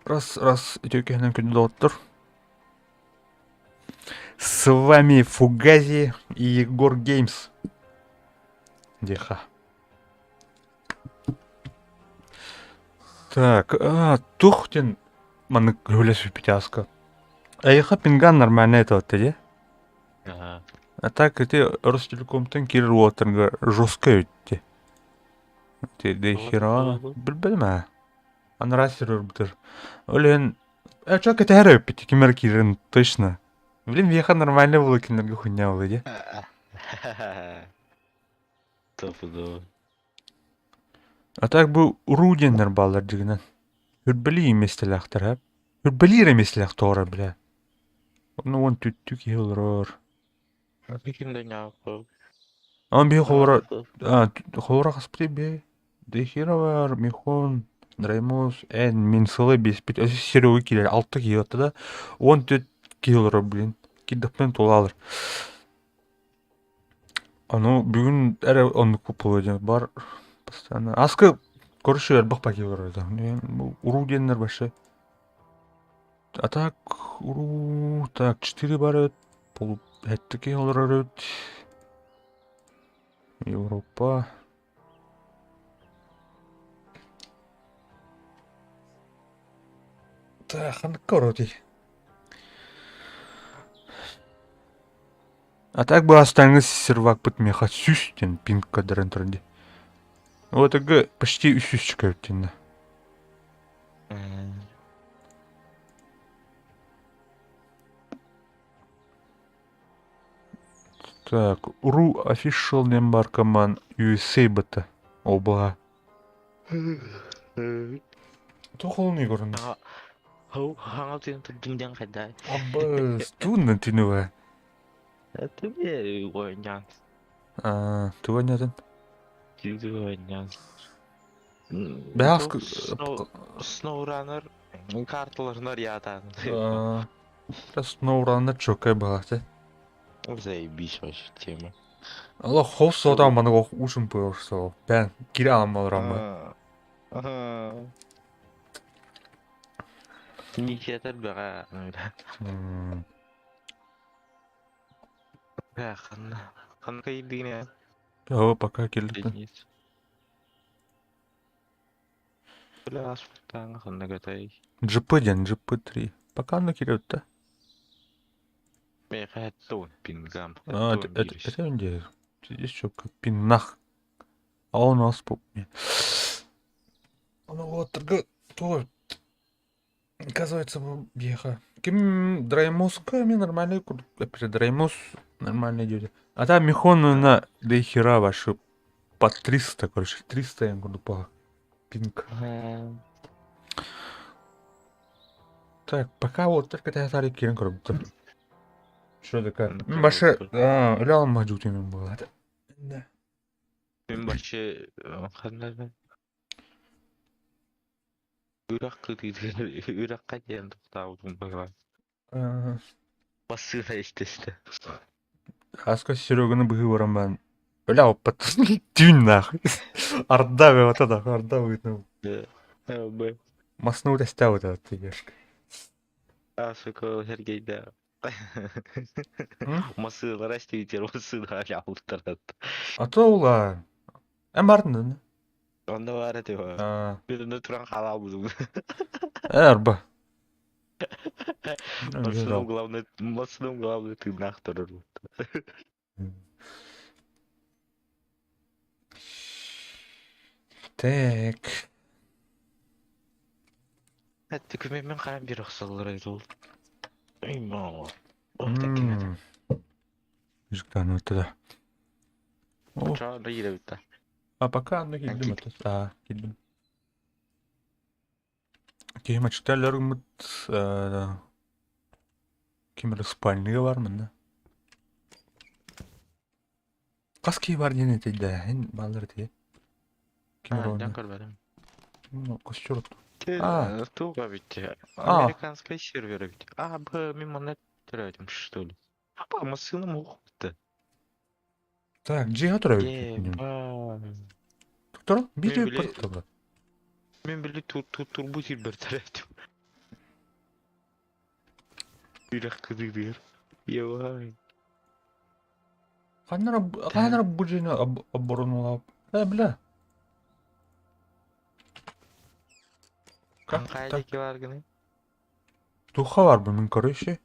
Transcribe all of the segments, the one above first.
Раз, идёкенен доктор. С вами Фугази и Егор Геймс. Деха. Так, тухтен маны гүлэс питяска. Аяха пинган нормально это вот, де? Ага. А так это Ростелекомтан кирир уотерга жестко өтті. Де хера. Білбілмә. Анрасер бітір. Олен... Чак это әрі өппеті кемер кирин точно. Блин, веха нормально было кенерге хуйня было, де? Тофудо. А так bu Rudinler ballar diginen. Hürbeli mestelahtar hep. Hürbeli mestelah tora bile. Onu on tüttük yıllar. Kimde nyako? Ama bir xora xaspri be. Dehira var, Mihon, Draymos, en minsalı bespit. Ösü seri kiler 6 kilotta da 14 kilo bilin. Kidapten tolalır. Anu bugün ere onu kupulacak бар. Постоянно. Аскы көрüşüyor bak bakıyorlar orada. Bu Rudinler başı. А так, так, 4 бар пол әттіке олар өт. Европа. Так, короти. А так бы остальные сервак под меха сюстен пинг кадрен тренди. Вот это почти усючка өттен. Так, Ру official нембар команд USA бата. Оба. Тохолны көрін. Хаңал түйін түбдіңден қайдай. Абба, студны тінуа. Түбе ойнан. Туанятын. Түбе ойнан. Бәғыз... Сноуранер карталарынар ятан. Сноуранер чокай бағасы. Заебись вообще тема. Allah host sodan bana o uçun buyursa ben geri almalı ama. Никетер бага. Хан кайдыне. Ya пока geldi. Бля, асфальтан хан нагатай. GP GP3. Пока на кирюта. Меха тон пингам. Это он здесь что пиннах. А у нас помни. Ну вот то оказывается беха. Ким Драймоска мне нормально опять Драймос нормально идет. А там Михон на дохера вашу по 300, короче, 300 я буду по пинг. Так, пока вот только я старый кирин короче. Что такое? Башы, реал мажут емен болады. Да. Мен башы қандай мен? Үраққа дейін тоқтаудың бағылан. Басыға ештесті. Аска Сереганы бұғы барам бән. Öyle опыт. Дюн нахуй. Арда бе вот это, арда выйдем. Да. Масну удастя вот это ешка. Сука, Сергейда. Масылар әстейтер осыда алыптырады. Ата ола. Бардын. Онда бар әте бар. Бетінде тұран қалау бұзың. Арба. Масыным главный ты нақтырыр. Так. Әтті көмемен қарам бір ұқсалыр айды ол. Мама. Жықтан өтті. Ұшағында елі өтті. Пока anda келдім өтті. Келдім. Кейім açıklarlar umut kimler spalniga var mı? Kas ki var yine de hen ballar diye. Kim var Ben görmedim. Kas çorut. Туга ведь. Американская сервера ведь. Б, мимо на тратим, что ли? Мы сыном ухты. Так, Джига тратим. Доктор, били потом. Мен білі турбутил бір тратим. Бирах кыдыр. Ебай. Қайнара бұл жені оборонлап. Бля. Как так? Қайдеки баргыны? Духа var bunun короче.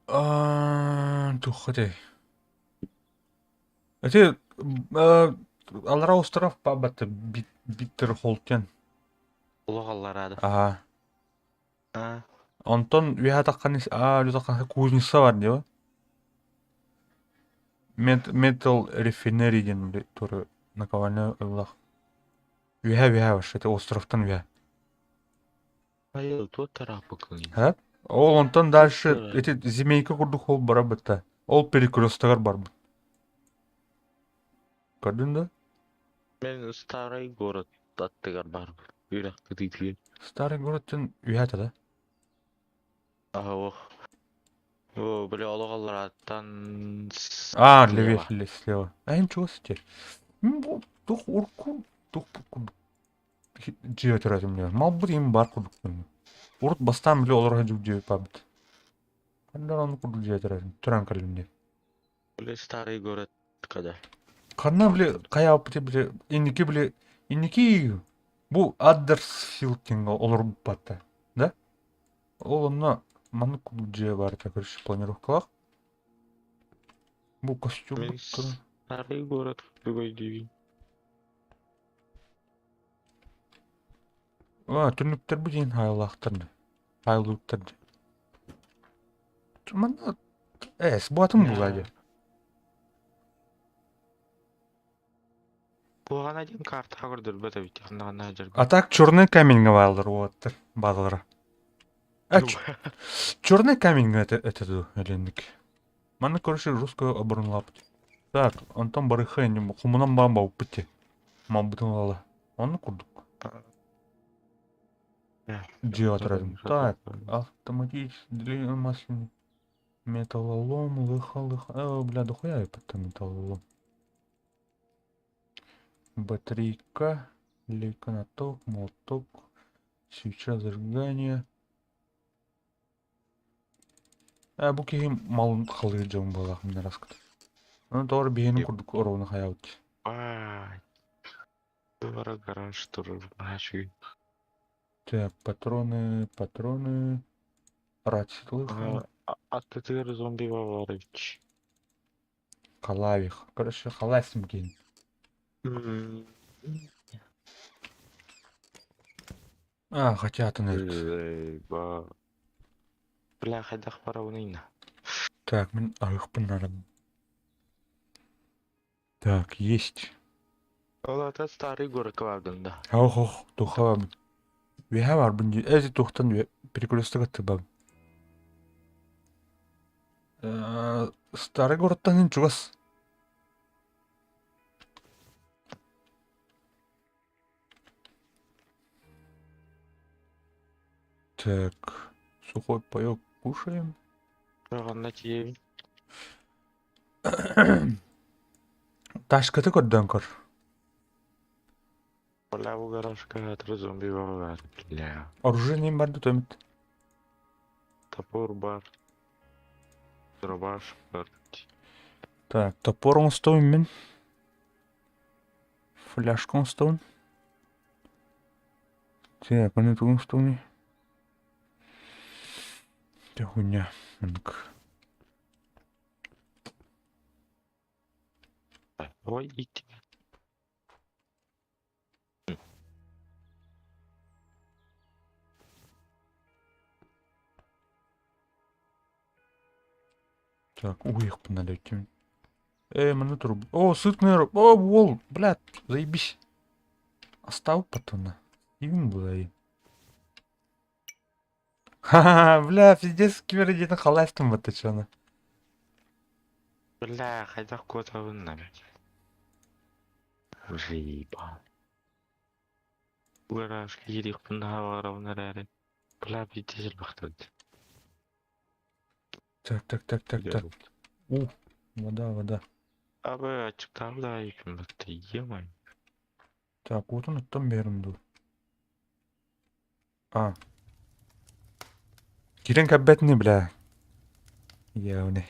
Духа де. Эти алара остров пабаты биттер холтен. Улуғалар ады. Ага. А, Онтон виха такканис таккан кузница var diyor. Metal Refinery деген тоже наковальня Аллах. Виха ваш это островтан виха. айыл тот тарапы кылын. Ха? Ол онтон дальше Да. эти земейка курдук ол бара бытта. Ол перекрестогар бар быт. Көрдүң да? Мен старый город аттыгар бар. Бирах кыдыр. Старый городтан виха да? Ага, ох. О, бля, улуғалар аттан... Слева. Ничего себе. Ну, тух урку, тух курдук. Жие турат эмне. Мал бут эми бар курдук. Урут бастан биле олорго жүк жеп пабыт. Кандай аны курдук жие турат. Туран калымде. Бля, старый город када. Кана биле кая апты биле инники бу Аддерсфилд деген олор буппатта. Да? Ол онна маны курдук жие бар та көрүш планировкалак. Бу костюм. Мен старый город бүгөй дейбин. Түнүктөр бу жейин хайлактырды. Хайлыктырды. Мана буатым бул аja. Буған один карта көрдір бөті бейті. Қандағына жүрген. А так черный камень говорил вот базара. Черный камень это элендик. Мана короче русскую оборонлап. Так, он там барыхайны хумунан бамба упыте. Мабутун ала. Он курдук. Диатрадым. Так, автоматический масляный металлолом, лыха. Бля, дохуя я потом металлолом. Батарейка, лейка на ток, молоток, свеча зажигания. Бу кегим малын халыр жон балак мен раскыт. Аны тоор бейнин курдук оровуна хаябыт. Ай. Дувара гараж турur. Баши. Так, патроны. Рацилы. Аттытыр зомби Ваварович. Халавих. Короче, халасим кейин. Хотя атын Бля, хайдах парауныйна. Так, мен арыхпын надо. Так, есть. Ола это старый город квардында. Ох, туха. Виха бар бунди. Эзи тухтан перекресток атты баг. Старый городтан ин чугас. Так, сухой паёк кушаем. Тұрғанда тиевин. Ташкаты көрдөн көр. Бля, бұл гаражка атыр зомби Вавар. Бля. Оружие нем барды төміт. Топор бар. Дробаш бар. Так, топор оңстойм мен. Фляжка оңстойм. Так, аны оңстойм. Те хуйня. Ой, идти. Так, уехать надо идти. Маны турб. О, сытный рыб. О, вол, блядь, заебись. Оставь потом. Именно было и. Ха-ха, бля, пиздец, киберден халастым вот это. Бля, хайдах кот авынна. Уже ебал. Гараж ерек пында варавнар әрі. Бля, бейте бақтырды. Так. Вода. Абы ачыктағы да екін бітті, емай. Так, вот он оттан берім ду. Кирен каббетни, бля. Явне.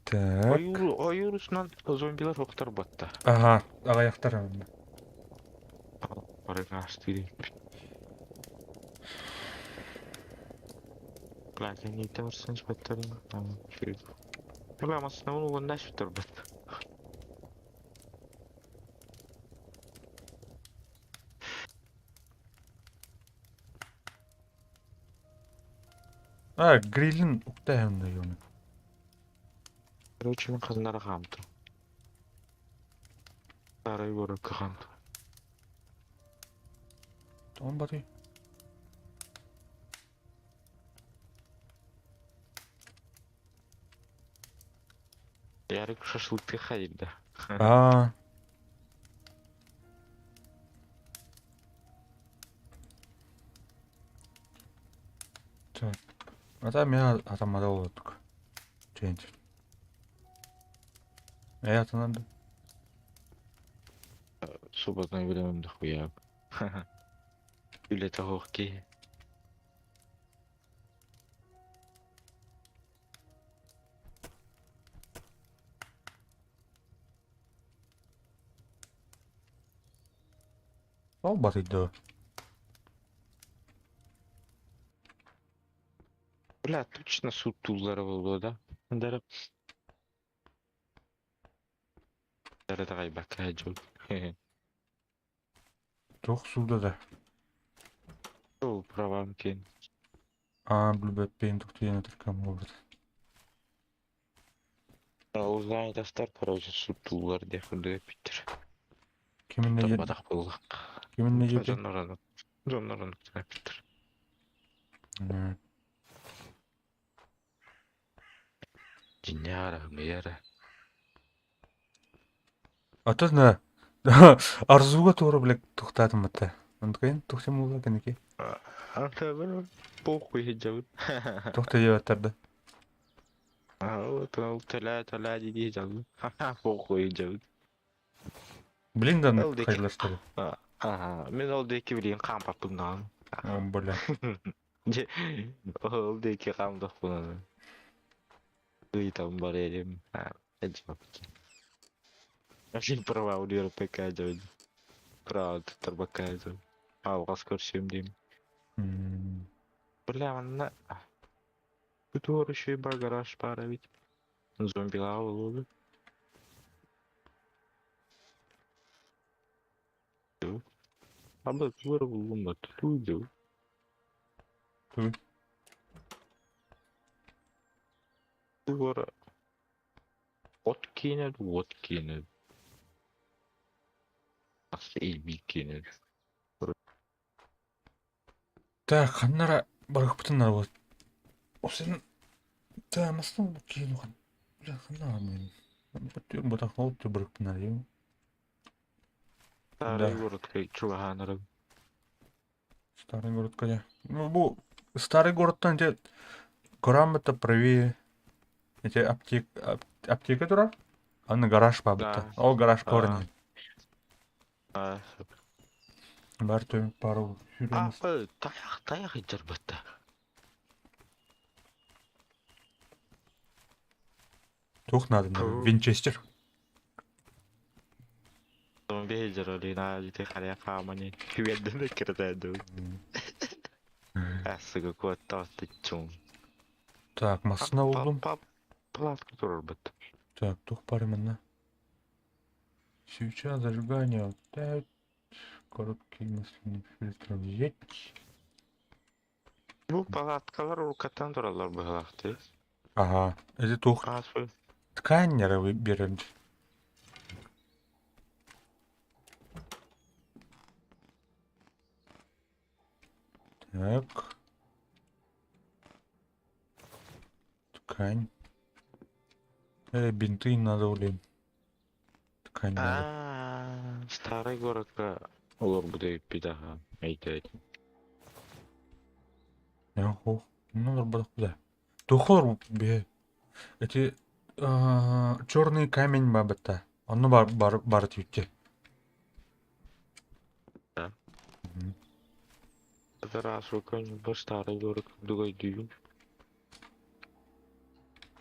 Так. Ойурусунан зомбилар оқтар батта. Ага, ағаяқтар. Парагастыры. Платин не тем спектаклем. Бля, масна он наш турбат. Грилин уктаямда юны. Короче, мен қызынара қамды. Старый город қамды. Он баты. Ярик шашлыкты ходить, да. Так. Мен атамада болдық. Чейінчі. Атанады. Свободное время дохуя. Или того хоккей. Ол батыйды. Бля, точно суд туллары болды, да? Дәрі. Дәрі тағай бәкә жол. Жоқ суда да. Ол правам кен. Бүлбәтпейін тұқтыйын өтіркем олды. Узнай дастар, короче, суд туллары дефінді өпіттір. Кемін не Бадақ болдық. Кемін не жеді? Жонларын өпіттір. Жиняра, мейара. Атызны арзуға туыры білек тұқтадым ұтты. Ондықайын тұқтым олға кәнеке. Ата бір похуй жауд. Тұқты жеп аттарды. Вот ол тәлә дейді жауд. Похуй жауд. Блиндан қайластыры. Мен ол декі білейін қампап бұндан. Бля. Ол декі қамдақ бұндан. Уйтам бар елем. Әджіп. Әшін права ұлер пәкә жауд. Права тұттар бәкә жауд. Алғас көрсем дейм. Бля, манна... Күтуар үші бар гараж бара бит. Зомбила олуды. Абы туар бұлым ба тұлуйды. Туй. Туар... От кейнеді. Асы елбей кейнеді. Так, қаннара барық бұтынлар болады. Осының... Да, мастың бұл кейін оған. Бля, қаннара мен. Бұттен бұтақ олды барық бұтынлар ем. Старый город, как чуваханары. Старый город, конечно. Ну, бұл старый городтан же грамота правее. Эти аптека тұрар? Аны гараж ба бұтты. Ол гараж көріне. Бар төмек пару жүреміз. Таяқ етер бұтты. Тоқнады, Винчестер. Зомби ejder olina jite kare famani wedden kirdedu. Асыга куатта тичун. Так, масына болдым. Платка турар бит. Так, тух парымына. Свеча зажигания. Так, короткий масляный фильтр взять. Бу палаткалар уркаттан туралар быгалакты. Ага, это тух. Тканнеры выберем. Так. Ткань. Бинты надо, блин. Ткань надо. Старый городка олар буде пидага айтайт. Яху. Ну, работа куда? Тухор бе. Эти черный камень бабата. Он бар тютте. Да. раз рукой бір старый көрік дугай дүйін.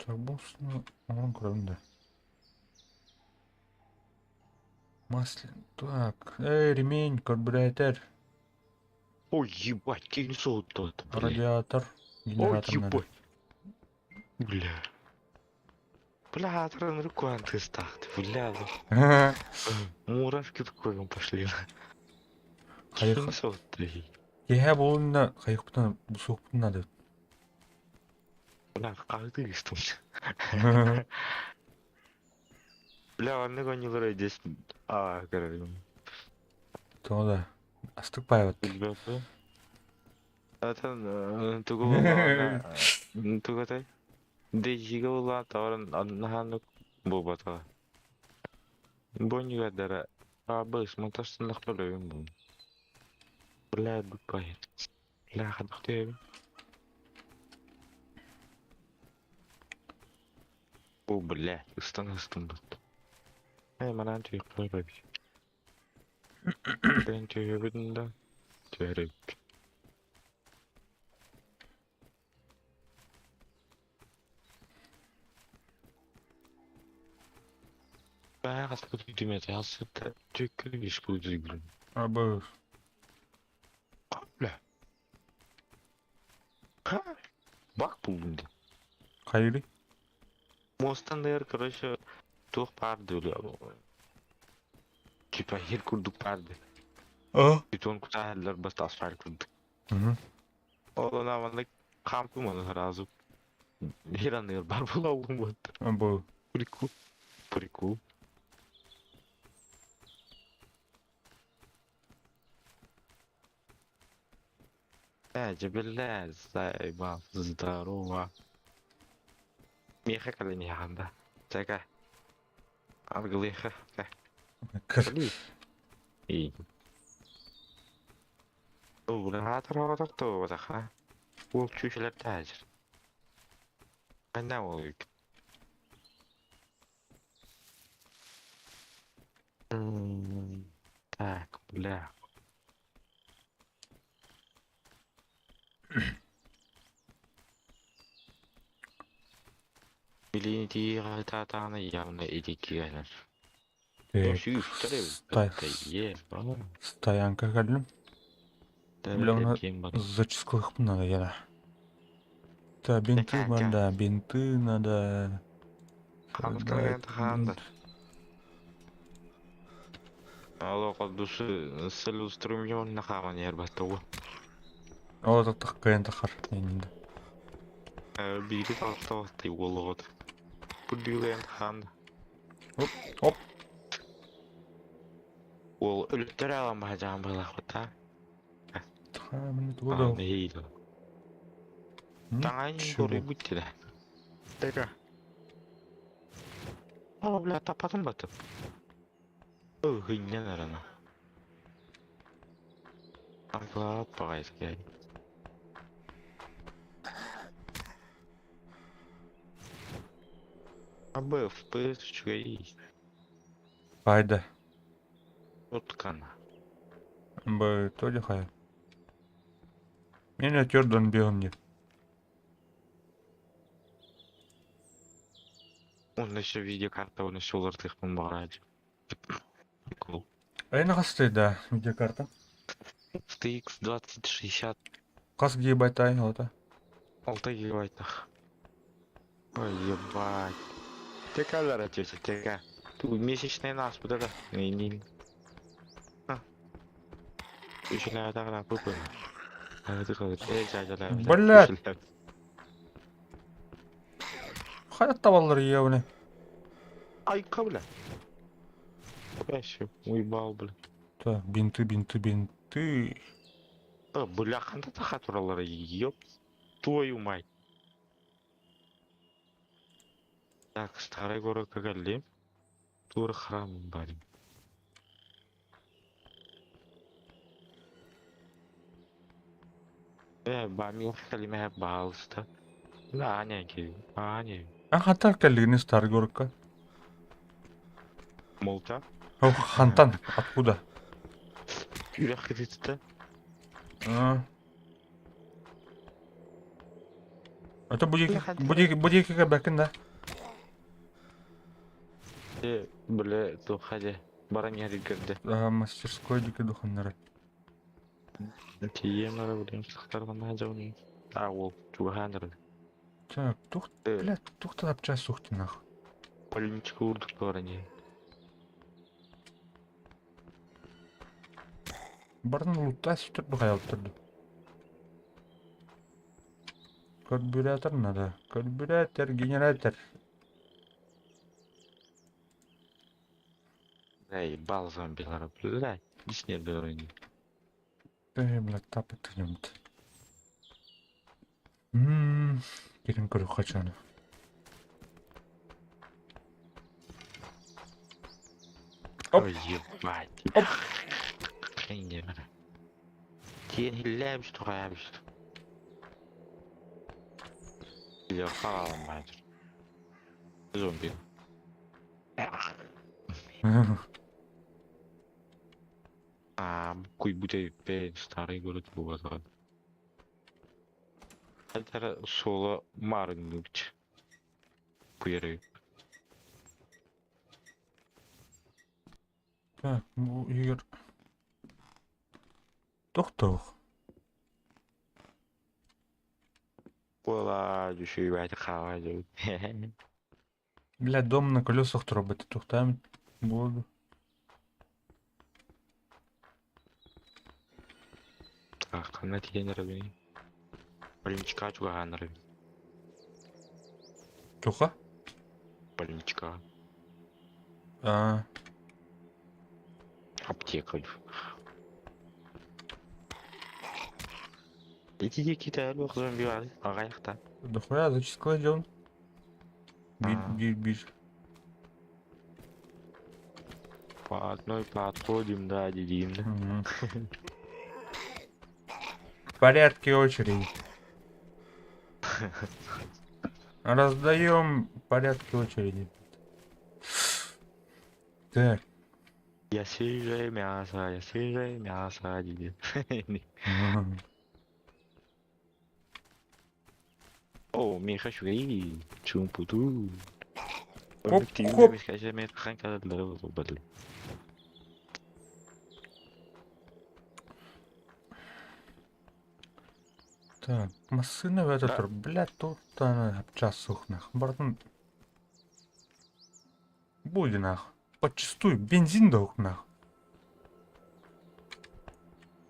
Так болсын, оған көрімді. Маслин. Так, ремень, карбюратор, Ой, ебать, кинцо тот, бля. радиатор, Ой, генератор надо. ебать. Бля. Бля, отран рукой ты стахты, бля. Мурашки такой пошли. Қайық. Кинцо ты. Еһә болында қайық бұтан, бұсуық бұтан надо. Бля, как ты что? Бля, он него не вроде здесь. А, короче. Тода. Астық байват. Бля, бля. Это тугула. Тугатай. Дейжиге ула таврын аннаханык бобата. Боннига дара. А быс монтажсындак бөлөйүм бу. Бля, дупай. Бля, хадык теб. О, бля, ыстан бут. Манан түйіп қой бәбі. Бен түйібін да түйіріп. Бәе қасқы түйдімет, ясыта түйіккі еш бұл зүгірін. Абы. Бля. Ха! Бак бұлдымды. Қайыры? Мостан дайыр, короче, тух парды өлі. Типа, хер күрдік парды. Бетон кутайлар баста асфальт күрдік. Олан аванлык кампы маны разу. Хераныр бар бұл ауғын бұд. Абы. Прикол. Прикол. Бля, заебал, здорово. Меха колени янда. Чекай. Арглиха. Кір. И. Бля, атырауға тоқтау отақа. Ол чүшілер тәжір. Қайна ол ек. Так, бля. Билини тиға татаны явно идекелер. Стоянка кәлім. Бля, оны зачискалых надо, яра. Да, бинты надо, бинты надо. Ханда. Алло, қадусы сәл ұстырым на қаған ербаттауы. О, тақтық қайын тақар. Енінде. Бигі тақтауаттай олы ғод. Бұддүйгі енді қанда. Оп. Ол үліктер алам ба жағын байлақ бұта. Мені тұғыда. Нейді. Таңайын көрі бүтті да. Тәка. О, бля, тапатым батып. О, хүйнен арана. Аңқылап бағайыз кәй. Абы, FPS чүгей. Қайда. Откана. Бі, тоді қай. Мен өтерден беғын деп. Он еще видеокарта, он еще олардық мұн бағырады. Прикол. Айна қасты, да, видеокарта. FTX 2060. Қас гигабайт ай, алата. 6 гигабайтах. Ой, ебать. Тека, Лара, тетя, тека. Тут месячный нас, вот это. Не. Үшілі атағыра бұпын. Ты қалды, жайжалай. Блядь. Қайат табалар еуіне. Ай, қабыла. Вообще, уебал, бля. Так, бинты. Бля, қанда тақа туралары, еп. Твою мать. Так, старый город кәгәлдем. Тур храмым барим. Бами кәлиме балысты. Аня ке, Аня. Хантар кәлігіне старый городқа. Молча. О, Хантан, откуда? Юрек кетті. Это будет Яхан будет как бэкэн, да? Бля, то хаде. Баран яри герде. Мастерской дикі духаннары. Тием ара будем сахтардан хажауни. Ол чугахандыр. Так, блядь, тухталап час сухты нахуй. Больничка урдук баране. Барын лутта сүтүрдү каялтырды. Карбюратор надо. Карбюратор, генератор. Эй, бал зомбилары, блядь. Дисне дөрөйни. Блядь, тапы тынемді. Келін көру қачаны. Оп. Ой, ебать. Оп. Кенде бара. Тиен хилләбиш тухаябиш. Или халалам байтыр. Зомби. Куй будь старый город бывает. Это соло марнуть. Пуеры. Так, bu егер... Тоқтауық. Ола, düşüyor бәйті қава жауд. Блядь, дом на колесах робити. Тоқтаем. Буду. Так, қана тиген рабини. Больничка чугаған рабини. Тоқа? Больничка. Аптека. Эти китайцы бақ зомби бар. Ағаяқта. Дохуя зачисткалай жауын. Bir. По одной подходим, да, дедим. В порядке очереди. Раздаем в порядке очереди. Так. Я свежее мясо, дедим. О, Миха шугай, чумпуту. Хоп, Объективно, хоп. без хозяина, ханка дорого зубали. Так, машина в этот, Да. блядь, тут час сухнах. Бартын. Будет нах. Подчистую, бензин да нах.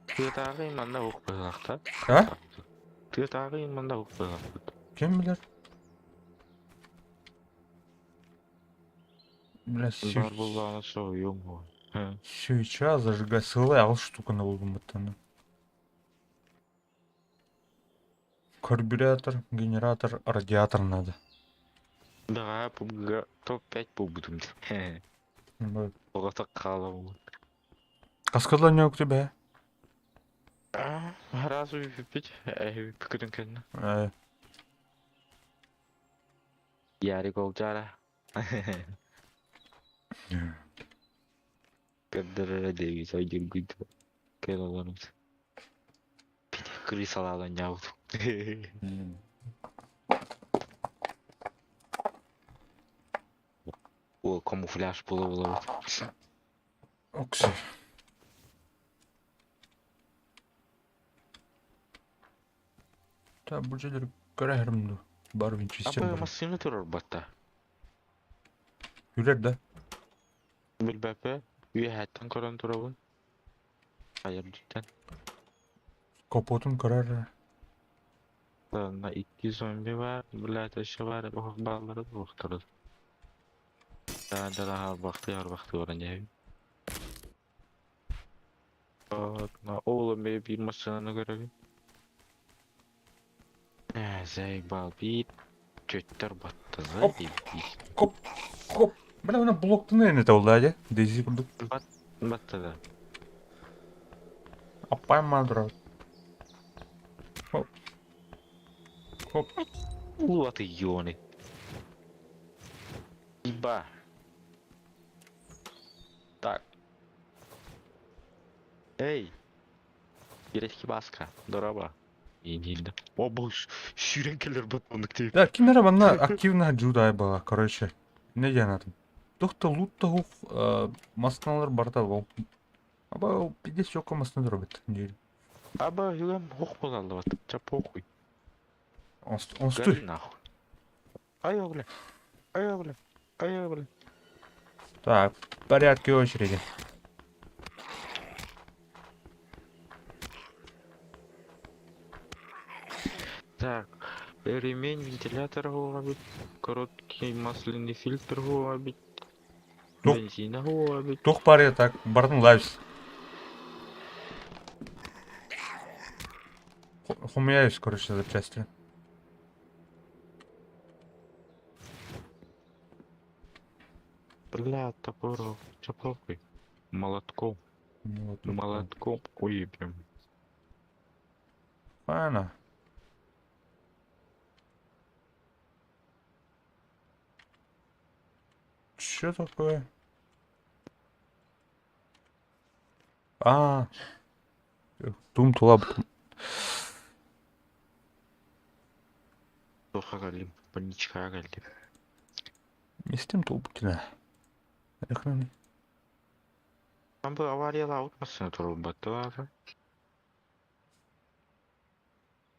Ты тағы манда оқып қойғақта? А? Ты тағы манда оқып қойғақта? Кем билер? Бля, Бар болғаны сол, ем ғой. свеча зажигать, сылай ал штуканы болдым баттаны. Карбюратор, генератор, радиатор надо. Да, пубга топ-5 пубдым. Оғата қалам. Каскада не у тебя? Разу випить, пікірін кәні. Ярик ол жара. Кәдірі деги сайден күйді. Кәл оларымыз. Күрі салалан яуды. О, камуфляж было. Окси. Та бұл жерлер көрәйірімді. Бар винчестер Апа бар. машина тұрар батта. Юрер да? Білбәпі, үйе әттен көрін тұрабын. Айыр жүттен. Капотын көрәр. Дана 2 зомби бар, біләт өші бар, оқ балары да оқтырды. Дана арбақты орын жайым. Оğlum bir maçlarına göre Зәйк бал бит көттер батты Оп. Хоп. Бля, мына блоктың әне тәулі әде. Дейзи күрдік. батты да. Апайым ма тұрады. Хоп. Хоп. Улаты ёны. Иба. Так. Эй. Еречки баска, дороба. Иди. О, боже, ширенкелер батонок тип. Да, кинера бана активно жудай бага, короче. Не жанатым. Тухта лутта хук масканалар барда бол. Аба пидес жокко маскана дробит. Аба, югам хух болалды бат. Ча похуй. Онстой. Гори нахуй. Айо, бля. Айо, бля. Айо, бля. Так, в порядке очереди. Так, ремень вентилятора бит. Короткий масляный фильтр бит. Тух. Бензина бит. Тух паре так, бардын лайвс. Хумяюсь, короче, запчасти. Бля, топором. Ча похуй. Молотком. Молотком. Ой, прям. Файно. Чё такое? А, дум тулап. Тоха галим. Паничка галим. Не с тем тулбутина. Эхнани. Там бы авария утмасын турбатуара.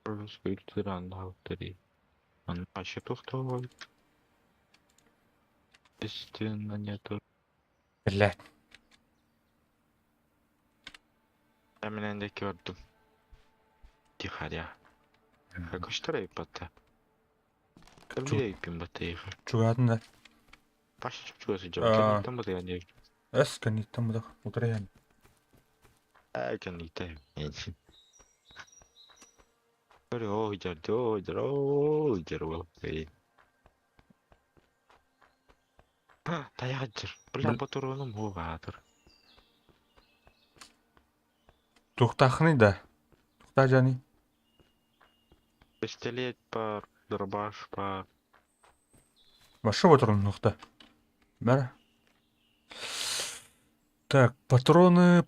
Плюс фильтр андалтери. А ще тухто. Естественно, нету. Блять. Я менен де көрдüm. Тихаря. Как что ипата? Как Чу- бы ипим батыйха. Чугатын да. Паша чугасы жам. А. Кем там батыйга не. Эс каниттан мудах. Утыраян. Кен итем. Кори ойдер бол. Таягыр. Бля батуроным хугатыр. Тухтахны да. Тухта жани. Пистолет бар, дробаш бар. Башы отырын нухта. Бәрі. Так, патроны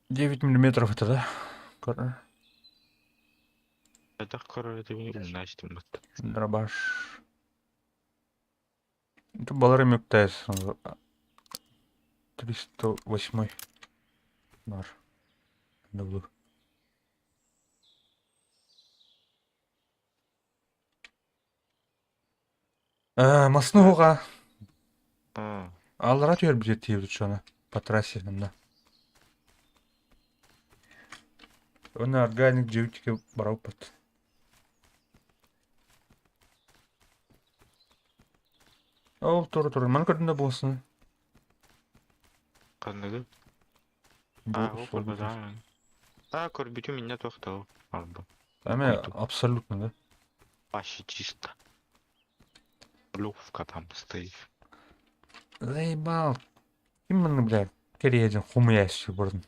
9 миллиметров это, да? Это кора это не умнастим бат. Дробаш. Это балары мюктайс. 308 бар. Даблу. Маснуға. Алыра түйер бізе тейбді чоны. По трассе да. Оны органик живтике барау пат. Ол тұры. Ман көрдіңді болсын. Қандығы? Көрбіту меня тоқтау. Аме абсолютно, да? Вообще чисто. Блювка там стоит. Заебал. Именно, бля, кереден хумящий бұрын.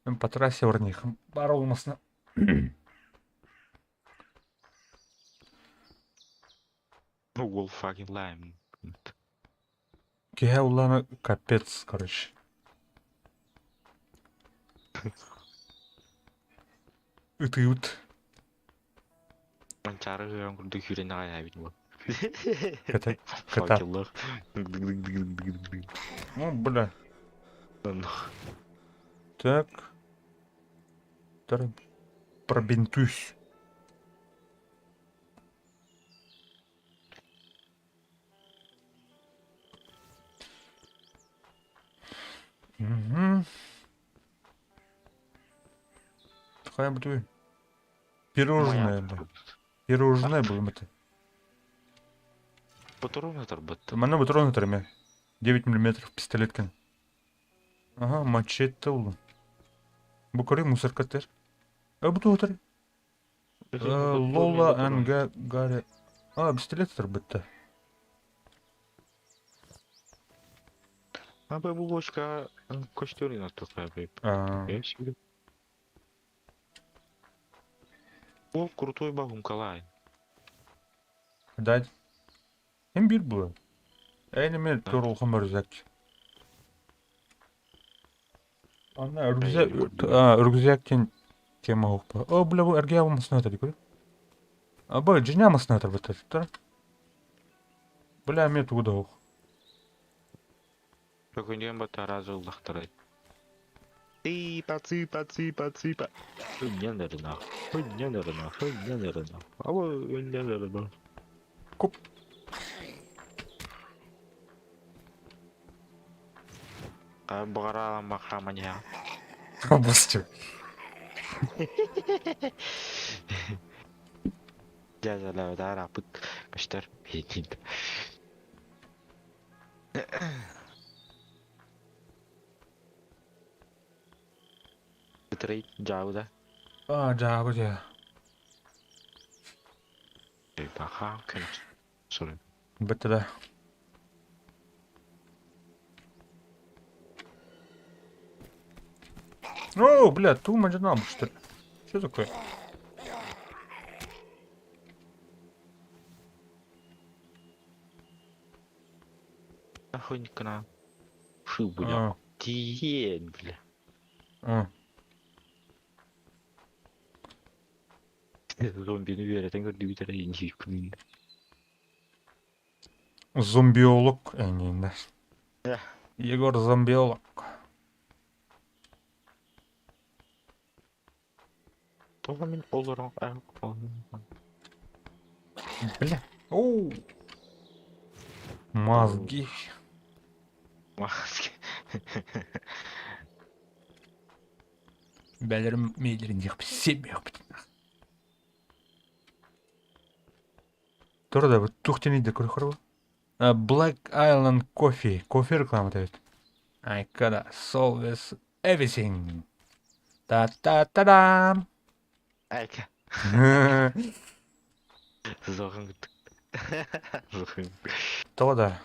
Мен по трассе орних бар олмасына. Угол fucking lime. Кеге уланы капец, короче. Үт. Манчары жыран күрді күрен ағай әбін бұл. Ката. Факеллар. Ну, бля. Так. Пробинтусь. Угу. Какая бы пирожное, бля. Пирожное было это. Патрон торбат. У мене патроны триме. 9 мм пистолеткин. Ага, мачете улы. Букари мусорка тер. Буту отыр. Лола анга гаре. Пистолет торбатта. Абы бұл бошка көштерін аттыққа бейп. Ол крутой бағым қалай. Дать. Hem bir bu. Eynime doğru okumur zek. Ana örgüzekten Кем могу по... О, бля, вы аргия вам снова тadi кuri. А, бля, джиня снова тadi бата. Тара. Бля, мне тут удал. Бүгінен бұта разы ұлдақтырай. Цыпа. Өннен ұрына. Ава, өннен ұрына. Куп. Бұғара алам бақыраман я. Обостю. Жазалау да рапыт. Каштар. Бейдейді. Бітірей, жауы да. А, жабы же. Бақа, күн. Сұрын. Бітті да. О, бля, ту маджинам, что ли? Что такое? Охотник на. Фу, бля. А, Тиен, бля. а. Зомбини беретін көрді бітірейін жүйкімін. Зомбиолог. Не. Да. Егор зомбиолог. Тоға мен оларың Бля. Оу. Мозги. Маски. Бәлерім мейлерін еқпі. Сем еқпі. Тұрда бір тухтенейді көрі құры. Black Island Coffee. Кофе реклама дает. I gotta solve this everything. Та-та-та-дам. Әйка. Зоғын күттік. Зоғын. Тода.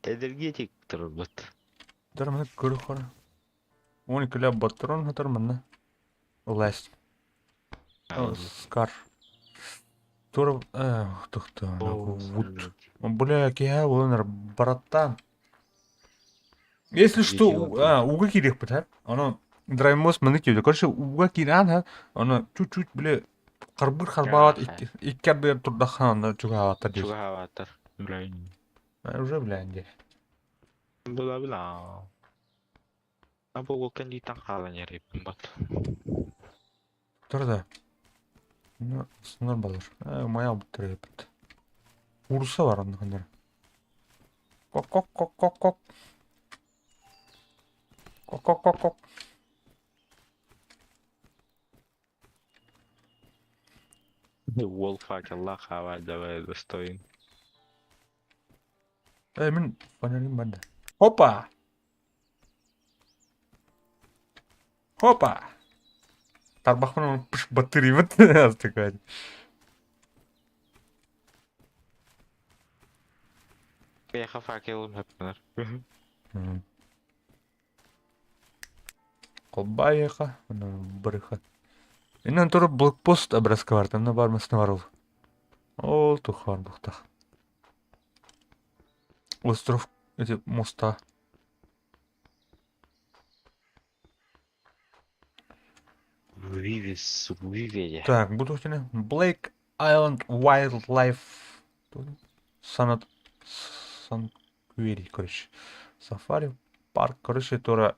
Энергетик тұрыр бұт. Дұрмын көрі құры. 12 ләп баттырын хатыр мұнна. Улас. Скар. Тура... Тұқты. Вуд. Бля, кея олыныр братан. Если что, уга кирих пытар. Оно драймос маны кеуде. Короче, уга киран ха. Оно чуть-чуть, бля, қарбыр қарбағат иккерді тұрдақхан чуга аваттар дейс. Чуга аваттар. Блин. Уже, бля, инде. Бла-бла. А бұл өкен дейтін қалан ереппін бат. Тұрда. Ну, сынар балар. Мая бұттыр епіт. Урса бар аны қандар. Кок-кок-кок-кок-кок. Кок-кок-кок-кок. Ол факелла қава давай достоин. Мен фонарим банда. Хопа! Хопа! Тарбақпын пыш баттыр емет. Аз такой. Бияқа факелым хаппынар. Қолбайыға. Біріға. Иннен тұрып блокпост образка бар. Тамна бар мысны бар ол. Ол тұқар бұқтақ. Остров эти моста. Виведе. Так, буду у тебя. Blake Island Wildlife Санквери, короче. Сафари парк, короче, тора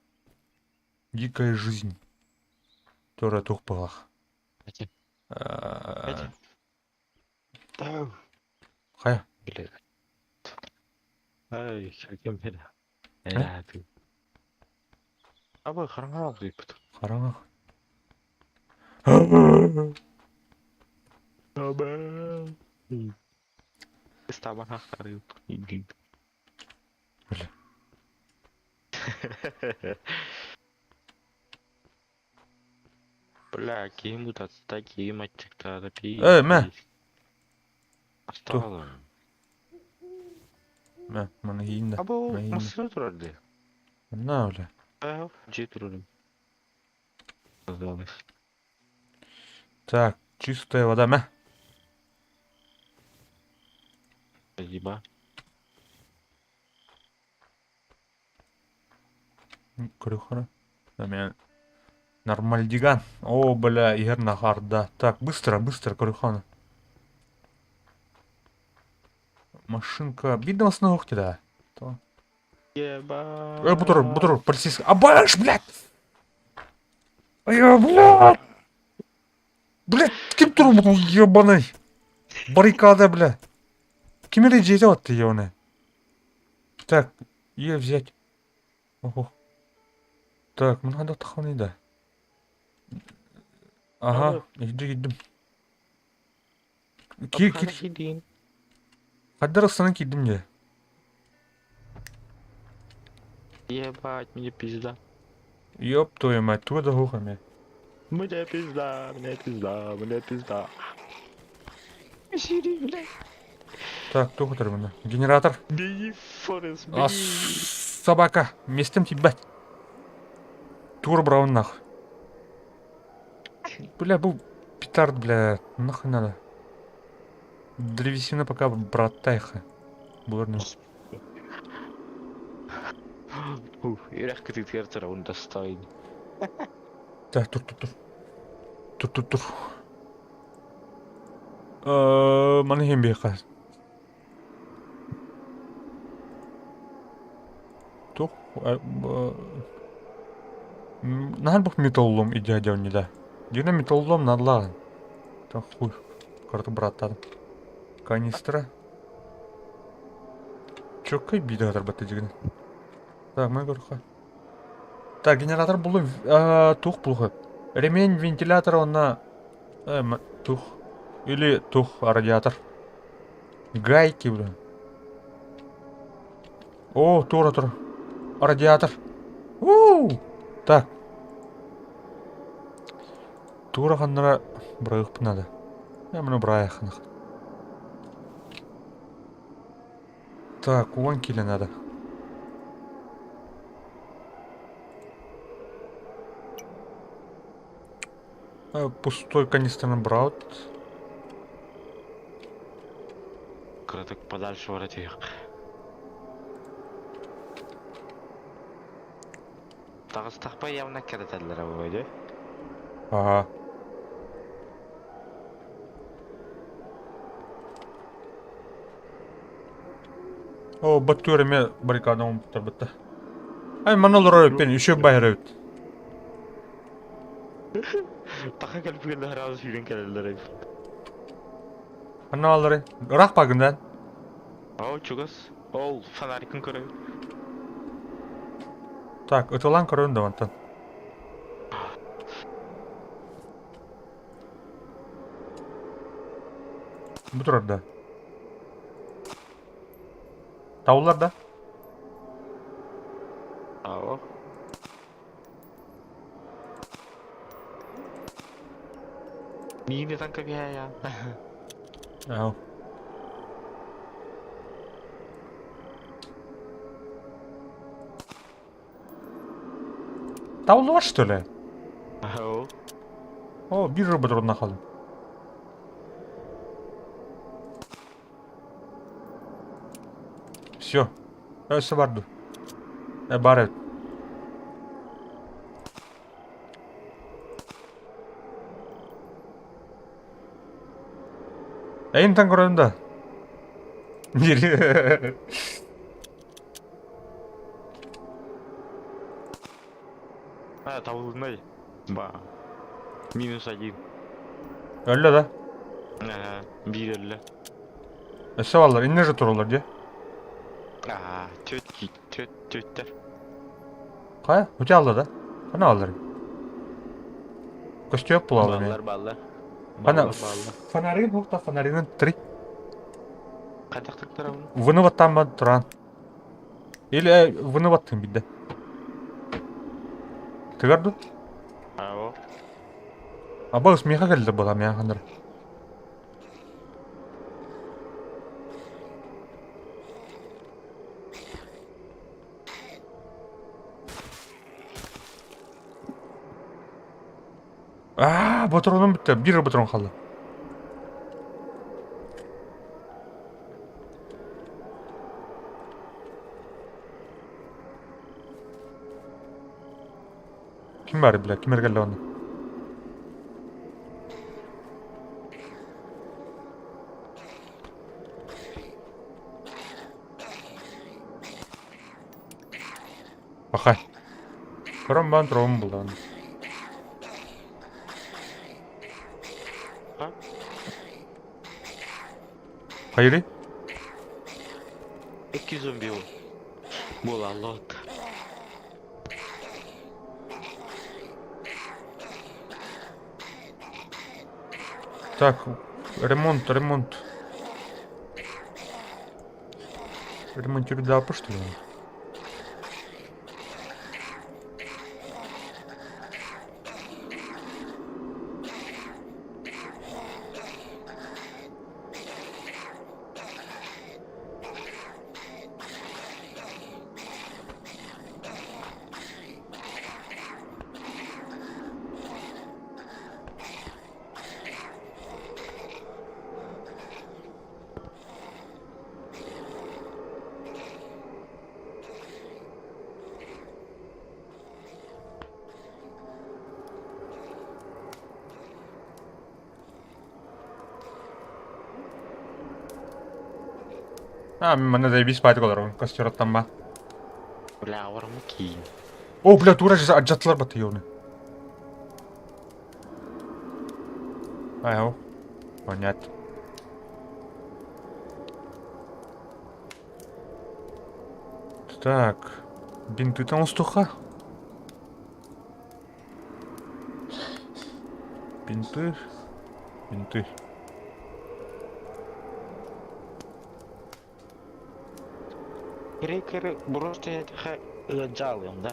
дикая жизнь. Тора тухпалах. Хая. Ай, каким беда. Я ты. А вы харангал выпад. Хараңақ. Аба. Стабан ахтарып. Иди. Бля. Бля, киему такие мальчик-то допи. Мә. Осталось. Мә, мұны кейін да. А бұл мұсыр тұрады. Мына бля. Же тұрады. Казалось. Так, чистая вода, мә. Спасибо. Көрі қара. Мен Нормальдиган. О, бля, игр нахарда. Так, быстро, быстро, Корюхана. Машинка. Видно с ногти, да. Бутур, Ебать. полицейский. Абаш, блядь! Ай, блядь! Блядь, ким тур бутур, ебаный? Баррикада, бля. Ким идет ты, ебаный? Так, ее взять. Ого. Так, надо таханы, да. Ага, иди. Апхана хидин. Хаддар астана кидим же. Ебать, мне пизда. Ёб твою мать, туда хухами. Мне пизда, мне пизда, мне пизда. Сири, блядь. Так, кто который? Генератор. Беги, Форест, А, беги. собака, местем тебя. Тур браун нах. Бля, был петард, бля, нахуй надо. Древесина пока братайха. Бурно. Ух, ирах кытыктер он достойный. Так, тур. Mana hem беха. Тух, нахал бух металлом идея не да. Дина металлом надла. Так, хуй. Карту браттадым. Канистра. Чё, кай бидагатар бата дигин. Так, мы горха. Так, генератор булу тух булхат. Ремень вентилятора на тух. Или тух радиатор. Гайки, бля. О, тур. Радиатор. Так. Тура ханнара брайх надо. Я мну брайхнах. Так, вон киле надо. Пустой канистр набрал. Краток подальше воротик. Тағыстақпай явна кәрітәділер ау өйде. Ага. О, баттуреме баррикадам бітті. Ай, маналар өпен, еще байыр өт. Тақа кәлпігілді ғаразы сүйрен кәлелер ау. Аналары. Рақ багындан. Ау, чугас. Ол фонарикін көрі. Так, ытылан көрін да вантан. Бұтырарда. Тауларда. Ау. Мені танка бия. Ау. Таулы var, что ли? Ау. О, bir робот орнына қалдым. Все. Өсі барды. Бар өт. Әйін таң көрінді. Табылындай. Ба. -1. Өлі да. Bir öyle. Өсі балар, инне же тұрулар де. Töttер. Қай? Өте алды да. Қана алар. Көстеп бұл алды мен. Балlar. Қана фонарин оқта, фонаринен три. Қайдақтықтар ауын? Вынываттан ба тұран. Или вынываттың бидді. Тығарды? Ау. Абағыз меха келді бұла мен қандар. Ботроным бітті. Bir ботрон қалды. Kim var bile? Kim geldi onu? Bakay. Kıram ben travma buldu onu. Bak. Hayır. 2 zombi o. Bola lot. Так, ремонт, ремонт. Ремонтируй, да, что ли? А, мене заебись спать колор, костер там ба. Бля, армуки. О, бля, тура же аджатлар батı yonu. Аяу. Понятно. Так. Бинты там устуха. Бинты. Бинты. Кире, просто я джалым, да?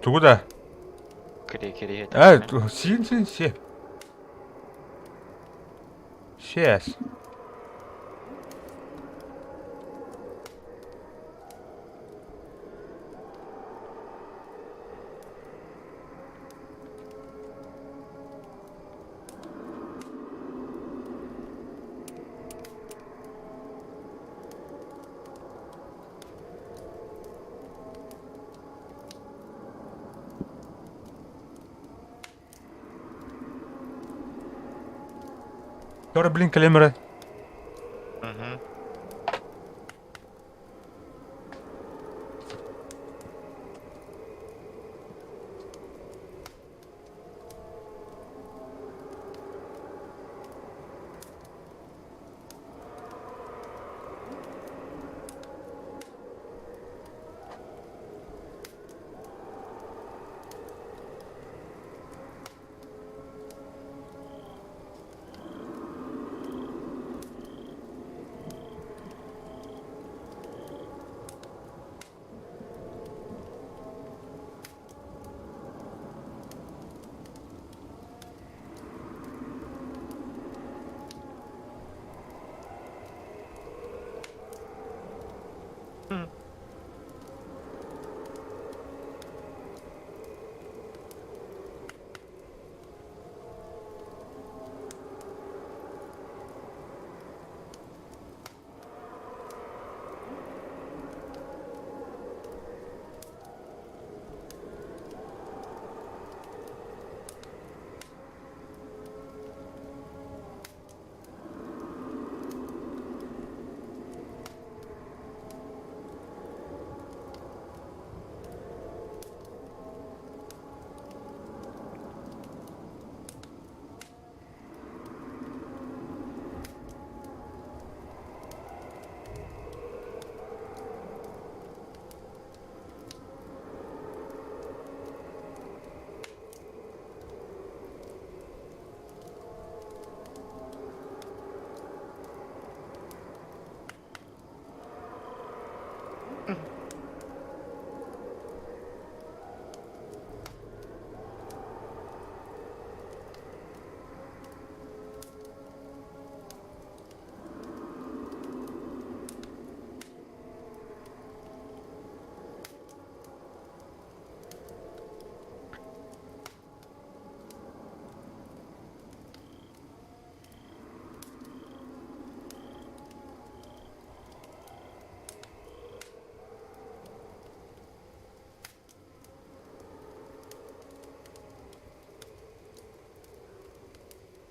Ты куда? Кире, Син, се. Сейчас. Τώρα блин, калемре. Угу.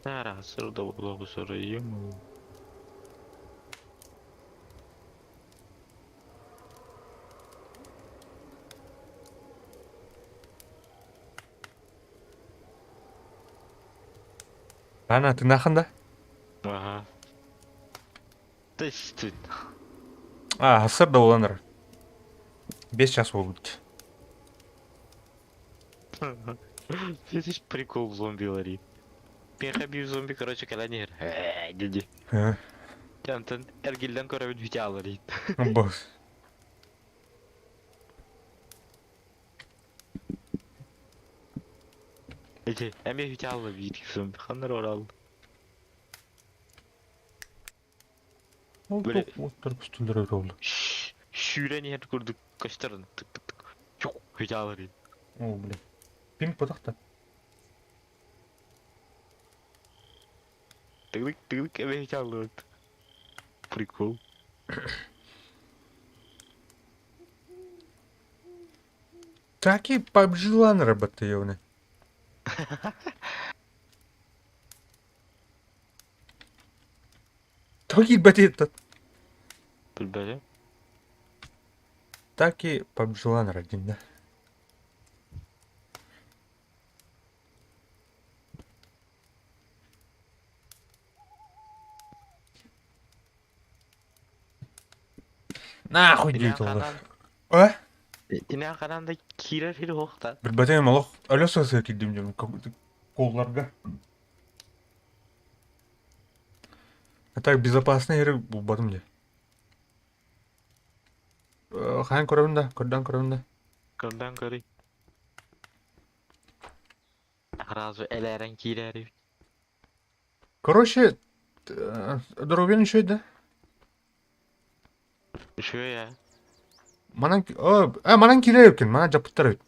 Нара, сырда болу сырыйым. Ана, ты нахында? Ага. Тестин. Асыр да оланыр. 5 час болды. Здесь прикол зомби лари. Ben bir zombi kara çökelenir. Dedi. Э, Cantan ergilden kara bir hüce alır. Бос. Ece, eme hüce alır bir zombi. Kanlar oral. Böyle Оттар пустулар oldu. şüren yer kurduk. Kaçtarın. Tık tık tık. Çok hüce alır. О, бля. Пинг потақта. Tık tık tık eme hüce alır. Прикол. Таки PUBG работа явно. Таки батет. Bilmem. Таки PUBG родин, да. Нахуй İnan deyit oldu. kanan. Э? İnan kanan da kirer hiri hoqta. Bir батарея молох. Өлөсөсө кидим жем. Колларга. А так безопасный ери булбадым же. Хайн көрөбүн да. Kırdan kırı. Razı eleren kireri. Короче, дровен еще да. Şöyle ya. Манан кире экен, мана жапыттар экен.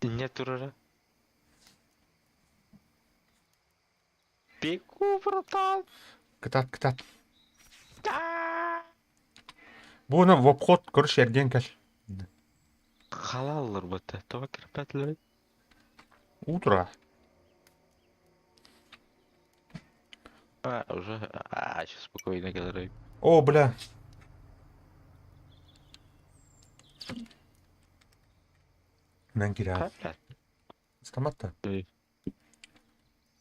Dinle durara. Beku bратан. Кытат. Буны в обход, короче, эрген кел. Халаллар бата. Това кирпетлер. Утро. Уже. Сейчас спокойно говорю. О, бля. Мен кире. Правда? Стаматта. Эй.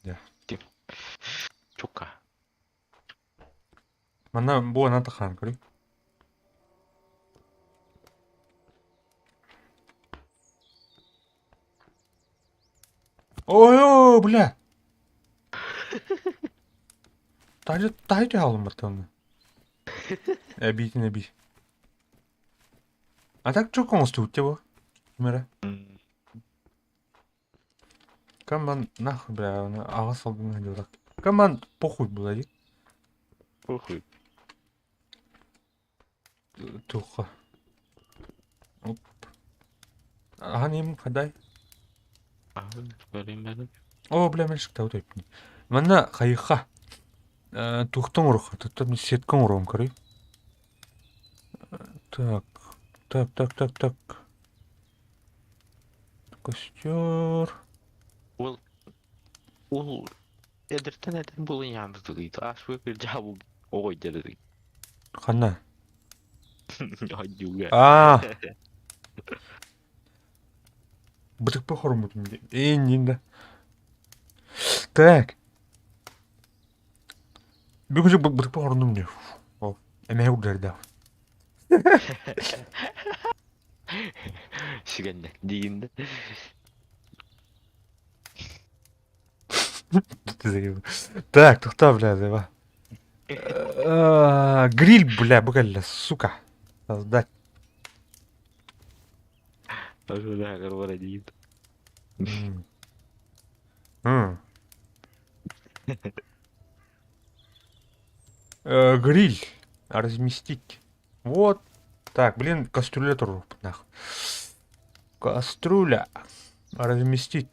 Я. Чука. Мана бу аната хан кори. Ой, бля. Тайты алым батаны. Эби. А так чё консту тебе? Мера. Каман нахуй, бля, ага салдым на дёрак. Каман похуй была, ди. Похуй. Туха. Оп. Ага, нем хадай. Göreyim ben. О, бля, мен шыктау тайпни. Мана хайха. Тухтың урух. Тут мне сеткан уром кори. Так. Костер. Ул эдертен эден булын yandı дейді. Аш бір жабу ой деді. Хана. Айдуга. Бытык по хорому тут. Нинда. Так. Бүгүнчө бытык по хорунум не. О, эме ударды. Сигенде дейінді. Так, тухта, бля, зева. Гриль, бля, букалла, сука. Создать. Ашу да гарвара дейінді. Гриль. Разместить. Вот. Так, блин, кастрюля туру. Нахуй. Кастрюля. Разместить.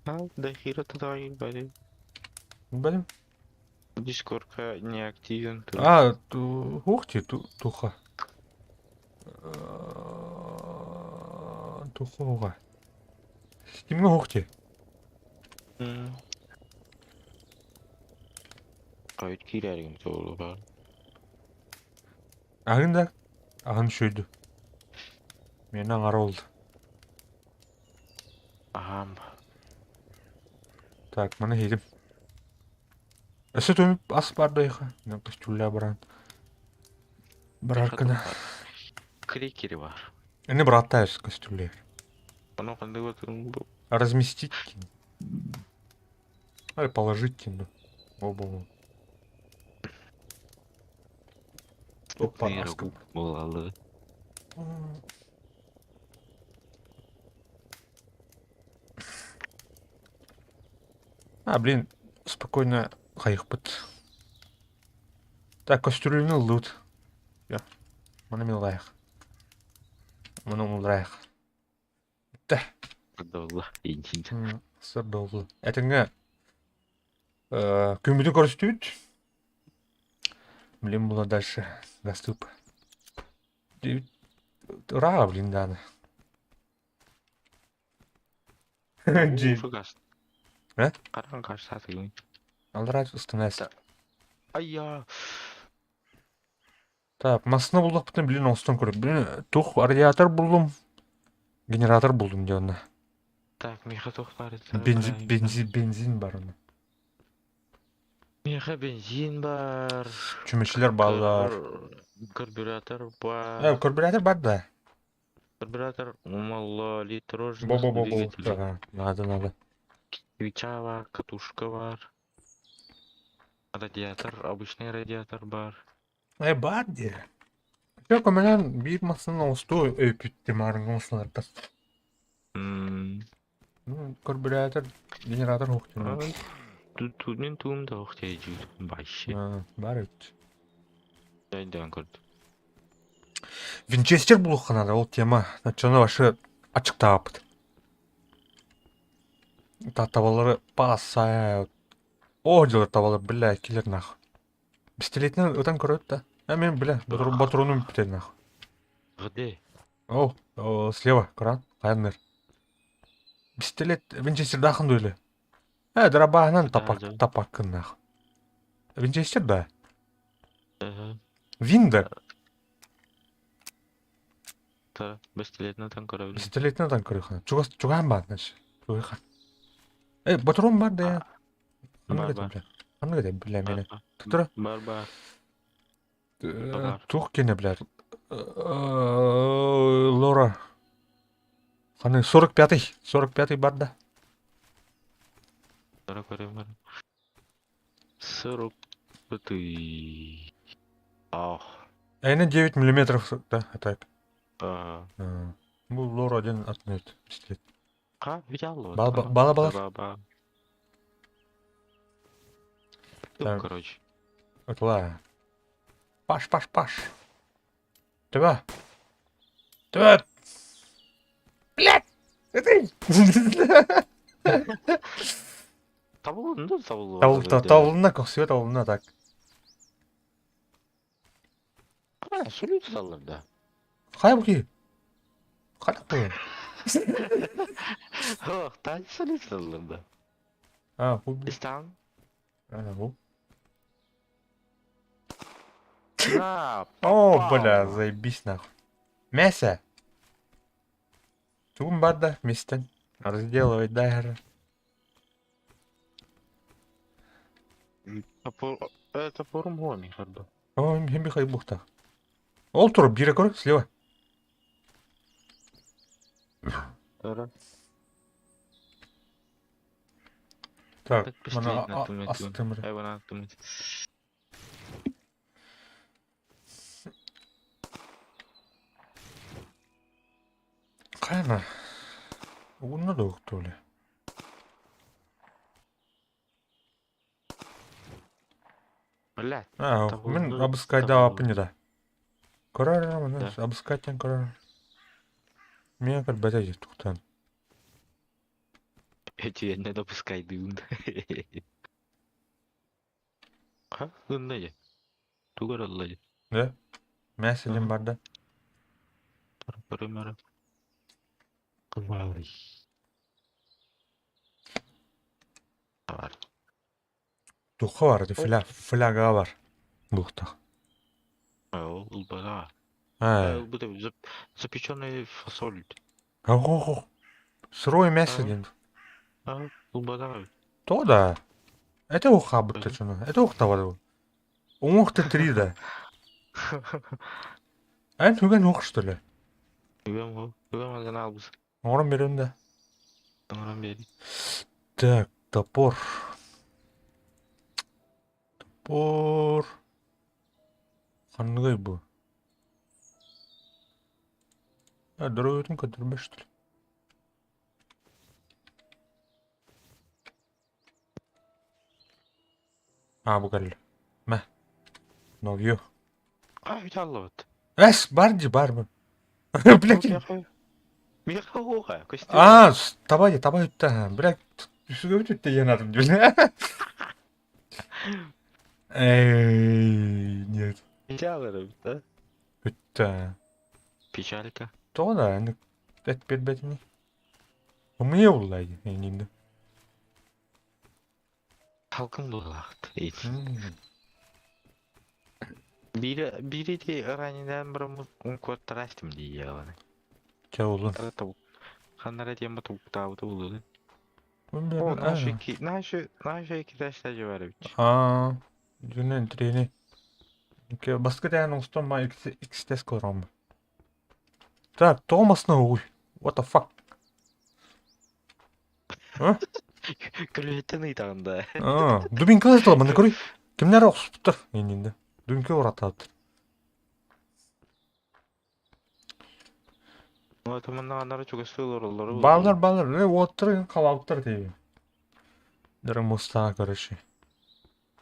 Да хиро тадайын бәрі. Блин. Дискордка не активен. Ух ты, туха. Тухуга. Кимге ух ты? Hmm. Kayıt girerim çoğulu var. Ағын да, ағын шөйді. Мен аңара oldu. Aham. Так, мана хейдім. Өсі төміп ас барды айқа. Мен қыз чулля баран. Барар кына. Крикери var. Эне братаешь кастрюле. Оно қандай отырын бұл. Разместить кин. Али положить кин. Оба. Опа, Нейро аскып. болалы. Блин, спокойно қайықпыт. Так, кастрюлені лут. Я, мана мен лайық. Мана лайық. Да. Долла. Енчинді. Сыр долды. Әтіңі көмірді көрістейді. Блин, было дальше доступ. Ура, блин, да. Уфы қаш. Ә? Қаран қаш сатылың. Алдрать установись. Айя. Так, масына бұлдық бұтын, блин, остан көріп. Блин, тух радиатор бұлдым. Генератор бұлдым деуіні. Так, меха тоқтар. Бензин бар оны. Меха бензин бар. Чүмешілер балар. Карбюратор бар. Карбюратор бар да. Карбюратор, мало литрожный Бо-бо-бо-бо. двигатель. Надо. Свеча бар, катушка бар. Радиатор, обычный радиатор бар. Бар де. Жоқ, менен бир масына осты өпітті марыңғы масылар тас. Карбюратор, генератор оқтың. Тут мен туымда оқтай жүйді. Байшы. Бар өтті. Жайдан көрді. Винчестер бұл қанады, ол тема. Начаны башы açıkta апыт. Табалары пасая. О, жылар табалар, бля, келер нахуй. Пистолетінен өтен көреді да. Мен, бля, батруным бітеді нахуй. Где? О, слева, көран, қайыныр. Пистолет Винчестер дақын дөйлі. Дробағынан тапақ кін нахуй. Винчестер да. Виндер. Та, пистолетнен көрі. Пистолетінен көрі. Чуған бар, значит. Чуған. Батрун бар да я. Қаны кәді, бля, мені. Тұтыра. Бар. Туқ кені, бля. Лора. Қаны 45-й бар да. Тара көрем бар. 45-й. Ах. Әйні 9 миллиметров, да, так. Бұл Лора один отнет. Пистолет. Қа, видел? Бала. Ну, короче. Вот ладно. Паш. Тебя. Блядь! Это Табылына көксіге табылына так. Сөйлейді салырда. Қай бұқи? Қай бұқи? Тань сөйлейді салырда. Бұл. Истан? Бұл. О, бля, заебись нахуй. Мясо. Тугум бар да, местен. Разделывать дайгеры. Топорым гони, харда. Хемби хай бухта. Ол тұрып, бері көр, слева. Так, мана астымыр. Hayvan attım. Қайна? Угунна да оқты оле. Блядь. Мен обыскайда апыны да. Көрөр, мана обыскайтен көрөр. Мен кір бәтәжі тұқтан. Эти не допускай дым. Ха? Гынна. Тугар алла. Да? Мәселен бар да. Көрөмөр. Кылмай. var. Тухка бар, фляга бар. Бухта. Улбада var. Ай. Bu da запеченная фасоль. Ого. Сырое мясо. дейм. Улбада var. То да. Это уха будто чуна. Это ухта бар. Уңухты 3 да. Ань түген ух что ли? Үгем алдан албыз. Орын берем да. Тоңран бери. Так, топор. Топор. Қандай бұл? Дұрөйтін көтерме что ли? Бұл кәлі. Мә. Новью. Ай, таллабыт. Әс, бар де, бар бұл. Блекин. Миха оға, көстер. Табай өтті. Блек, үсіге өтті енадым жүлі. Эй, нет. Печалырым, да? Өтті. Печалька. То да, әні әтпет бәтіне. Умие олайды, әнейді. Халкın bulağıt. Biri de öğrenciden bir kodlar açtım diye yani. Çağ olun. Tavuk. Kanlara diye mi tavuk tavuğu da oluyor. O О, naşı iki taşlar var bir. жүнен трени. Басқа дән ұстан ма X-тест көрім. Так, Томасны ой. What the fuck? Gülüyetten итағында. Дубинка ұстал, мұны көрей. Кімдер оқсып тұр? Енінде. Дубинка ұратады. Атымында анары çok ısığılır olları. Балдар. Отырын қалауықтар дейбі. Дәрі мұстаға көріші.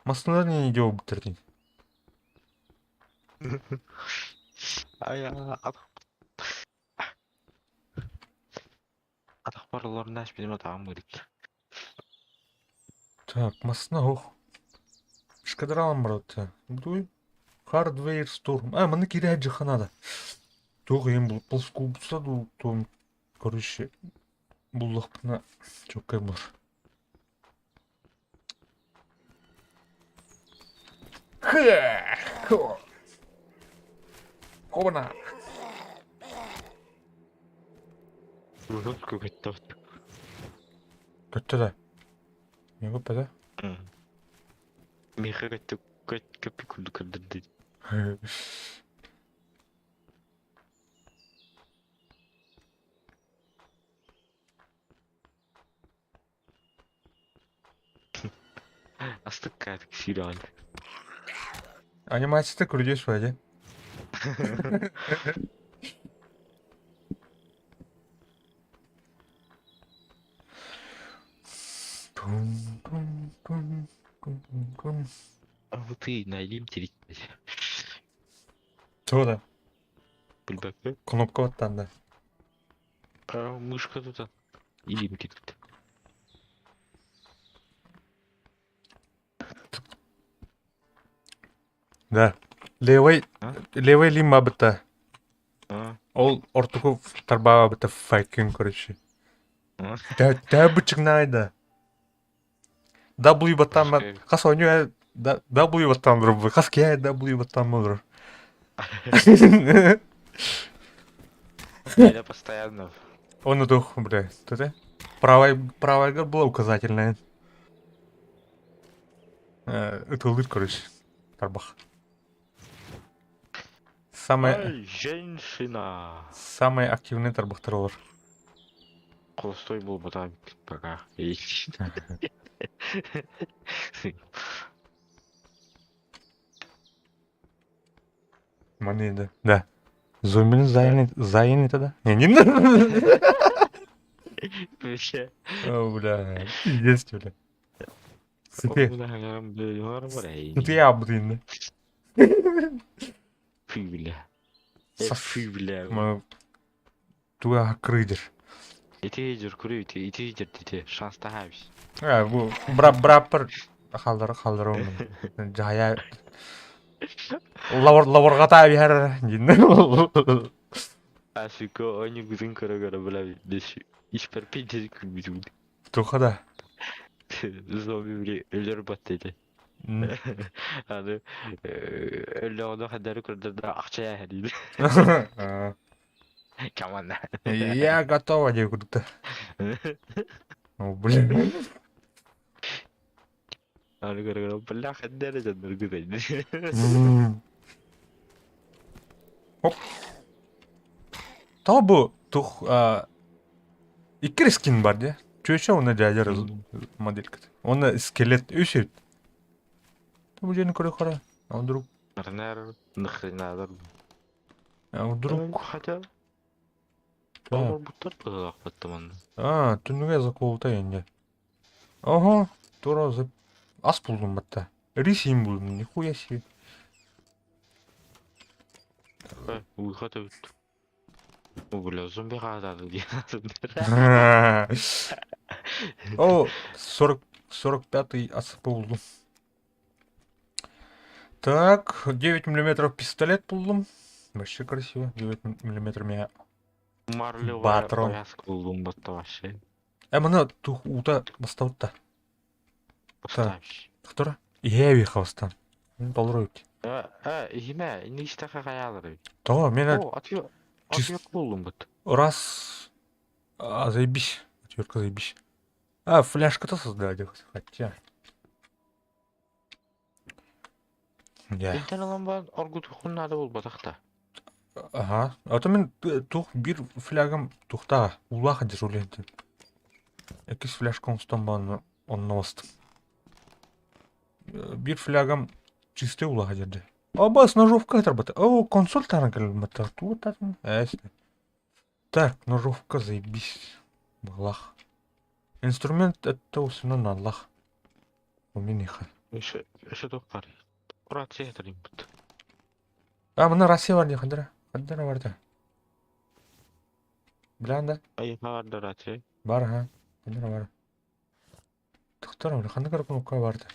Масындар не идео бұттырдың? Aya atak paralarını aç bizim atağım gerek. Так, масына оқ. Шкадралам барады. Дуй. Hardware Storm. Мұны кере әджіханада. Тоғы ем бұл скубса ду том. Короче, бұл лақпына çok кәй бар. Қобына. Çok kötü. Көтті да. Не көп бәді? Миха köpük kuldu kırdırdı. Astık kaydık şiral. Анимацияда көрдес бәді. Abi ты найдем терить. Что да? Bilbek. Кнопка оттанды. Мышка тут. Идем терить. Да. Левый лимба бітті. Ол ортығы тарбаға бітті файкін көріші. Да бычыңнайды. W баттан ба. Қас ойны W баттан дұрып. Қас кей W баттан ба Я постоянно. Он дух, бля. Ты? Правая была указательная. Это лыт, короче. Тарбах. Женщина. Самый активный тарбахтаролар. Холостой был бы там пока. Манеда. Да. Зомбин заин это да? Не надо. Вообще. О, бля. Пиздец, бля. Сыпе. Ты я блин. Фу, бля. Фу, бля. Туа крыдер. Итейдер күрей, итейдер дете. Шанста хабис. Бу браппер халдыр оны. Жая лаварга та бер динне. Асыко они гүзин көрөгөрө била беш. Иш перпендикул бизү. Тухада. Zombi ölür battıydı. М. Аны өллөҕүнө хадары көрдөрдө акча яһадийди. А, Команда. Я готова, не круто. О, блин. Аны көргөн бля хадары жандар гыдайды. М. Оп. Таа бу тух икки скин бар да. Чөчө оны жайыр моделька. Оны скелет өсөт. Бу жерни көрө кара. А вдруг? Нахрена нахрена. А вдруг? Хотя Так. олар буттар кызак баттыман. А, түнүгө заколта энди. Ага, туура ас булдум батта. Рисим булдум, нихуя себе. Уйга да бит. Бля зомби кадады диýär. О, 45-й ас булдум. Так, 9 миллиметров пистолет булдум. Вообще красиво. 9 миллиметров меня. Марлы Патрон. ояск булдум батта вообще. Мына тух ута бастабытта. Поставь. Кто? Я вихавстан. Толруйт. Име, ничтака каялар. То, мен О, ответ булдум бат. раз... заебись. Отвертка заебись. Фляжка-то создали. Хотя... Я. Интерн аламбан оргут хуннады болбатакта. Ага. То мен тух бир флягам тухта улаха дежуленти. Экис фляжка онстан онна бастым. Бир флягам чисте улаха жерде. Бас ножовка тарбата. О, консоль тарангалмата. Тут там. Так, ножовка заебись. Балах. Инструмент это усунан Аллах. У меня. Эше токкар. Рация тарим бат. Мына Россия бар не хандыра. Хандыра бар да. Биланда. Ай хаварда рация. Бар, ха. Хандыра бар. Туктар, хандыра кнопка бар да.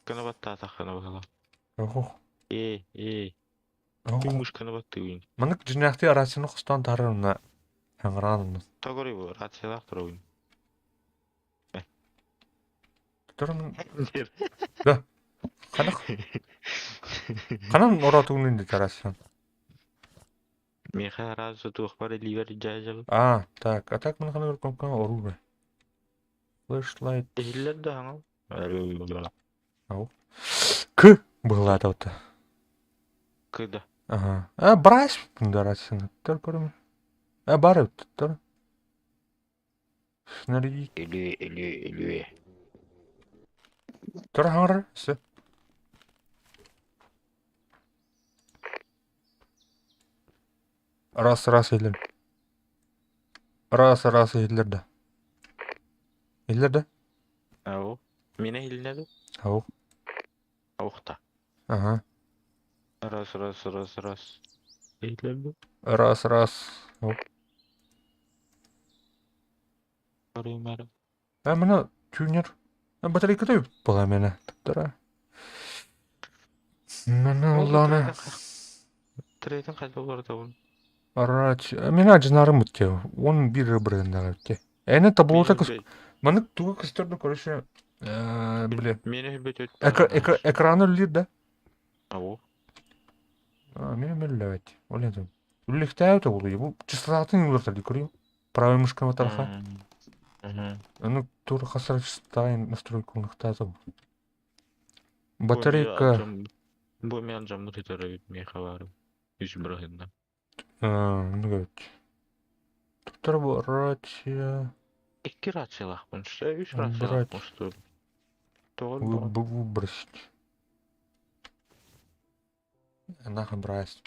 Канабатта тахана бала. Охо. Охо. Кумуш канабатты уин. Мынык жинакты арасыны кустан тарына. Хаңран. Тагори бу рация тахтыр Туктар. Да. Ханак. Ханан оратугун инде тарасан. Меха разы тухпар ливер жайжабы. Так. А так мына ханак кнопка оружие. Флешлайт. Эхиллер да хаңал. Ау. К была тут. Кыда. Ага. Брась дарасына. Төр көрөм. Бар төр. Снаряди. Эле. Төр хаңыр. Сө. Раз елер. Раз елер да. Елер да? Ау. Мене хилнеду? Ау. Аухта. Ага. Раз. Эхиллер Раз. Ау. Барымар. Мына тюнер. Батарейка да была мене. Тора. Мына улана. Трейден кайда боларда бул? Арач. Мен ажынарым өтке. Он бир брендага өтке. Эне табылута кыз. Мынык тугу кыстырды көрүшө. Биле. Мени хилбет өт. Экраны үлер да. Ау. Мен мөллөбөт. Олентем. Үллектээ өтө болду. Бу частотатын улартады көрүм. Правый мышка матарха. Ну, тура хасар стайн настройку нахтазы. Батарейка. Бу мен жамны тетере мен хабарым. Үч брахында. Ну говорит. Туттар бу рация. Iki rациялахпын, үч Брать. рациялахпын, что ли? Тогыл бар. Выбросить. Нахуй брать.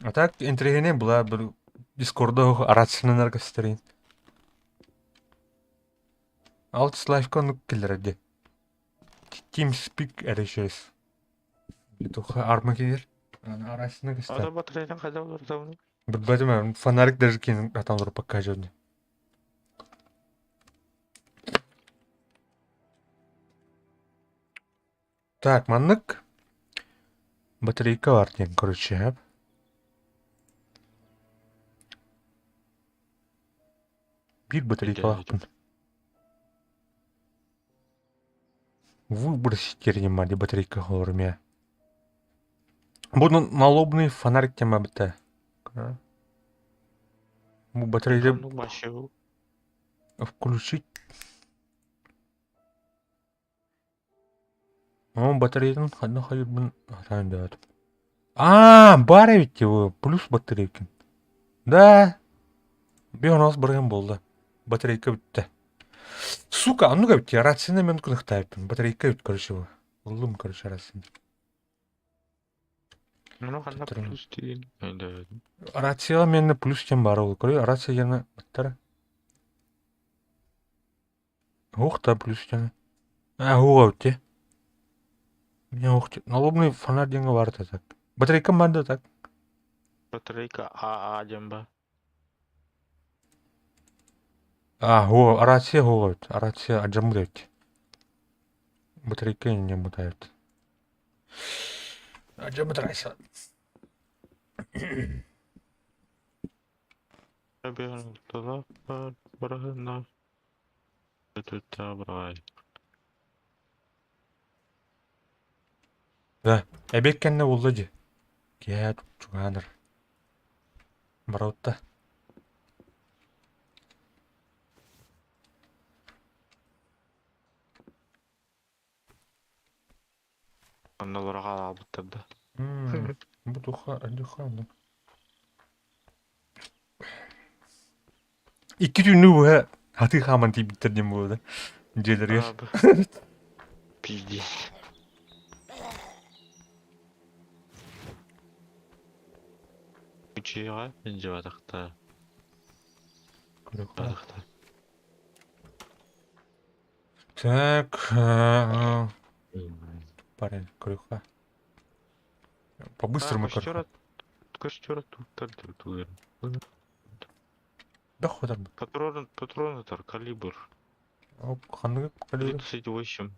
А так интригене была бір Дискорда рацияны наркостерин. Алтыс лайфка нук келерде. TeamSpeak erişiriz. Туха арма келер. Арасына кесте. Ада батарейден кайда болар да? Білбедім, фонарик даже кейін аталыр пока жүрді. Так, маннык. Батарейка бар дейін, короче. Bir батарейкалақпын. Выбросить тернема, батарейка холорме. Bunu налобный фонарик тема бітті. Bu батарейді Телефонның başı bu. включить. Ama батарейдің қадна қайыр бұн атайын да атып. Бар әбетте бұл. Плюс батарейкін. Да. Bir он az бұрын болды. Батарейка бітті. Сука, ну как бітті, рацияны мен күнықтайыппын. Батарейка бітті, короче, бұл. Ұлым, короче, рацияны. Мұны қанда Тұрын. плюс дейін. Енді. Рацияға мені плюс тем бар ол. Көрі, рация жаны біттірі. Оқ та плюс жаны. Оға бітті. Мен оқ те. Налобный фонарь денге бар да так. Батарейка бар да так. Батарейка АА дем ба. Рация оға бітті. Рация аджамы да бітті. Батарейка не мұта бітті. Аджамы да рация. Әбеғын тұлақ бар. Бұрағына. Өтілтті бұрағай. Да, әбек кәнне болды же. Кәт, чуғаныр. Бараутта. Қанда бұраға албыттырды. Bu duha, duha. İki günlü bu ha. Hatı kaman deyip bitirdim bu arada. Celer yer. Abi. Пиздец. Учиға менде бадықта. Бадықта. Так. Парень, крюха. По-быстрому крюха. Костера тут. Да ходар. Патроны тар, калибр. Ханығы калибр. 38.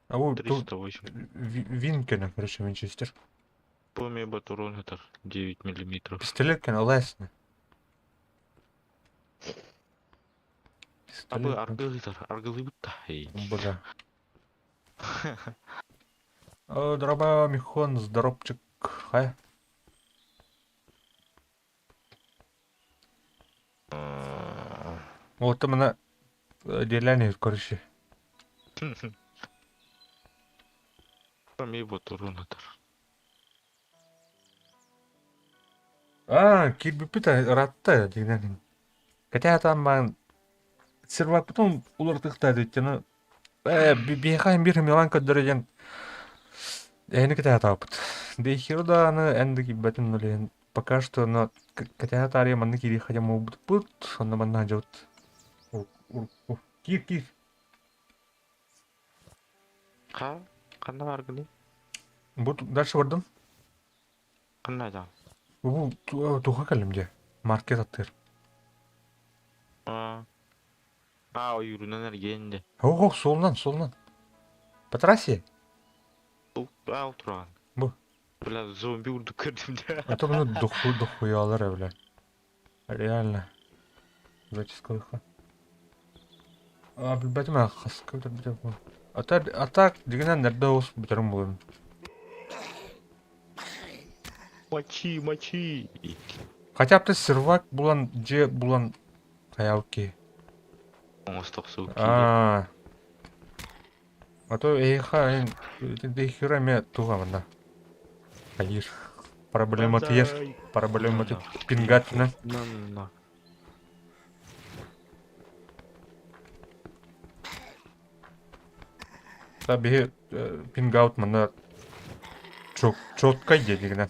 А вот 308. Винкена, короче, Винчестер. Помни патроны тар, 9 миллиметров. Пистолет кена лесне. Абы аргылы тар, аргылы бітті. Бля. Дроба Михон, здоровчик. Хай. Вот там она деляние, короче. Помни патроны тар. Кирби пита ратта дегенен. Хотя там man сервак потом улартыктады өйткені бейхайын бір милан көддіреген әйні кітая тапыт. Дейхиру да аны әнді киббәтін өлеген. Пока что но кітая тария манны кири хотя мол бұт, сонда манна жауыт. Кир. Қанда аргылы? Бұт дальше бардым. Қанда жан? Бұл туға кәлімде. Маркет аттыр. Үйірінен әргенде. Солынан. По трассе? Ал тұрған. Бұл. Бля, зомби ұрды көрдім. А то bunu дохуялар бля. Реально. Зачистка лыха. Білбәтім қасқа бітір бұл. Атак дегенен нәрді осы бітірім болын. Мочи. Хотя бы сервак булан же булан хаялки. Оңыстық су А то эйха дейхира ме туға мында. Хайыр. Проблема тиер. Проблема тиер. Пингатына. На. Таби пингаут мында чотка дегенен.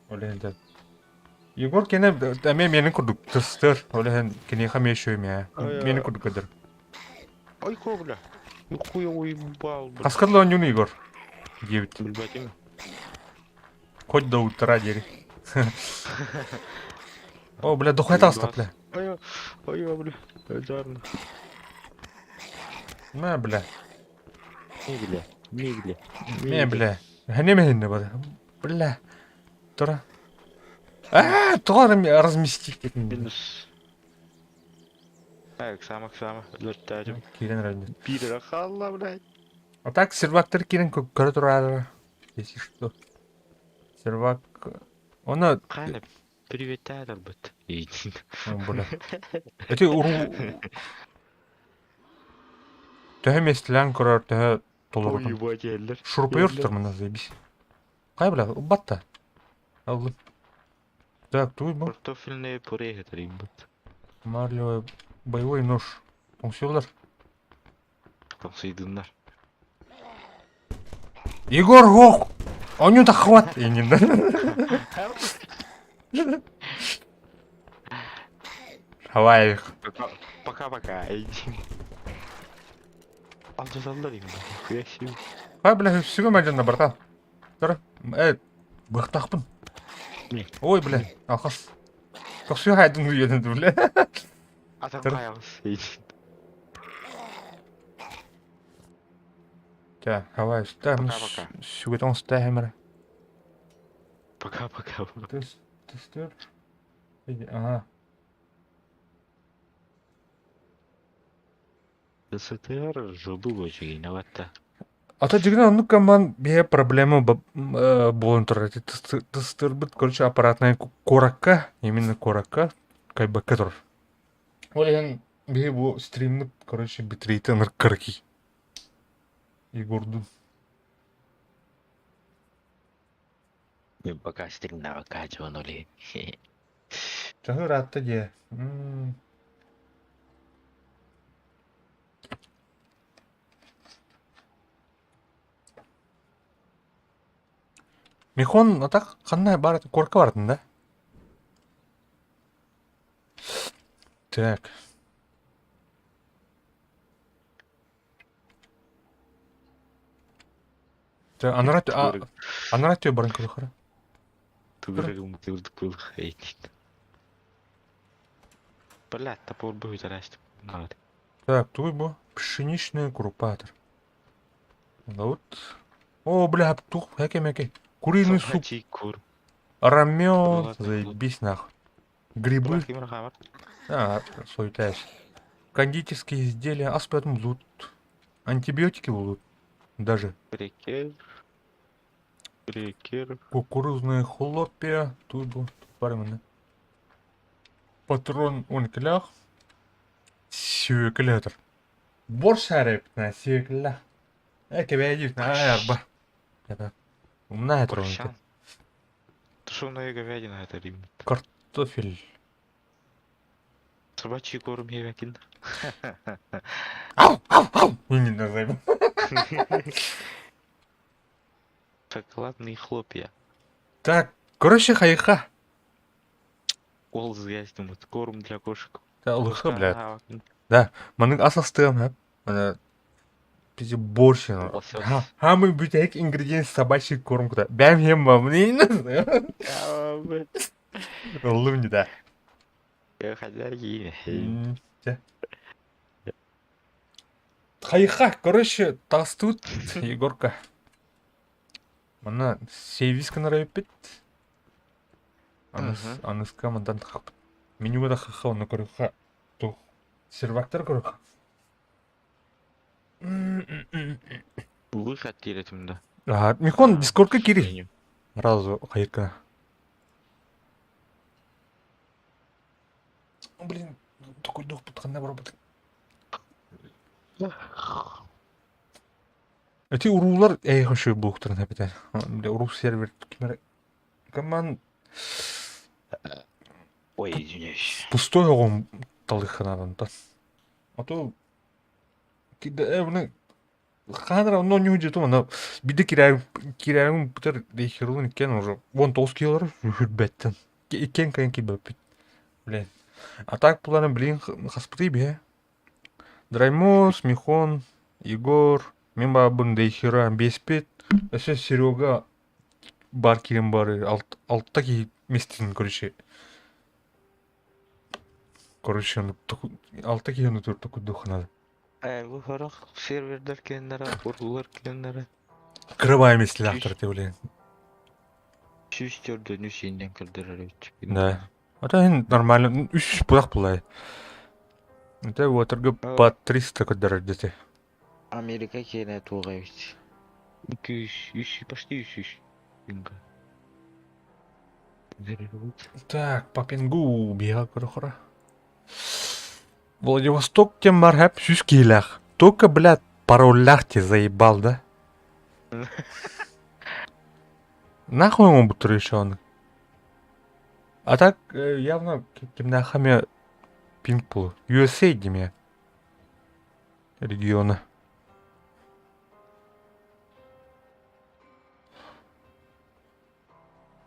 Олен Егор кене әме менің күрдік тұстыр. Олен кене қаме шөйме. Менің күрдік өдір. Ай, ко, бля. Нихуя уебал, бля. Қасқырлы он юны, Егор. Девять. Білбәтім. Хоть до утра дери. О, бля, духай таста, бля. Ай, бля. Жарно. Ма, бля. Не, бля. Ханеме бада. Бля. Тұра. Тұғар разместить. Минус. Аксама, лөрттәжім. Кирен район. Пирера қалла, блядь. А так сервактар кирен көрі тұрады. Если что. Сервак... Оны... Қайлы, привет, әділ бұд. Бля. Эти уру... Төһө местілән көрір, төһө толырғын. Ой, елдер. Шурпы йорттыр мына, заебись. Қай бля, батта. Алды. Так, туй бұл. Картофельные пюре гетерим бұд. Марлевый боевой нож. Тонсюлар. Там съедындар. Егор, ох! А у него так хват! Я не знаю. Давай их. Пока-пока, иди. Алды залдар им, хуясив. Ай, бля, всего мәден братан. Тара. Бықтақпын. Не. Ой, бля, алқас. Как все хайдын уйедін, бля. Атам Тар- қайағыз, иди. Так, давай, ставим. Пока-пока. Сюгетон ставим. Пока-пока. Тестер. Ага. ДСТР жылды көші инаватта. Ата жигна ну каман бе проблема болын тұр. Тестер бит, короче, аппаратная коракка, именно коракка, кайбакка тұр. Ол ен бе бұл стримнік, короче, битрейтен ыркырки. Егорду. Мен пока стрімнава качуан оле. Чағы ратты де. Михон, атақ қандай бар, корка бардың да? Так. Так, анарат барын көрі қара. Түгірігім түгірді көлік әйтін. Блядь, топор будет расти. Надо. Так, туй бо. Пшеничный крупатор. Вот. О, бля, тух, хэки-мэки. Куриный суп. Кур. Рамен. Ладно, Заебись нахуй. Грибы. Сойтась. Кондитерские изделия. Аспетом лут. Антибиотики лут. Даже. Крекер. Кукурузные хлопья. Туй бо. Парименно. Патрон 12. Сүйекілетір. Борш әріпна сүйекілі. Әке бәйдік на әрбі. Умна әтір Борщан. оны. Тушеная говядина это рим. Картофель. Собачий корм я вякин. Ау, ау, ау. Не назовем. Шоколадные хлопья. Так, короче, хайха. Ол згястым. Корм для кошек. Да, лучше, блядь. Да, маның асастығым, әп. Ана, пиздец, борщ. Лосось. Хамы бүтек ингредиент собачий корм куда. Бәм ем ба, мне не знаю. Олым не да. Хайха, короче, тастут, Егорка. Мана сейвиска нарайып бет. Аныска мандан тақап. Менюға да хаққа, оны көріға. Тух. Сервактар көріға. Выход теретімді. Михон, дискордқа кири. Разу қайыққа. Блин, такой дух подханна работа. Эти урулар әйхашой бұқтырын әпетен. Уру сервер кемері. Команд... Ой, извиняюсь. Пустой оғым талыққанадан та. А то... Киді әвіні... Қаныра, но не уйдет, но биді кирайым бұтыр дейхерулын екен уже. 19 килолар жүрбәттен. Екен кайын кебәппет. Блин. А так бұларын білейін қаспыты бе. Драймос, Михон, Егор, мен ба бұн дейхера беспет. Әсе Серега бар керен бары. Алтта ки местін, короче. Короче, алтта ки оны тұрды күдді Bu haraq serverler kendine, kurgular kendine. Кривая местілі ақтырды, блин. Süstürdü nüsinden kırdırar. Да. А то нормально. Үш бұрақ бұлай. Это вот торгы Aa, по 300 кодер где-то. Amerika kene tuğla hiç. 200, 100, почти 100. Пинга. Так, по пингу бега корохора. Владивосток тем мархаб сюскилях. Только, блядь, паролях те заебал, да? Нахуй ему будто решен. А так, явно, кимнахами пинг пул. USA деме. Региона.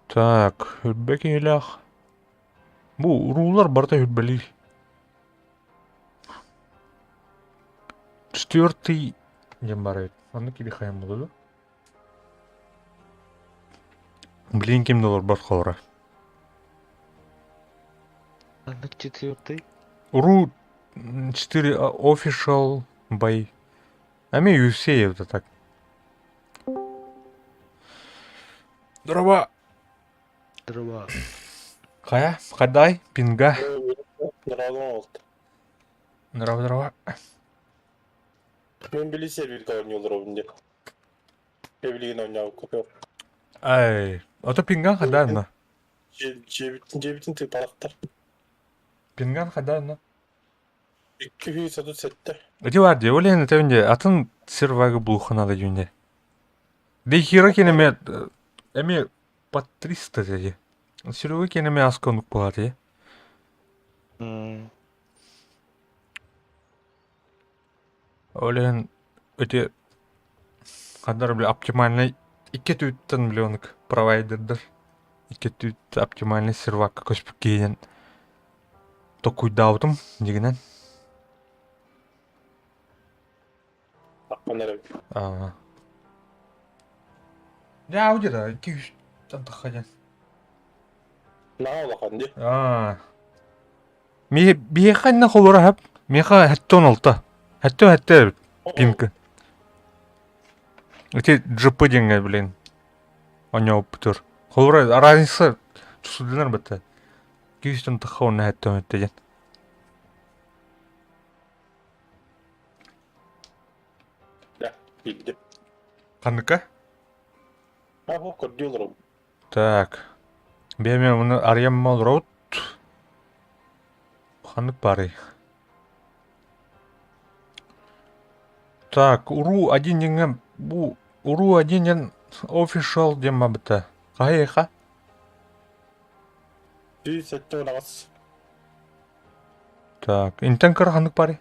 Так, Хюльбекилях. Бу, рулар барта Хюльбели. 4-й дем барайт. Аны кибихаем булду. Блин, ким доллар бар хора. Anlık четвертый. Ру 4 official by. Ами UFC это так. Дрова. Дрова. Хая, хадай, пинга. Нұралың алды. Дрова. Мен білі серверге ойнıyorlar önce. Evliğin oynayan kopuyor. Ай, ото пинган хадай на. Cebitin tip alaktar. Пинган хадай на. 230 sette. Эти варди, олен это венде, атын сервага блуха надо юнде. Да и хера кенеме, эми по 300 деди. Сервага кенеме асконук плати. Олен эти хадар бля оптимальный 2 түттен миллионлuk провайдердер. 2 түт оптимальный сервак көспүк кейден. Токуйдаудым дегенен. Akman erebi. А. Ya o da 200 тантахадан. Ne olakan diye. Миха на холора хап. Миха хаттон алта. Хатта пинка. Эти джипы деньги, блин. Оня оптур. Холора разница чувствуешь бата. 200 тантахон на хаттон эттеген. Ya bildim. Каныка? Ha bu kodluyorlar onu. Так. Беме муну Арьяммал роуд. Ханык бары. Так, уру один деңем бу уру один ден official дем бата. Кайха? 200 sette oynamaz. Так, интенкер ханык бары.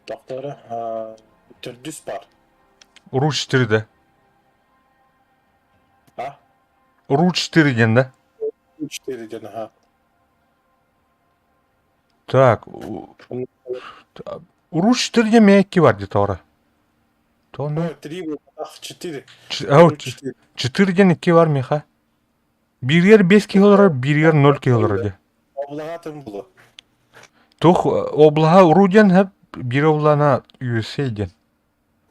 Doktora düz var. Уру 4 да. Ha? Уру 4 ден да. 3 derece ha. Так, уру 4 ден мекки бар где тора. То ну. 3 bu. Ah 4. 4 ден 2 бар меха. Биргер 5 килолар, биргер 0 килолар де. Oblağa tım bulu. Тух облага уру ден хап бир облана USA ден.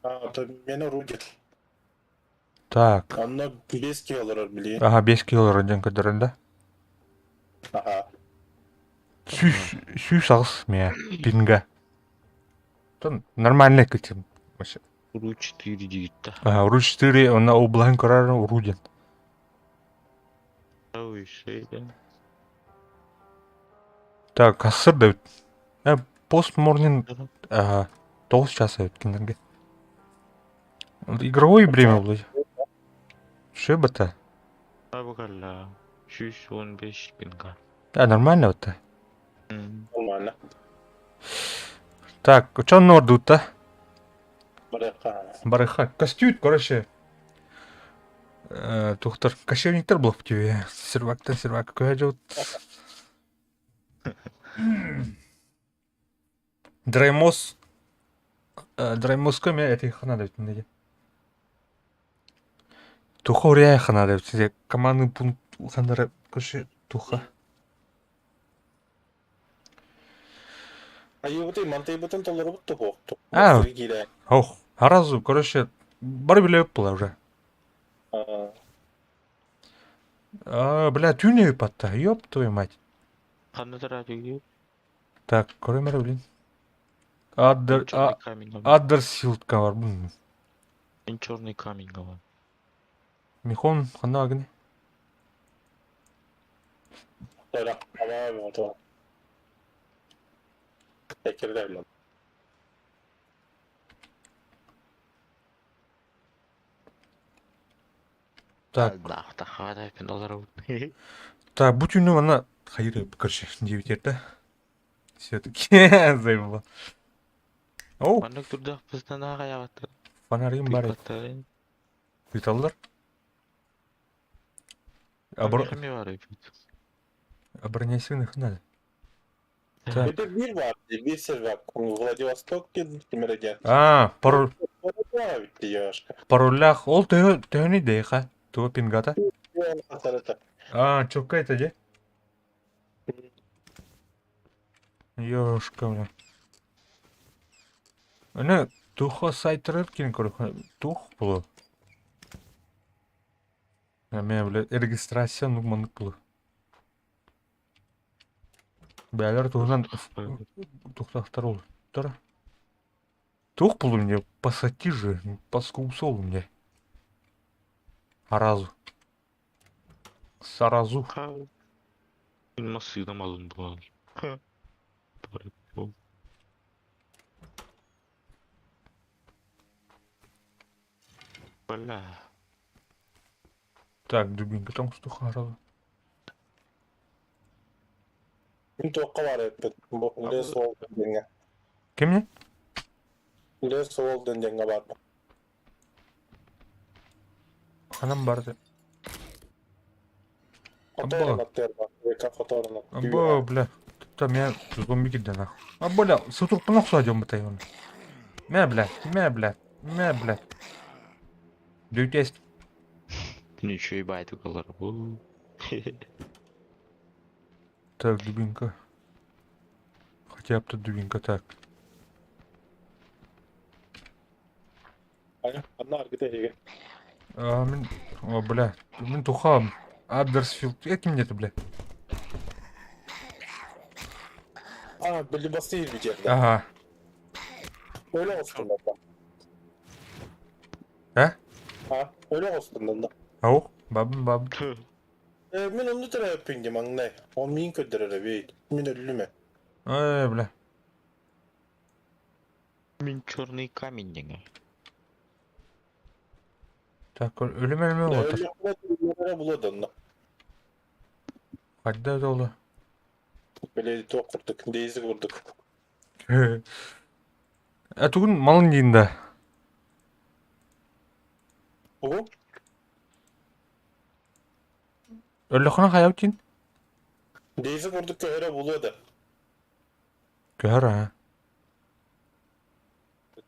Ha tabii beni rudel. Так. Onunla 5 kilolar biliyor. Ага, 5 килолар ден кадырында. Aha. Сүй сагыс мия пинга. Тон нормальный кытым. Уру 4 дигитта. Ага, уру 4, она облахан карар уру ден. Ой, şeyden. Так, касыр да. Постморнин 9 часа өткендерге. Игровое время было. Что это? Abukalla. 115 пинга. Нормально это. Olmalı. Так, что норду-то? Bırak. Барыха. Костюм, короче. Тухтар, кошельниктер был в тебе. Сервак, какой же вот. Драймос. Драймос көме эти ханада өтіндегі. Туха урия ханада өтінде. Командный пункт хандары көше туха. А его ты манты бутын толары бутты боқты. Ох, аразу, короче, бар биле было уже. Бля, тюня патта, ёб твою мать. Kanada radyo. Так, көрөмөр блин. Мен черный камень алам. Аддерсилдка бар бұл. Мен черный камень алам. Михон қандай агыны? Öyle. Ama abi o da. Tekirde bile. Так, Да, хватай, мен олар. так, бұл түні ана хайыр короче, девять ерді. Все-таки заебало. Оу, Мандык турдак бізден аға яғатты. фонарим бар еді. Тыйпаттайын. Кыталдар. Мехами бар еді. Обороняйся надо. Так. Bir de bir var. Bir sır var. Vladivostok Kemir'e. Пароль. Orada bitti yavaş. Паролях. Ол төгөне дейха. Туга пингата. Yani hasarata. Чокка это же. Ёшка, бля. Ана туха сайтрер кин көрөк. Тух булу. Мен бля регистрация нугмандык булу. Бәлер туган тухтактар ул. Тора. Тух булу мне пассатижи, паскусол мне. Аразу. Саразу. Мен nasıl yınamadın bu an? Бля. Так, дубинка там стуха аразу. Bir tokka var hep. Bu ne sol denge. Кем не? Ne sol denge var. Ханам барды. Fotoğraf atıyor bak. Eka fotoğrafını. Або, бля. Там я зомби кидда нахуй. Бля, сутук нах садим бытай он. Бля. Бля. Дютест. Ничего и байт укалар. Так, дубинка. Хотя бы дубинка, так. Aynen. Anlar gidiyor. Бля. Мен тухам. Аддерсфилд. Это мне-то, бля. Belli basıyor bir yerde. Ага. Öyle olsun da. Öyle olsun da. Аух. Бабым. Ben onu da yapayım anne. O min kötülere bir. Min ölü mü? Бля. Мен черный камень деген. Так, өлім отыр. Ölü buladın da. Қайда жолы? Böyle de okurduk. Deyzi vurduk. Түгін малын дейін да. Bu? Өлі қана қаяу дейін? Deyzi vurduk öyle buluyordu. Көр, а.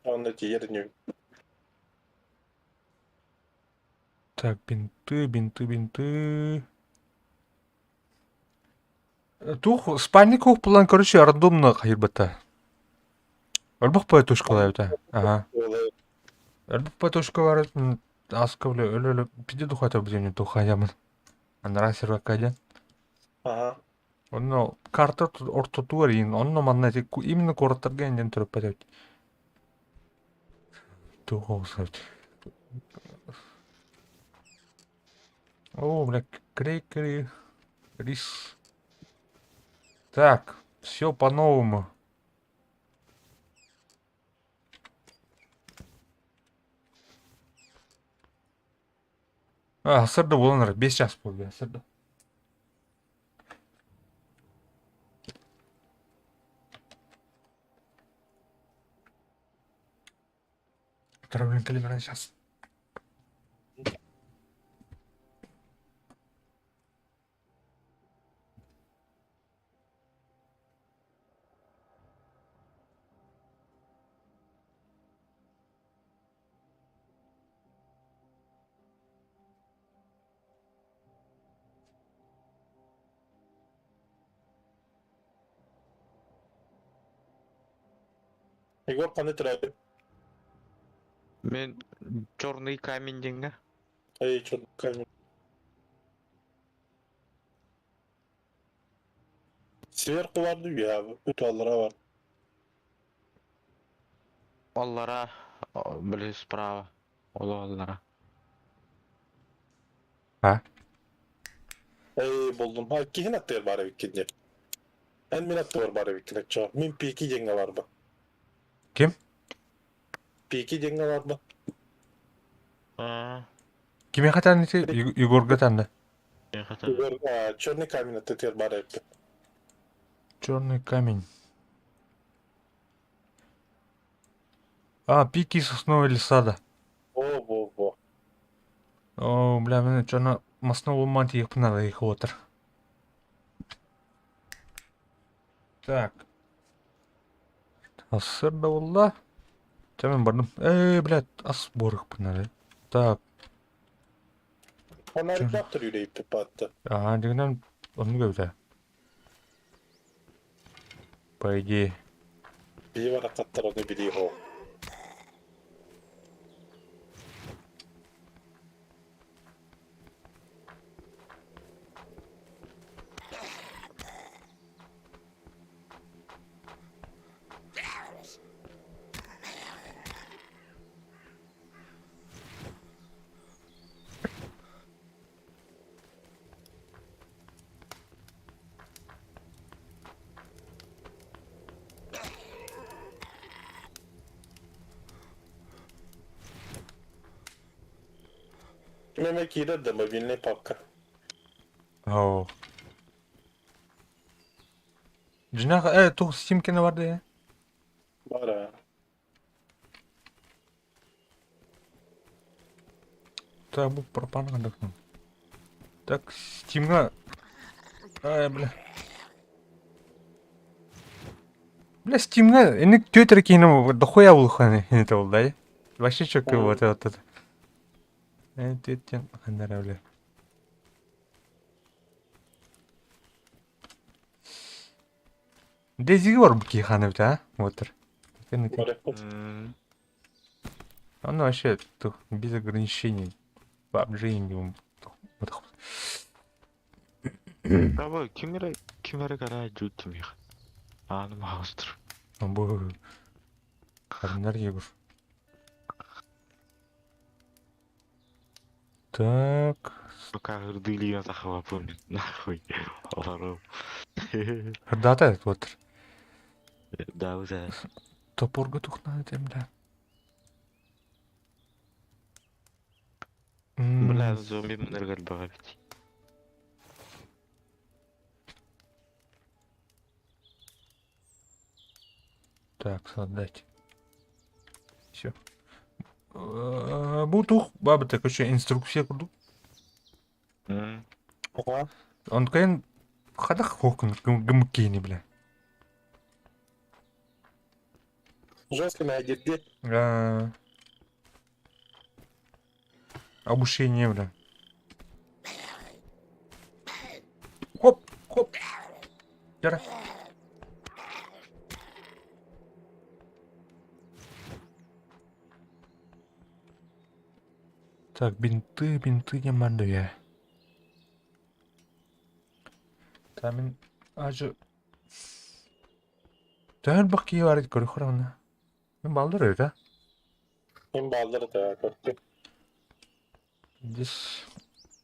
Andaki yerini. Так, бинты. Тух, спальников план, короче, рандомно хайырбата. Өлбақ пай тушкалай өта. Ага. Öyle. Өлбақ пай тушкалар аска біле, өлі. Пиде духата біземне тухаямын. Анара серва кайдан. Aha. Онно карта ортотуар ин, онно манна именно короттарга инден тұрып бәдәут. Тух олсаут. О, бля, крей. Рис. Так, все по-новому. Асырды боланар, 5 жас болды, асырды. Отравлен калимера сейчас. Егор қандай тұрады? Мен черный камень деген. Ей, чорт, камень. Sverku vardı ya abi. Ütüallara var. Onlara böyle sprava. Onlara. Ha? Buldum. Ha kihin attı bari vikince. En min attı var bari vikince. Çoğu. Min piki jenge var mı? Kim? Piki jenge var mı? Ha, Kime katan ise Igor katan da. ne kadar. Igor, çörnek kamin attı bari vikince. Черный камень. А, пики соснового леса, да. Во. О, бля, мен чона маснову мантию надо их отыр. Так. Асыр да болла. Чамен бардым. Блядь, ас борық пынады. Так. Onlar Çör. yaptır yüreği pipa attı. Дегенен onu gördü. По идее. Bir var akatlar onu biliyor o. Memek iyidir de mobiline pakka. О. Жинах, тух Стимкина vardı ya. Var ha. Так, bu пропан кандакның. Так, Стимға... бля. Бля, Стимға... Эник тётер кейінім дохуя болуқан это болды, да? Вообще чё как вот это. Тёттен қандара, бля. Дезиги бар бұл кейханы бі, а? Отыр. Var yapın. Он вообще без ограничений по обжению. Bravo, kimlere kadar cüttüm ya. Anım ağızdır. Bu kadınlar gibi. Так. Пока hırdıyla takıva помнит. Нахуй. Оларов. Хырдата этот вот. Да, уже. Топорга тухнады темда. Бля, зомби мыныргал бага бит. Так, создать. Все. Bu tuh баба так еще инструкция курдук. Oha. Он кайын хадах хокун гымкейни бля. Жестко найдет. Обучение, бля. Хоп. Яра. Так, бинты не манду я. Тамин ажы. Тән бақи var көрі құрағына. Мен балдар öyle. Hem bağları da korktu. Здесь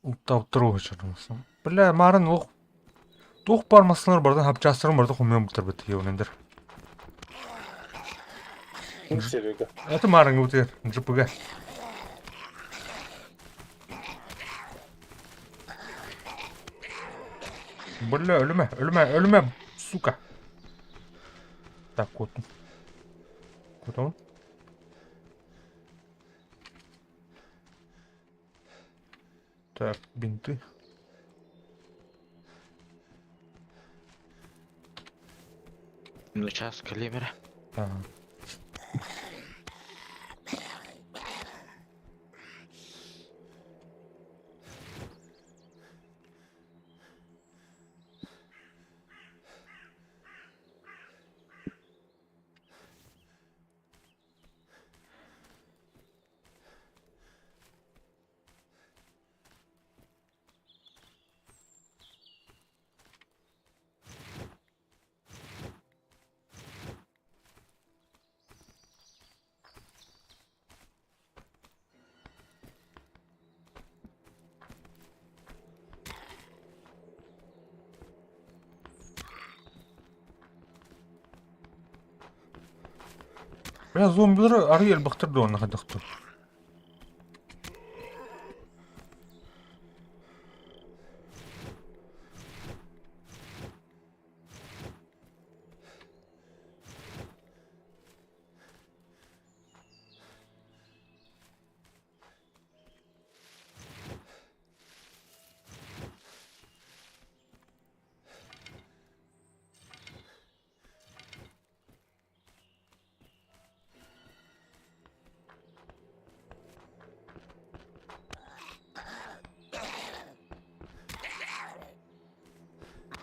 ұлттап тұру geçirmişsin. Бля, марын оқ. Тоқ бармасынар бардан хапчастырым барда құммен бұтыр бітті еуінендер. Kim seviyor? Это марын өтер, жыпыға. Бля, өліме, сука. Так, котым. Котым. Так, бинты. Ну, час калибра. Ага. Бля, зомбилар ары ел бактырды оны хадыкты.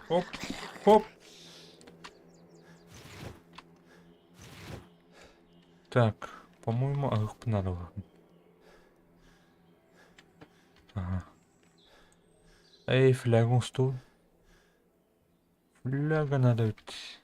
Хоп, хоп. Так, по-моему, их надо. Ага. Эй, флягу стой. Фляга надо ведь.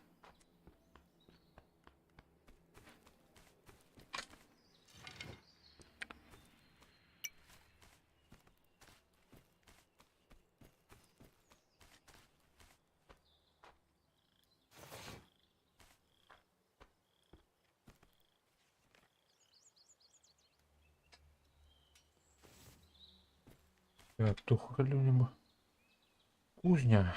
Так, туху калюнебу. Кузня.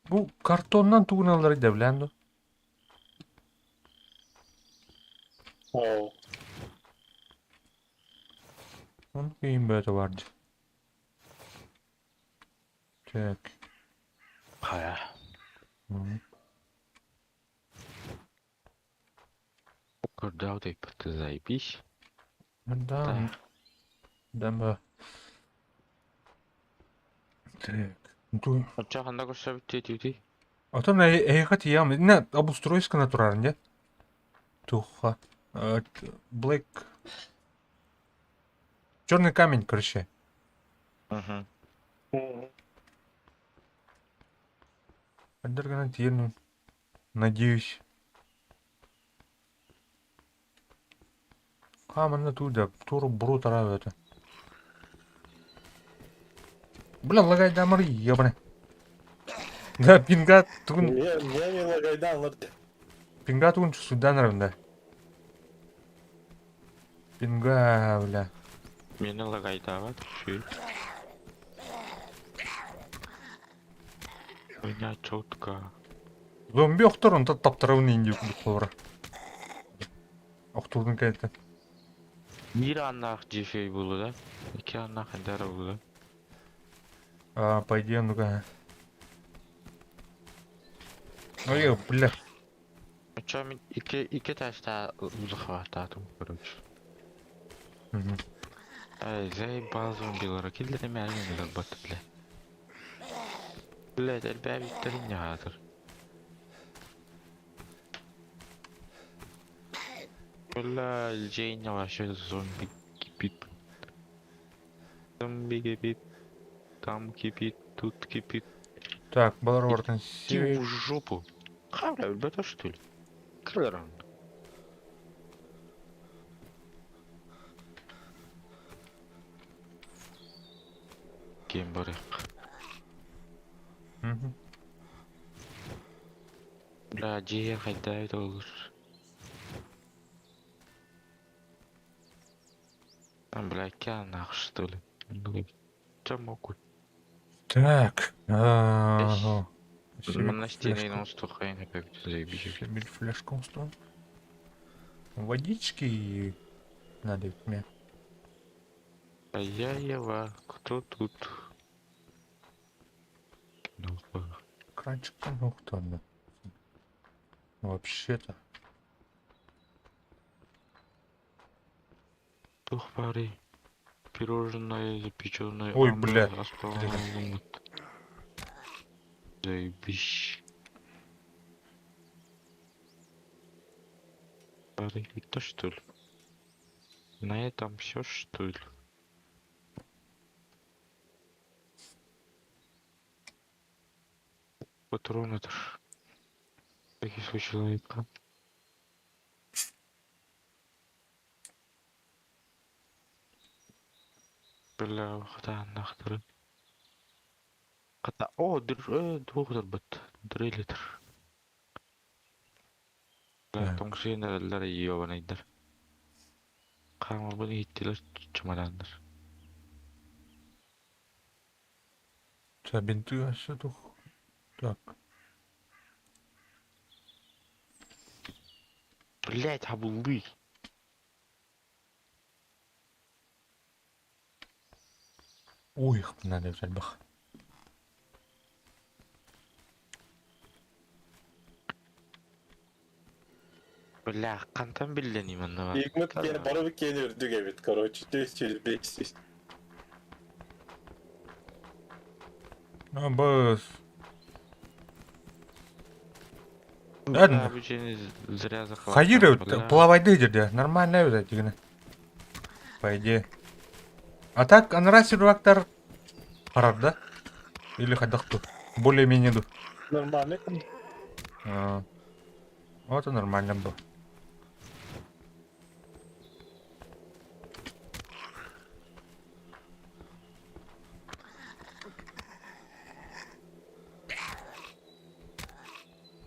Bu kartondan tuğnaları devlendi. Oo. Onun keyin böyle vardı. Так. Хая. Мгм. Курдау типа, ты заебись. Да, Да. да. Так. Ну, Очағында көрсөбіт дейді. атын эйхат ям. Не, обустройство натуральный, туха. Блэк. Черный камень, короче. Мгм. Подергана тирну. Надеюсь. Камень туда. Туру бру тарав это. Бля, лагай дамыр, ебаный. Да, пинга тугун. Niye mi lagaydan alırdı? Пинга тугун судан равда. Пинга, бля. Мені лагайдава, чүй. Меня четко. Зомби оқтыр, онда таптырауын инди бұқылыр. Оқтырдың кәйті. Bir аннақ жефей болу да. Екі аннақ әндәрі болу да. По идее, ну-ка. Ой, бля. Оча мен екі тәшті ұзық вататым, короче. Мгм. Ай, заебал зомбилары. Келдері мәлімдер баты, бля. Бля, дәл бәбіттерін не ғадыр. Бля, Джейня вообще зомби кипит. Зомби кипит. Там кипит, тут кипит. Так, Баларвартен Иди в жопу. Хавля, ребята, что ли? Крыльран. Геймбары. Мгм. Бля, где хайдает olur. Там, бля, нах, что ли? Ну, что могут? Так. На стене на устухайне как-то заебись. Себе флешку устроим. Водички надо ведь мне. А я Ева, кто тут? Ну, Кранчик, ну кто надо. Вообще-то. тухпари. Пирожное, запеченное. Ой, бля. Заебись. Пари, это что ли? На этом все что ли? Патрон это ж. Такие свой человека. Бля, ката нахтыр. Ката, о, двух бат. Дрелитер. Бля, Так. тоңшыйндар ебанайдар. Камыл bunu иттилер чумаландар. Сейчас бинты вообще тух. Так. Блять, хабулды. Ой, надо взять бах. Бля, кантан биллениймин да. Hikmet gene Baravik yeni ördük evet. Короче, 500. А, бас. Бля, Ладно. bu жени зря захватил. Хадир, плавай дыдер, нормально взять игры. По идее. А так, анраси рувактар харар, да? Или хадахту? Более-менее ду. Normal. А, вот и нормально было.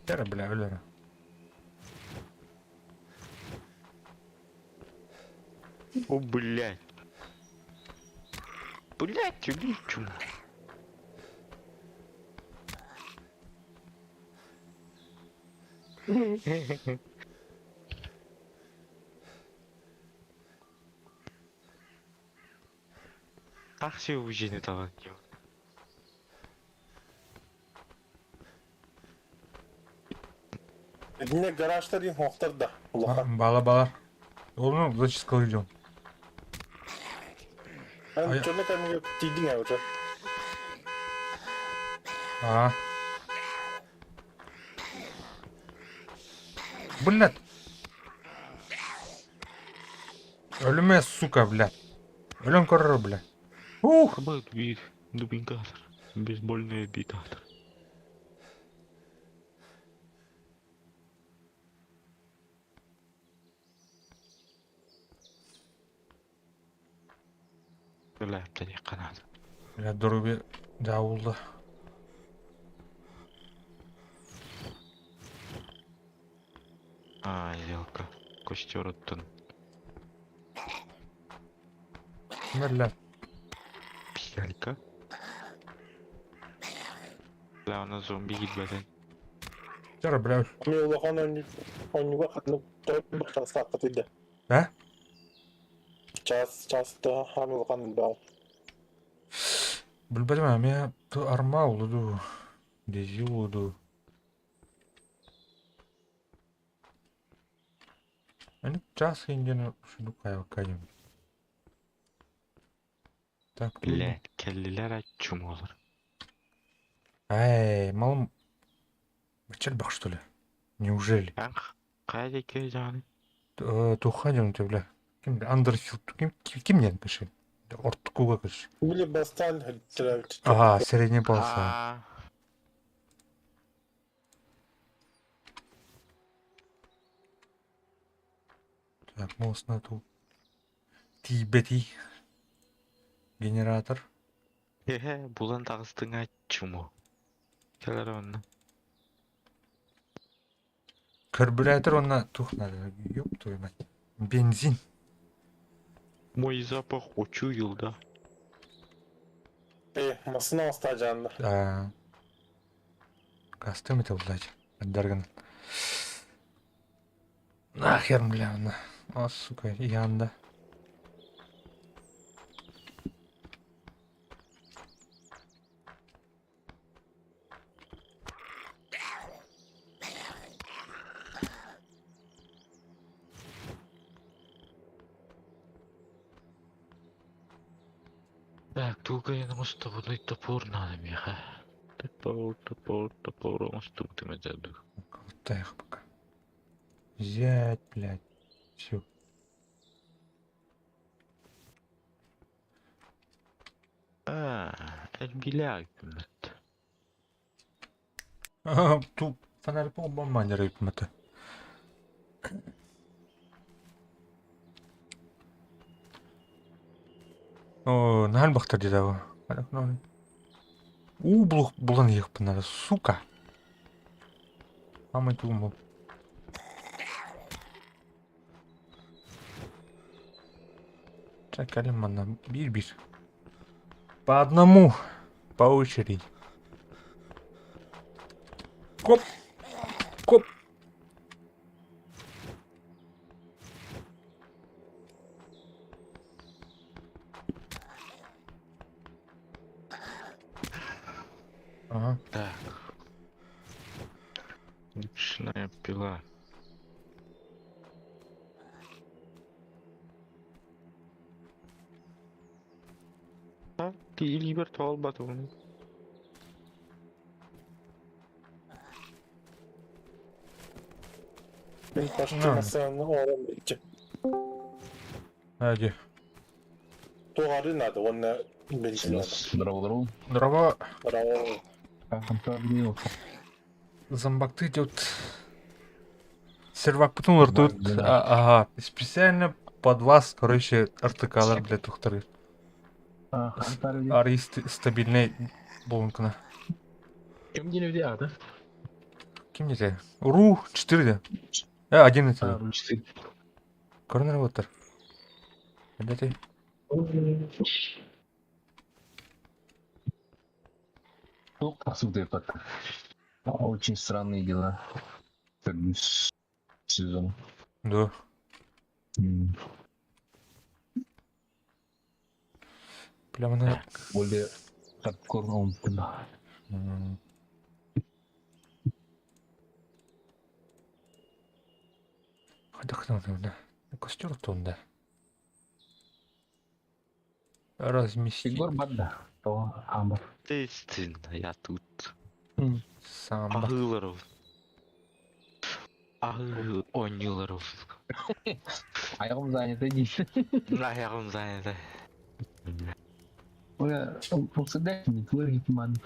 Тера, бля, Валера. О, блядь. Блядь, убийцу. Такси уже не талантливый. Yine garajda değil, muhtar da. А, Ulan. бала. Onu зачискал идем. Ben Ay- çöne kalmıyor, değdin ya orada. А. Блядь. Ölüme сука, блядь. Ölüm korur, блядь. Ух. Кабак бит, дубинкатор, бейсбольный битатор. Лаптани канат. Блядь, дороги дауылды. А, елка. Костер оттон. Блядь. Пьялька. Бля, у нас зомби гидбеден. Тера, блядь. Ama ulakan oynuğa katılıp doyup bakacağız hakikaten. А? Çağız da hamil ulakan da. Bilbedim men tu arma uludu. Dezi uludu. Ani час индианы шуну кайым. Так, Бля, келлилер açım olur. Ай, малым. Бачел бах, что ли? Неужели? Ben kayda yani. Тухадим ты, бля. Ким, бля, Андерфилд. Ким не кыши? Орткуга кыши. Bile bastan hıttırı. Ага, средняя полоса. Aa, Так, мост на ту. Тибети. Генератор. hehe, bulan dağıstın açım o. Keler onunla. Карбюратор, он на тух надо. Ёб твою мать. Бензин. Мой запах учуял, да. Masına astacağında. А. Костюм это, блядь. Отдарган. Нахер, бля, на. О, сука, янда. Так, туго я намусто водой топор надо мне, ха. Топор, он стук me dedu. Вот их пока. Взять, блядь. Все. El bileği hükümet. Ага, тут фонарь по-моему рыбмата. О, нахал бахтар дедавы. Булан ехпін надо, сука. Мамай туым бол. Чакалим мана, бир. По одному, по очереди. Коп! Коп! Ага. Так. Ручная пила. А, Либерто албатовый. Мен почти Нормально. массаны орын берчи. Hadi. Тугары надо, онна бенчи надо. Здорово. Дрова Браво. зомбакты идет. Сервак потом ртут. Да. Ага. Специально под вас, короче, РТКлар для тухтары. Ари стабильный болункана. Кем не людей, да? Кем не те? Ру 4 да. 1 это. Ручцы. Корнер Вотер. Это ты. Ну, по сути, так. Очень странные дела. Как бы сезон. Да. Прямо на... Более хардкорно он туда. Отдохнул, да. Костер тонда. Разместить. Егор Бадда. То Амбар. Естественно, я тут. Самбо. Агыларов. Ониларов. Аяғым занято дейді. Аяғым занято. Бұл сәдәк не твой гитман.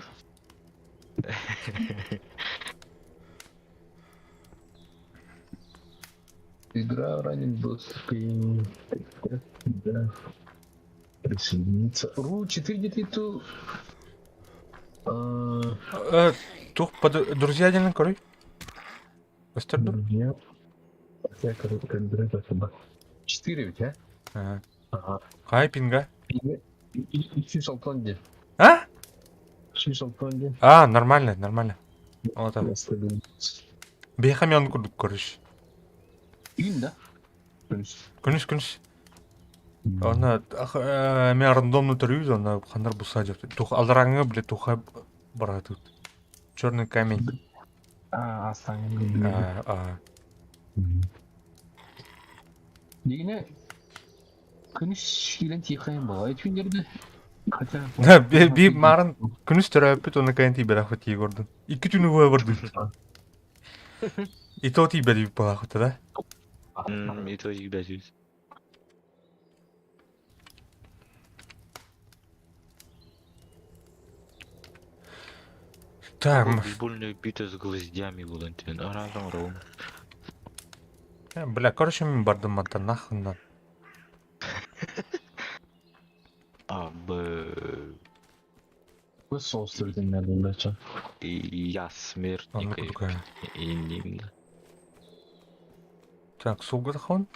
Игра ранен доступы. Да. Присоединиться. Ру 4 где-то. Тух, друзья один корой. Костер dur. Друзья. Я, короче, как драйвер собак. 4 у тебя? Ага. Ага. Хай пинга. Ищи Салтонди. А? Ищи Салтонди. А, нормально. Вот так. Я стабильный. Бейхамян курдук, короче. Ин, да? Күніш. Она мен рандомно тұрыйыз, она қандар бұса деп. Алдараңы, біле, туха барады. Черный камень. Астанға. Дегені, күніш шилен тиқайын бол. Айтвендерді. Хотя... Да, би марын күніш түрі өппет, оны кайын тей бәрі тей көрдін. 2 түні бұя бұрды. И то тей бәрі бұла құты, да? И то их дождусь. Так, Бейсбольная бита с гвоздями Валентин. Разом ровно. бля, короче, мен бардым ата нахуй. Вы соустырдың нәрді бәтші. И я смертник. И Так, суға тақуын?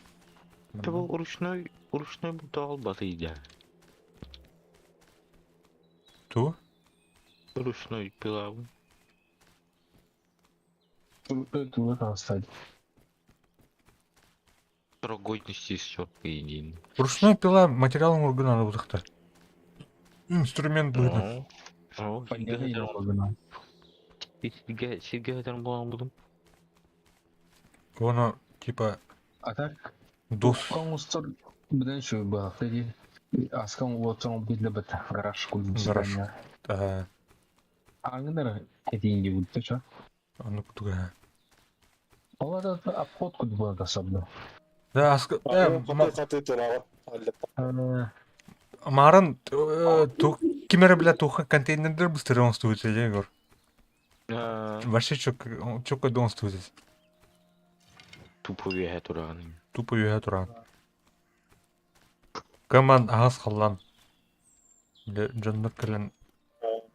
это был ручной бутал батыйда. Ту? Ручной пила. Это вот оставить. Срок годности истек, по идее. Ручной пила материалын органа бұзықты. Инструмент бұйды. Поднятие органа. Сигаретен болған бұдым. Оны, типа, А так, дос. Коммустар бірден шөй бағықты де. Асқан отсың бетлі біт. Гараж күлдің Гараж. сібәне. Аңындар әтейінде бұдды ша. Оны күтігі. Оларда обход күді болады асабды. Да, асқы... Каты туралы. Марын, кемері біля туха контейнердер быстыры он стоит, я говорю. Вообще чок он стоит. Тупо веге тұрағаным. Тупо үйе тұрған. Команд ағыз қалдан. Жоннор келен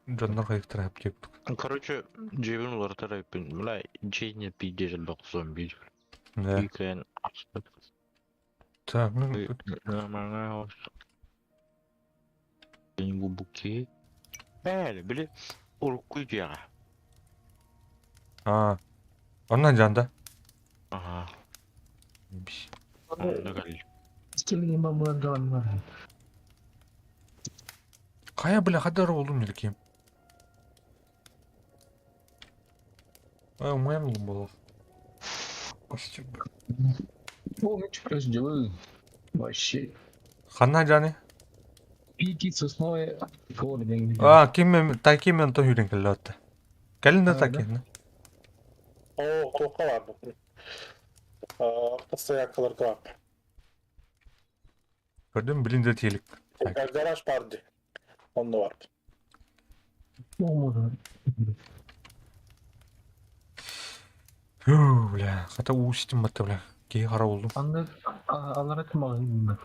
жоннор кайыктырап кеп. Короче, жебін олар тарайпын. Мына жейне пиде жылбақ зомби. Да. Үйкен ашты. Так, ну Маңа осы. Бенгі бұке. Бәлі, біле. Ол көйдеға. оннан жанда. Ага. Биш. Анда кәл. Істемеген бабалар жаған бар. Кая біле қадар болдым елкем. Умаям болов. О, меч плюс делаю. Вообще. Ханна жаны? Пики сосновые. Колы деньги. Киммен то хүрен келе отты. Келін де Да. таки. Oo, toka var bu. Kısa yakaları var. Көрдім, біліндер телік. Garaj vardı. Onda var. О, Бля, қата уыстым батты, бля. Кей қара болдым. анда алар айтып маған.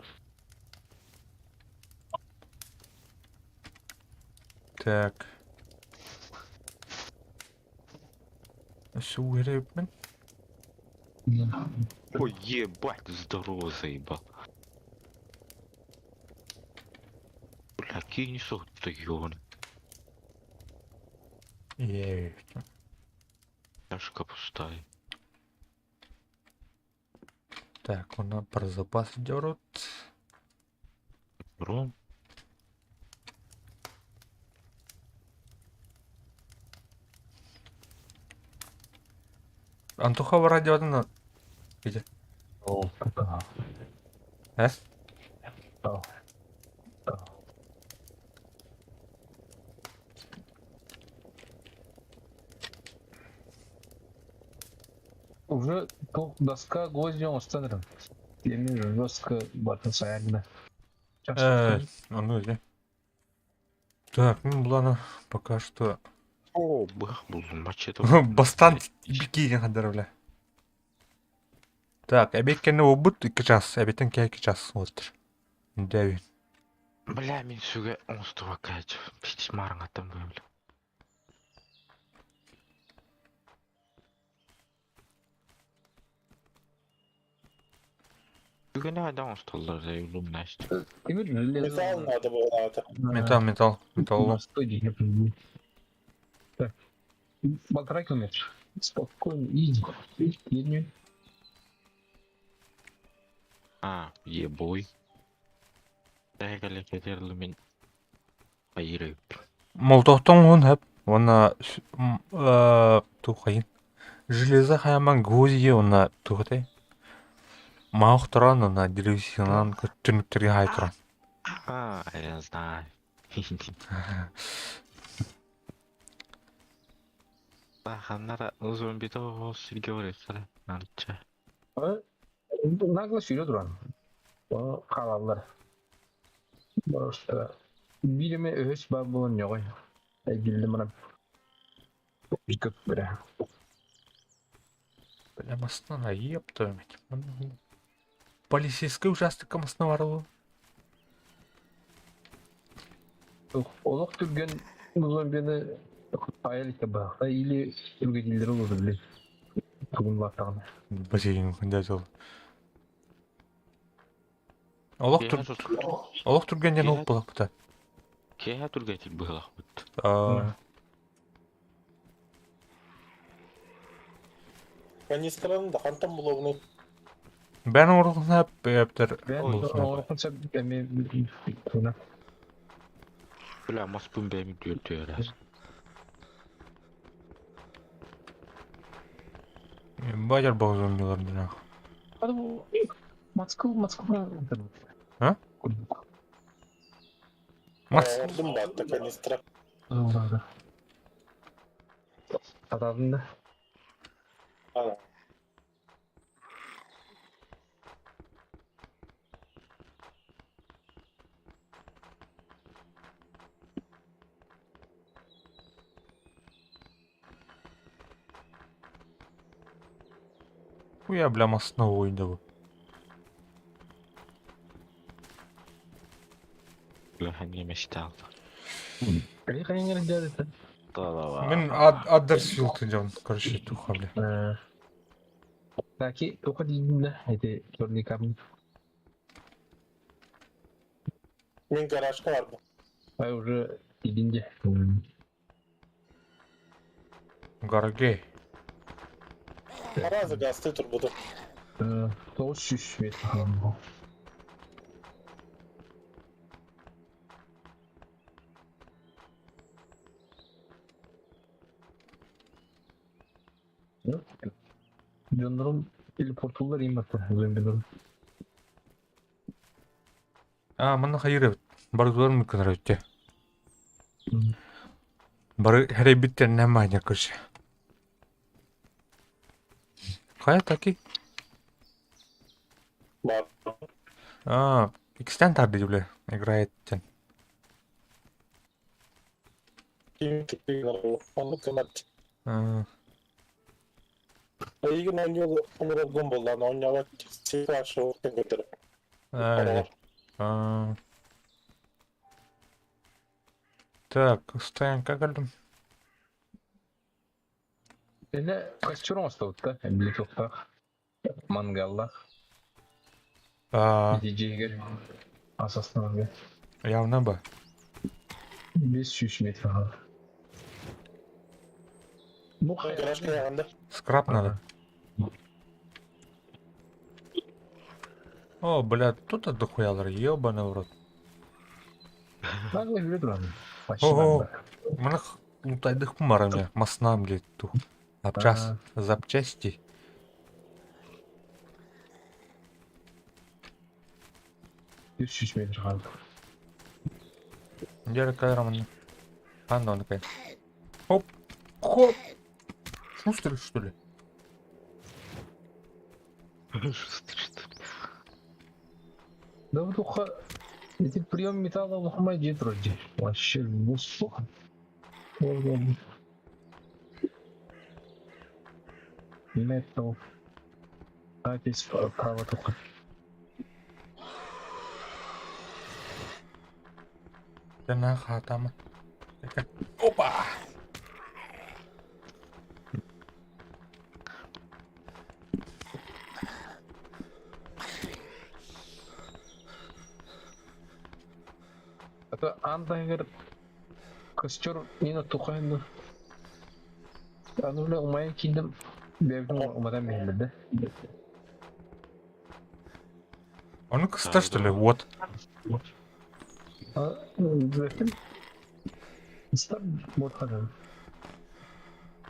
Так. Су ерепмен. Ой, ебать, здорово заебал. Бля, кинь сот-то, ёбаный. Чашка пустая. Так, она про запас дерут. Ром. Антоха в радиодан. Где? О, уже доска гвозди останырым. Эми жестко батын саягына. Он где? Так, ну ладно, пока что. О, бах, булдым, мачете. Бастан бикиген кадар, бля. Так, обед обут 2 час, обедтен 2 час отыр. Дәвин. Бля, мен сүге оңыстыға кәйт. Пиштиш марың аттым бөлі. Сүге не айда оңыстылар да юлым näшті. Эмир железо. Metal vardı bu arada. Металл. Так. 1,5 километра. Спокойно, иди. Едем. А, ебой. Дәгәлі кетерлі мен айырып. Молтоқтың он хәп. Оны тухайын. Железо хаяман гвозди оны тухтай. Маух тұран оны древесинан түніктерге хай тұран. А, я знаю. Баханнара зомби то сирге барып Налча. Нагло сүйре тұран. Қалалар. Просто биреме өз бар болын жоғай. Әйгілді мұнам. Бикіп бірі. Прям основа епта. Полицейский участок основа бару. Олық түрген зомбені айылықты бақта или үлгеділдері олды біле. Бүгін бақтағына. Бассейн күнде жол. Олық түргенден олық болақ бұта. Кея тургайтик бұғылақ бұд. Канистраны да қантан бұлауыны. Бән орғын әптір. Бән орықынса бәме бұна. Бля, маспын бәмі дүрді әрәс. Бәдер бұл зомбилар дұрақ. Hadi bu Moskova Ha? Ordum battı kanistra. Orada. Adadın da. Ana. Хуя, бля, основу ойында бұл. Бля, не мечтал. Какие хрени делают? Мен Аддерсфилд идем, короче, туха, бля. Какие только не эти черные камни. Min garajka var mı? А уже идинде. Гарге. Arazi gazete turbudu. 900 метр falan. Canlarım или портулар им это зомбилар. Мына хайыр баргылар мүмкін рөтте. Бары хәребиттер нәмәне короче. Кая таки? Var. Икстен тарды бля, играет тен. Kim tutuyorlar o? Onu kımat. А, İyi gün oynuyor. Onu gomboldan oynuyor. Sifar şu götürüp. Ай. Так, стоянка калдым. Эне костюм осталды да, эмне токтак. Мангалла, диджейгер асасынан Явно ба. 500 метр falan. Bu Garajka yanında. Скраб надо. О, блядь, тут дохуялар, ёбаный в рот. Наглый жүреді lan. Ого. Мына утайдык кумарым я, маснам блядь, ту. Запчасти. $100 метр kaldı. Где кайраман? Анда он такая. Хоп. Хоп. Шустрый, что ли? Да вот уха, эти прием металла лохмай дед вроде. Вообще бусуха. Металл. А здесь право только. Жана хатама. Опа! Это андайгер костер мина тухайны. Ануля умай киндем. Бевден умадан мехмеде. Он кыста, что ли? Вот. Зачем? Стар вот хадан.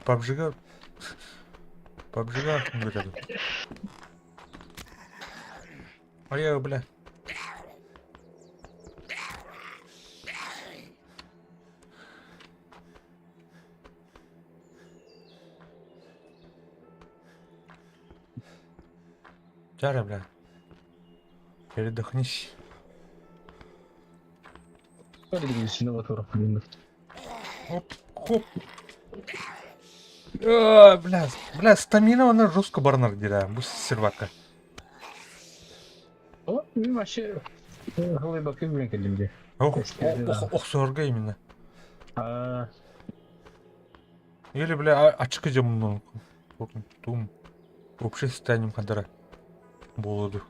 Пабжига. Говорят. Ой, бля. Чара, бля. Передохнись. Передвигайся мотор. Хоп, хоп. Бля, стамина она жестко барнар дира. Бус сервака. О, мен вообще голый бакым белән килдем ди. Ох, сорга именно. А, Или, бля, ачык жамын. Тум. Вообще станем кадара. Болоду.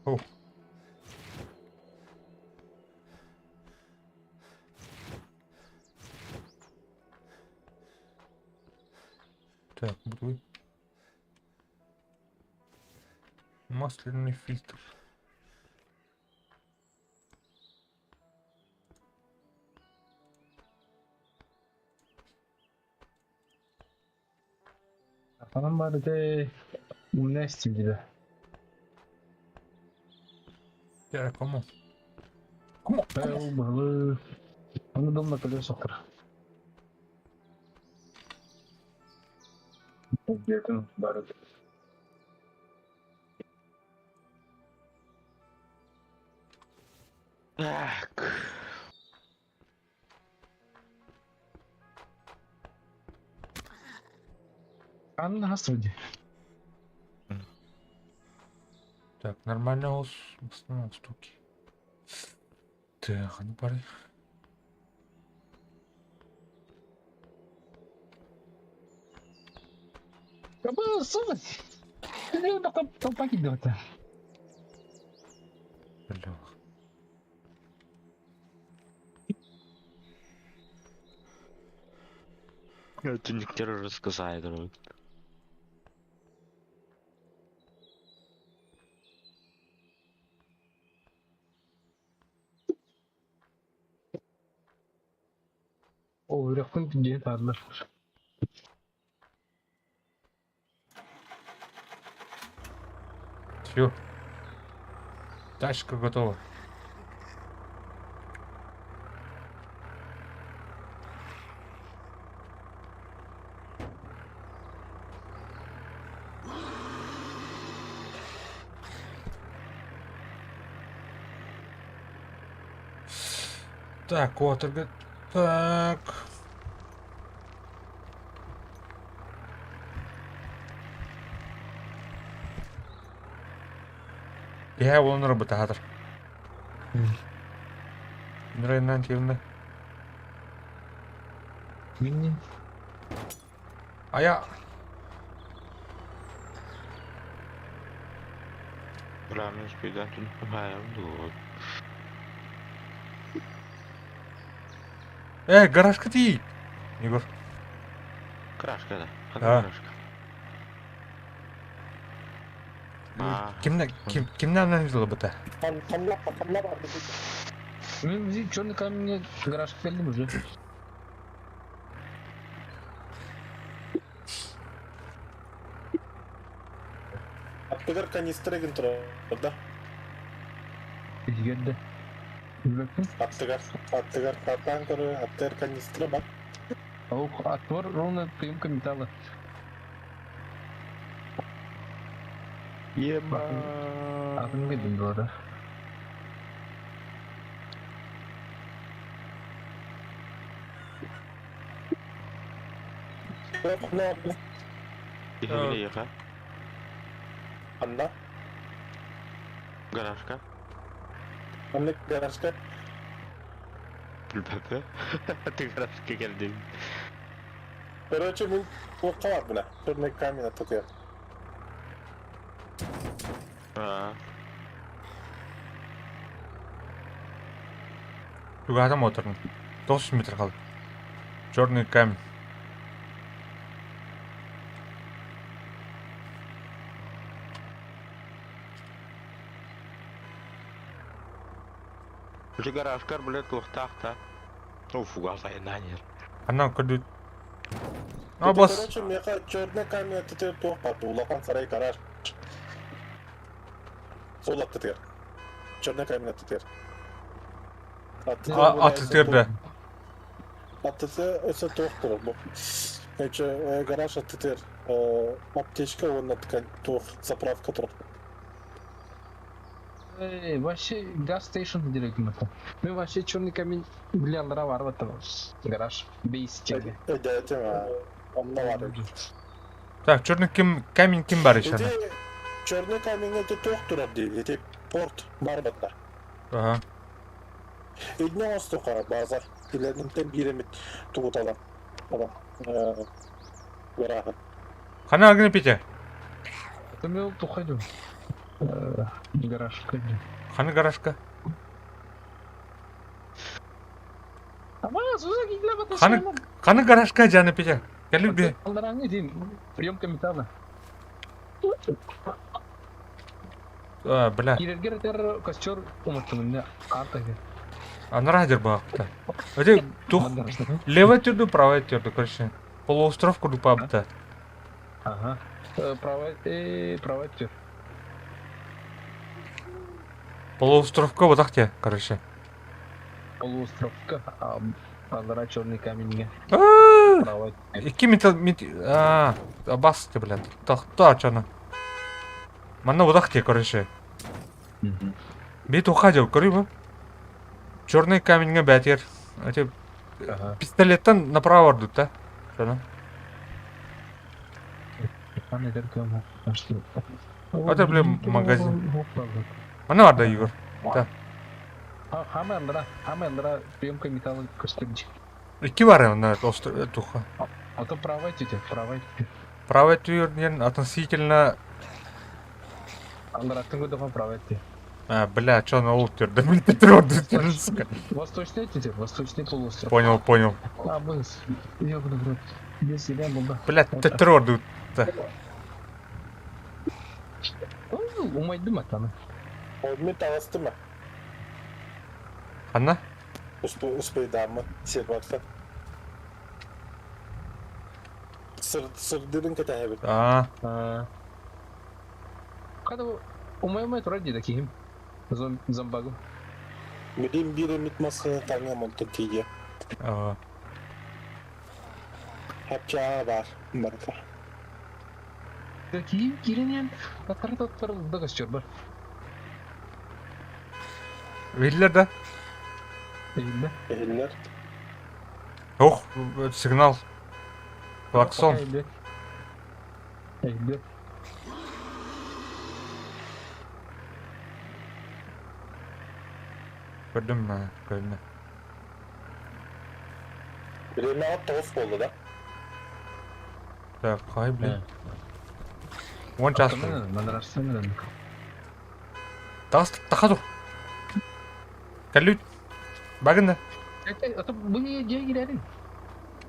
О. Так, буду. Масляный фильтр. анан бары де эмне истейм диде. Я кому? Ул балы. Аны домна келе соктыр. Бертин бары. Так. Анна вроде. Так, нормально в основном штуки. Так, а ну парень. Кабы, сука. Ну, там толпа кидывается. Бля. Түніктер рассказает. О, ряхтың түнде тарлар. Все. Тачка готова. Так, вот, так. Я он работа хатыр. Нрайнан тивна. Минни. А я... Брамens спидан түн хайам дуот. Гаражка тиит. Егор. Крашка да. А. Крашка. Kimden anlaşıldı bu da? Kamla var. Ну, иди, черный камень мне гараж пялим уже. Attıgar kanistre gün tura. Orada. Geldi. Bakın. Attıgar kartan kuru. Attıgar kanistre bak. Аух, отвор ровно приемка металла. Ема. Атын видим burada. Ne yaptı? Дихали еха. Anla. Гаражка. Anla garajka. Bilmem. Ты гаражка geldi. Короче, bu var buna. Turnek kamyon atıyor. Туга адам отырдың. 900 метр қалды. Черный камень. Уже гаражкар, блядь, лохтахта. Ну, фугаса и нанер. Анау күрді. А бас. Короче, меха черный камень atıyor tuhpat. Ulakan saray garaj. Sol atıyor. Черный камень atıyor. Атытерді. Attısı öse tuhtur bu. Значит, гараж atıyor. Аптечка, он ткань тух, заправка тух. Вообще газ стейшн директно. Ну вообще черный камень глянlara var в этом. Гараж. Бейс тебе. Ödedim ha. Onunla var. Так, черный камень kim бар еще? Dedi, черный камень это tuhtur dedi. Dedi, port var bunda. Ага. İdne ostuqa bazar. İlerinden birimi tuğut alan. Adam. Garajı. Қана агны пете? Это мел тухайду. Гараж. Қаны гаражка? Ama susah gila batı. Қаны гаражка жаны пете? Келіп бе? Алдаран не дейін. Приемка металла. Бля. Кирергер тер костер умыттым инде. Артаге. Анара жер бағыпта. Өте тух. Лево түрді, право түрді, короче. Полуостров күрді папта. Ага. Право тер. Полуостровка вот так те, короче. Полуостровка. Алдара черный каменьге. Право тер. Iki метал... Басты, блядь. То ачаны. Мана вот так те, короче. Бет уходил, көрі бі? Черный каменьге бәтер. Өте пистолеттен направо ұрдыд да. Шаны. Аны теркем. Это, бля, магазин. Ана бар да, Егор. Да. Хамендра приемка металла костюмчик. Iki var ya onlar туха. А то правая тетя, правая тетя. Правая тюрнен относительно... Андратың года правая тетя. Бля, чё на ултер? Да блин, ты твердый, сука. Восточная тетя, восточный полуостров. Понял. А, быс. Ёбаный в рот. Здесь я был, да. Бля, ты твердый. Умайдым атаны. Olmet avastı mı? Anna? Uspaydan mı? Sen varsa. Sır dedin ki tabi. Когда умай ради таким зомбагом. Müdin biri mitması tanıyamam Türkiye'ye. Hep çağı var. Barka. Таким киренен атар да костюр бар. Verirler de. Эйбе. Ehiller. Yok, signal. Klakson. Эйбе. Gördüm ben, gördüm. Birine at tost oldu da. Так, хай, блин. Вон час. Манрастан. Таха dur. Калют. Багында. Это были деньги реально.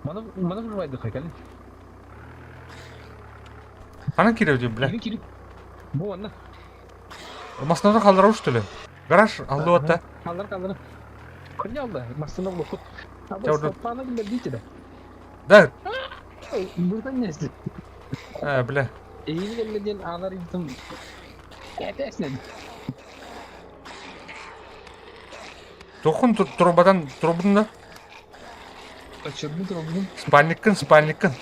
Мана вырвайды хайкали. Қана керек деп, бля. Кири. Бу ана. Мастанды қалдырау что ли? Гараж алды отта. Қалдар. Кырня алды. Мастана лохут. Жауды. Пана билер дейді да. Да. Buradan ne istiyor? Бля. İyi gelmeden ağlar yuttum. Gerçekten. Тоқын трубадан да. Kaçırdım trobunu. Спальникін.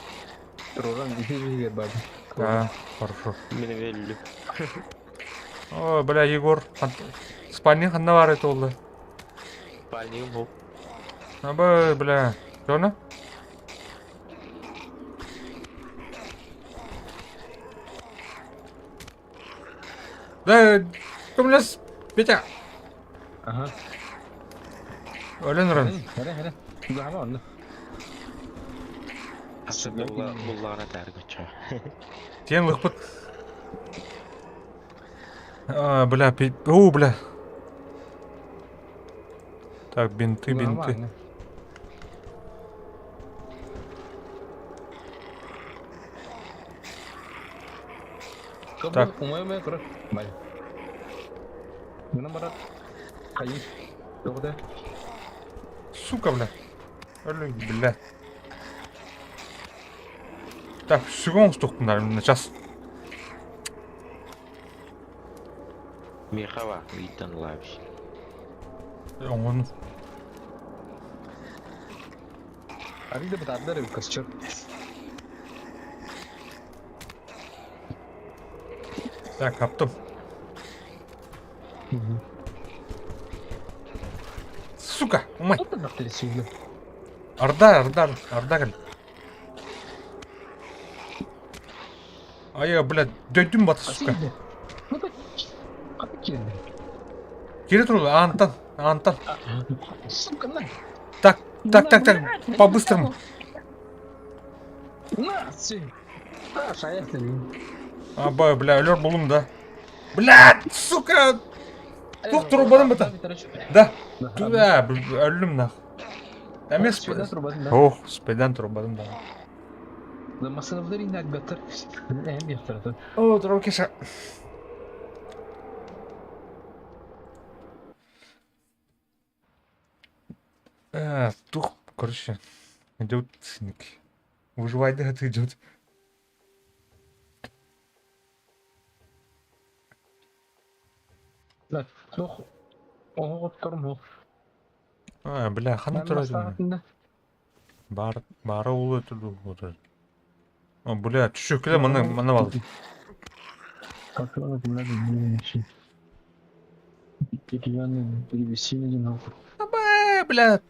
Троран дефиже бабы. Хорошо. Мені веллі. О, бля, Егор. Спальник қанда бар еді олды. Пальнигім бұл. Бля. Жоны? Да, кімлес, Петя. Aha. Өлен ұрын. Hele. Daha var mı? Асыл бұллағына тәргі ча. Сен лықпыт. Бля, о, бля. Так, бинты. Так. Умоем куры. Бай. Мына барат. Кайын. Тоғда. Сука, бля. Өлі, бля. Так, сүгін ұстықтыңдар, мына час. Михава, үйттен лайбыш. Оңын. Арида бітаддар өй костюр. Так, каптым. Сука, умай. Отта бақтыры сүйді. Арда кәл. Ая, бля, дөйдім баты, сука. Қапы келді. Кері тұру, антан. Сука, на. Так, по-быстрому. На, сүй. Шаяқтын. Бля, өлер болым да. Бля, сука! Тоқ тұрубадым бұта. Да, өлім нақ. Әмес, спайдан тұрубадым да. Да масанавдар инак гатыр. Әм яқтырады. О, тұру кеша. Тух, короче, идет синик. Выживать, да, это идет. Да, тух. Оғып тұрмы. Бля, қаны тұрады. Бары олы тұрды. Бля, түшекілі мұны балды. Как-то не ши. Деревянный перевесили не нахуй. Бля,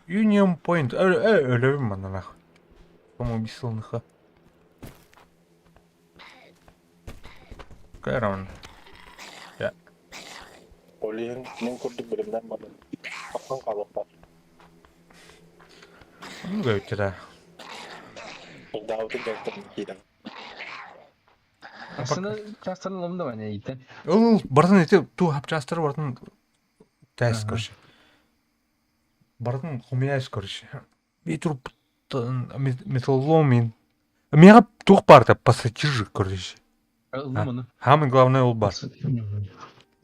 Union Point. Өлевім мұны нахуй. По-моему, бесылныха. Kairan. Ya. Olihin nung kurdu birimden bana. Aklın kalıplar. Enggak cerah. Davud'un doktorun giden. Aslında tasarlanımda var ne gitti. Бартын эти ту хапчастыр бартын тәс Ага. көрші. Бартын хумяш көрші. Витруп металломин. Мега тух барда пассатижи көрші. Aldım onu. Хамын главное ол бар.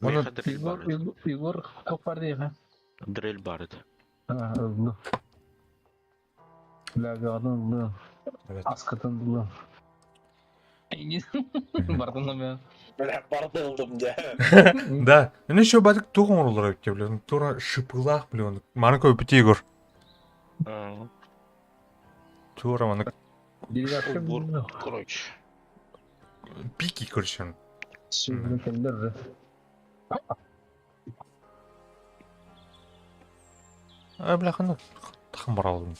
Меха Оны дрель барыт. Igor çok var değil ha. Дрель барыт. Ha aldım. Lagadan aldım. Evet. Askatan aldım. İngiliz. Bardan ben. Ben barda oldum ya. Да. Мен еще бадык туғын ұрылар өтке білетін. Тура шыпылақ білетін. Маны көпіті Игор. Тура маны Biri akşam Убор. bilmiyorum. Короче. пики көршін. Şimdi kendileri. Бляханы тақым бар алдым.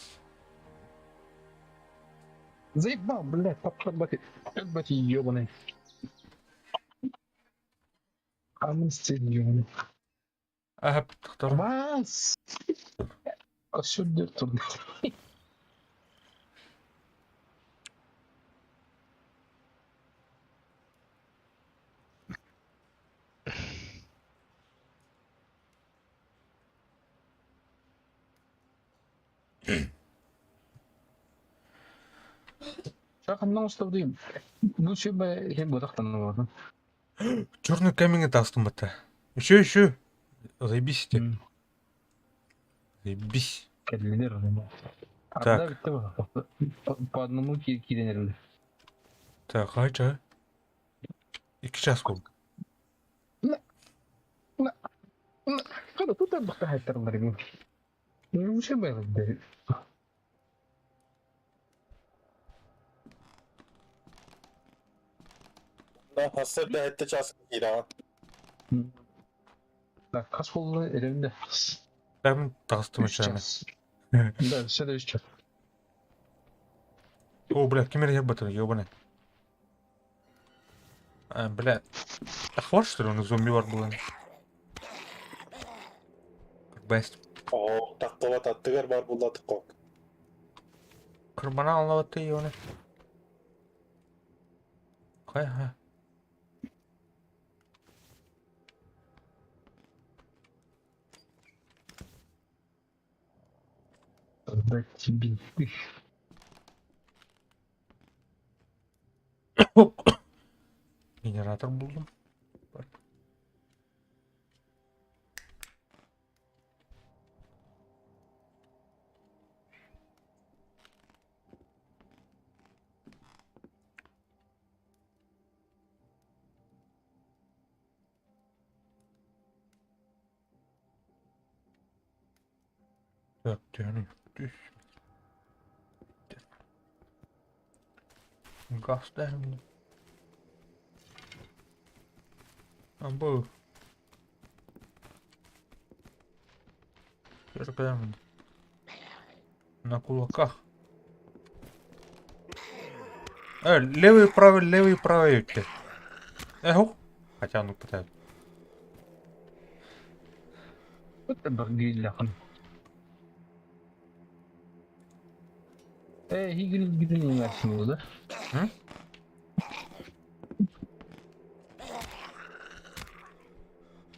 Заебал, блядь, попробуй. Ебать, ебаный. Амын стиль ебаный. Әп, тақтар. Вас! Осюдер тут. Шақымнан ұстап деймін. Ну, че бы я бы тақтанып алдым. Черный камень это астумбата. Еще. Заебись те. Заебись. Кәділер. Так. Арда бітті ба. По одному киденерлі. Так, қайша. 2 час болды. Қада тут бақта хайттарылар екен. Ну, че бы я Ben hasır da ette çasın giden. Так, қас қолы әлемде. Бәрін тағыстым 3 үшәні. час. Да, все 3 час. О, бля, кемер ебатыр, ебаный. Бля. Ахват, что ли, он зомби бар был? Как бәст. Oo, taklavat attıgar var bulladık kok. Кырбана алынаватты, ебаный. Қай, ха. Да тебе. Генератор buldum. Так, тянем. Gaz derdim. Bu. Прям на кулаках. Левый и правый идти. Эхо. Хотя ну пытаюсь. Вот это гилляхан. Гигрин версия oldu. Hı?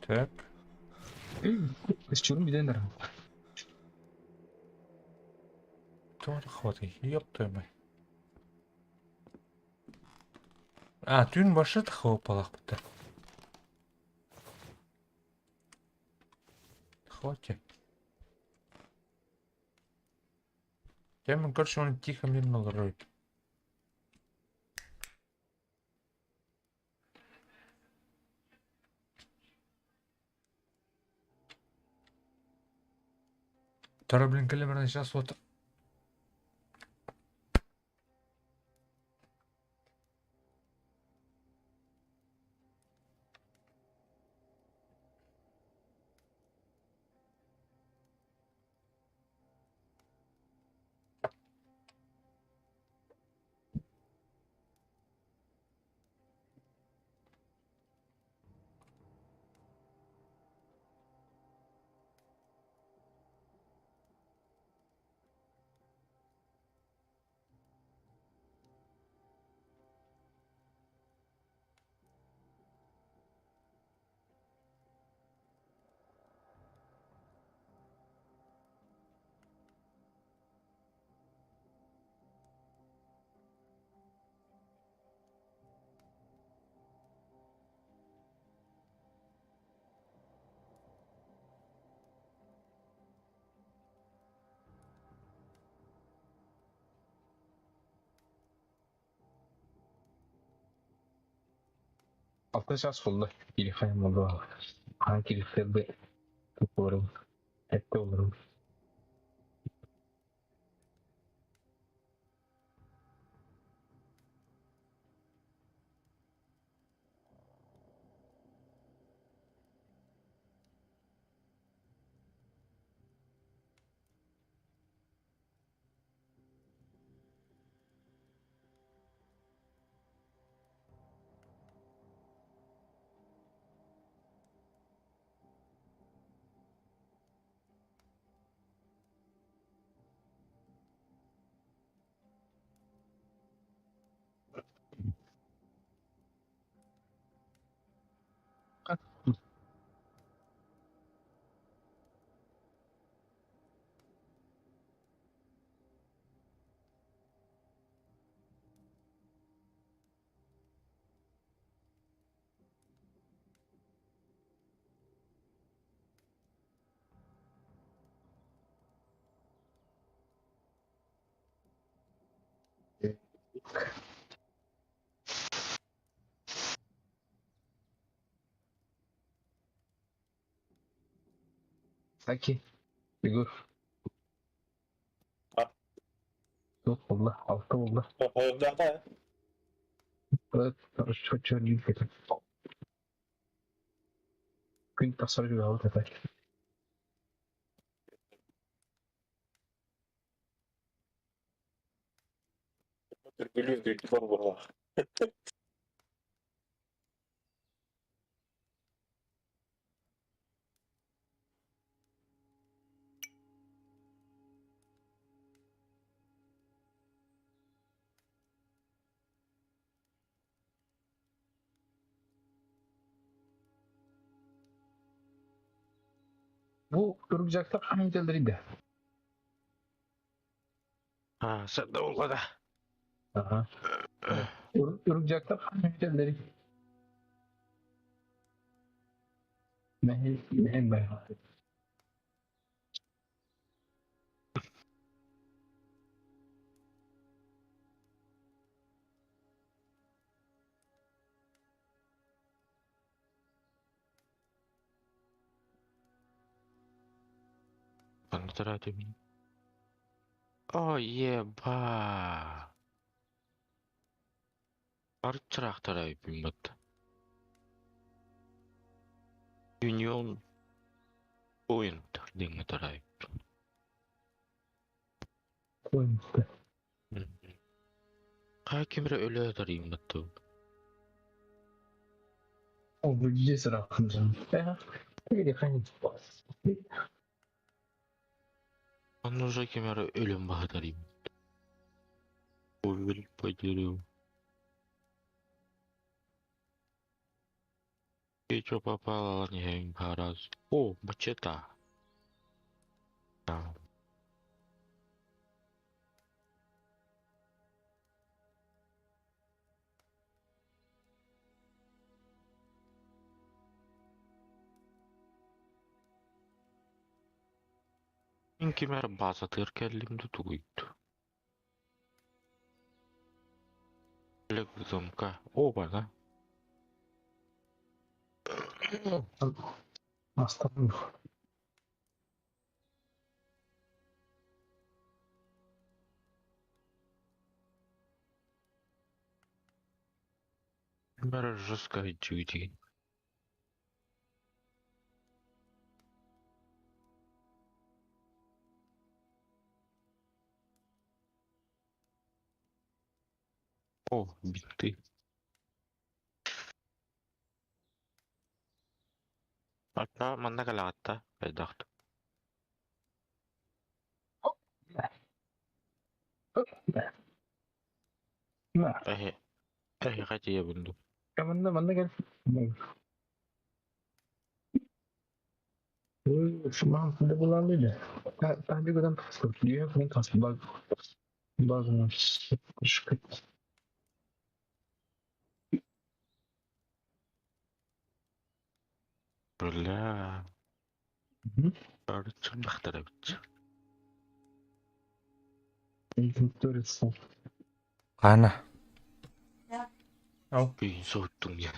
Так. İstiyorum bir denerim. Тоже хватай. Ёб твою мать. Түн башы хвапалақ бітті. Хватит. Я, короче, он тихо, мирно ловит. Второй, блин, калибр сейчас вот. 6 час болды. Телефон болды. Қан келістерді көрім. Әтті олырым. Саки. Фигур. Ha. 4 болды. 6 болды. Orada Çok iyi kötü. Gün tasarruf aldı tepe. bir büyük var burada. Bu duracaklar hangi ülkeleriydi? Ha, sen de ol da. Aha. Duracaklar hangi ülkeleri? Mehem bayağı. Ben de taradım. Oh yeah, ba. Arık çırak tarayıp bat. Union Point dinge tarayıp. Koymuştu. Hakimre öyle tarayayım battı. O bu cesur aklımda. Ya. Bir de hangi? Anlıca kimere ölüm bağı tarayayım. Oyul payırım. Hiç papalan yang paras. Oh, baceta. Nah, in kimere basa terkellim de tuydu. Lek zamka. Oh, bana. Hastam. Kimere жестко duty. Oh, bitti. Hatta manda kalatta. Bedacht. Nah, Eh, kaç ya bundu. mana gel. Semua sudah bulan ini. Tadi gue kan dia kan kasih bagus. Bla. Arıçın baktırabıç. Turismo. Qani. Al. Köyün soğuttun ya.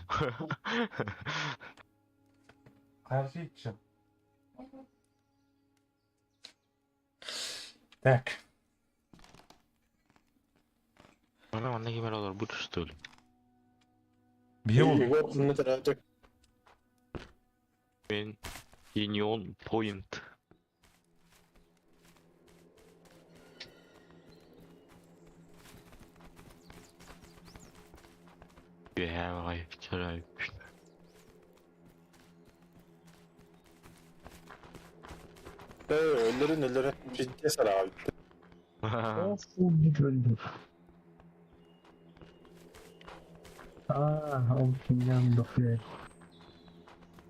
Karşı için. Так. Bana gibi olur bu üstü. Бил. Igor ne tarafta? Ben Union Point. Ya vay çaray. Öllerin. Bir keser abi. Of bu öldü. O kimden bakıyor?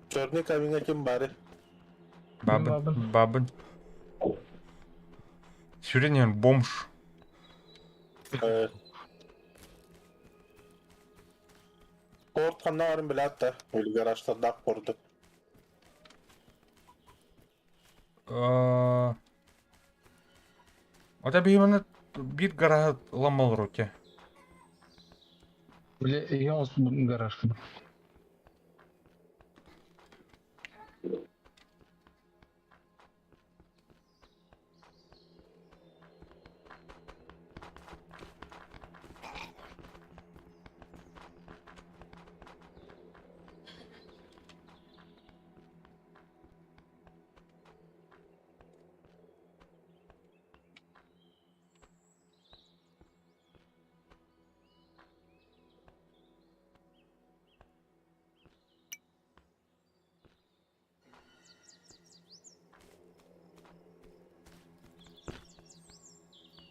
Çorni kabine kim bari? Бабын. Бабын. Сюренен бомж. Kort kanına varım bile hatta. Öyle garajda dak kordu. Ota beyimini bir gara ламал руки. Böyle yalnız bu garaj.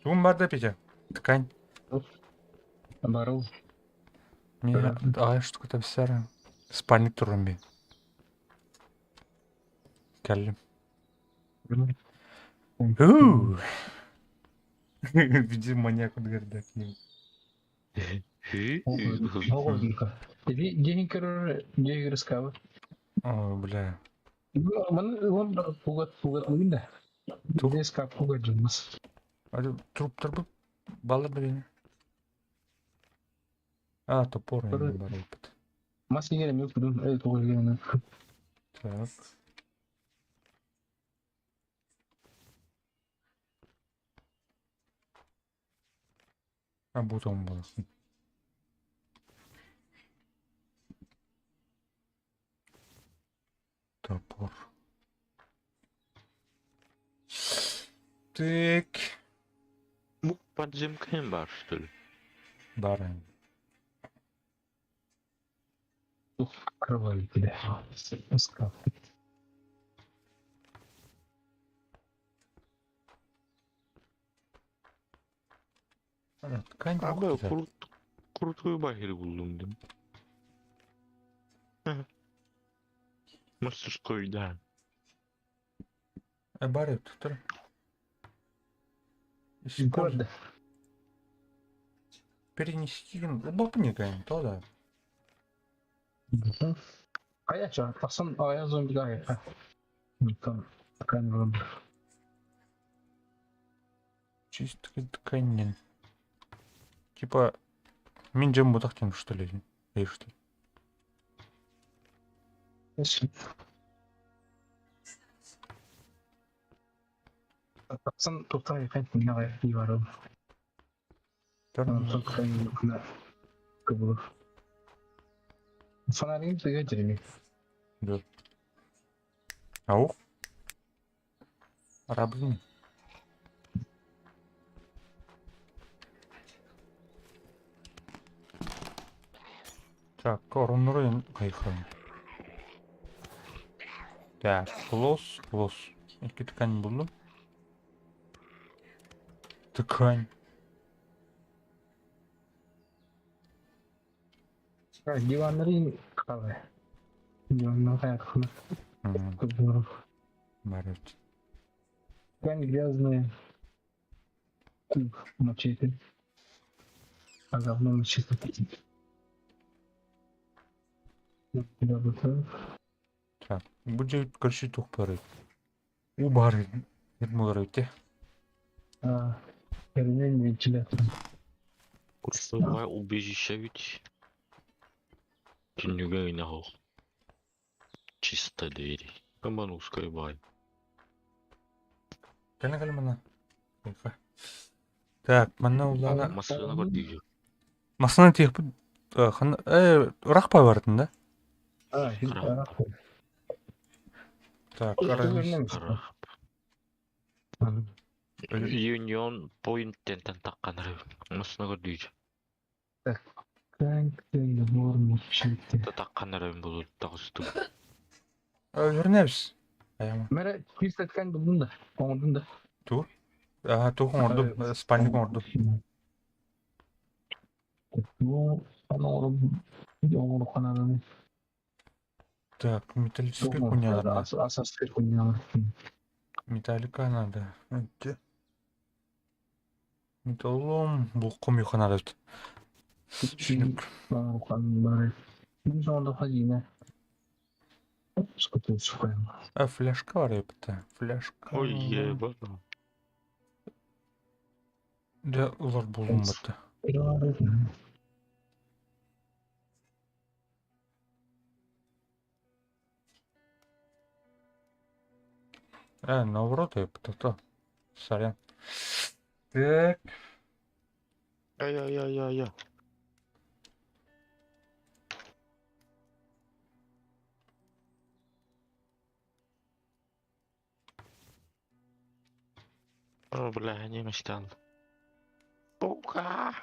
Тум бар да Петя. Ткань. Барыл. Мне ай штука-то вся. Спальник турами. Келлим. Види маньяк от горда к ним. Jadi dia kira dia sekali. Ой, бля. Mana pugat mungkin dah. Dia sekali pugat jelas. Труптар бы бала блин. Топор я не брал опыт. Masih ingat mi pun pugat gimana? Так. Бутон был. Топор. Так. Bu podzemkiem бар, что ли? Баран. Kravali tidak. Sekali. Ткань Abi güzel. kurutuyu bahiri buldum dedim. Mısır koydu. Бары туттар. Gol. Перенести удобнее, то да. Ayah cak, pasang ayah zombi ayah. Bukan, akan zombi. Чисто ткань. Типа минджем бутахтин что ли? Или что? Pasang total kan punya ayah di warung. Untuk kan kena keburu. Sana ini juga jadi. Да. Ау. Раблин. Так, орунрын кайхан. Так, клосс. Эки ткань булду. Ткань. Diwanari kalah. Diwanari kayak kena keburu. Барет. Kan грязные. Мачете. А говно мачете. Куда бы то? Так, будет короче тух пары. У бары. Ермолар өте. Перемен вентилятор. Курсовая убежище ведь. Тюнюга и нахуй. Чисто двери. Камбануская бай. Кәне мына. Тихо. Так, мына улана. Маслына бар дүйжі. Масына тиек бу. Рақпай бардын да? Қара. Так, Көз қараймыз. көрінеміз. Қара. Union Point тентен таққан район. Маслына бар дүйжі. Таққан район болу тағысту. Жүрнебіз. Аяма. Мәре күйістеткен бұлдың да. Қоңырдың да. Тур. Тухын ордum. Спальник ордum. Bu ana oğlum oğlum kanalı Так, металлический çok кунялар. asas bir kunyalar. Металлика надо. Металлом. Бұл құм юханады. Düşünük. Bu kanları. Biz onda hazine. Sıkıntı çıkıyor. Фляжка var ya bir tane. Фляжка. Ой, ебать. Да, улар болуым бітті. Наоборот, я то. Сорян. Так. Ай-яй-яй-яй-яй. О, бля, не мечтал. Паука!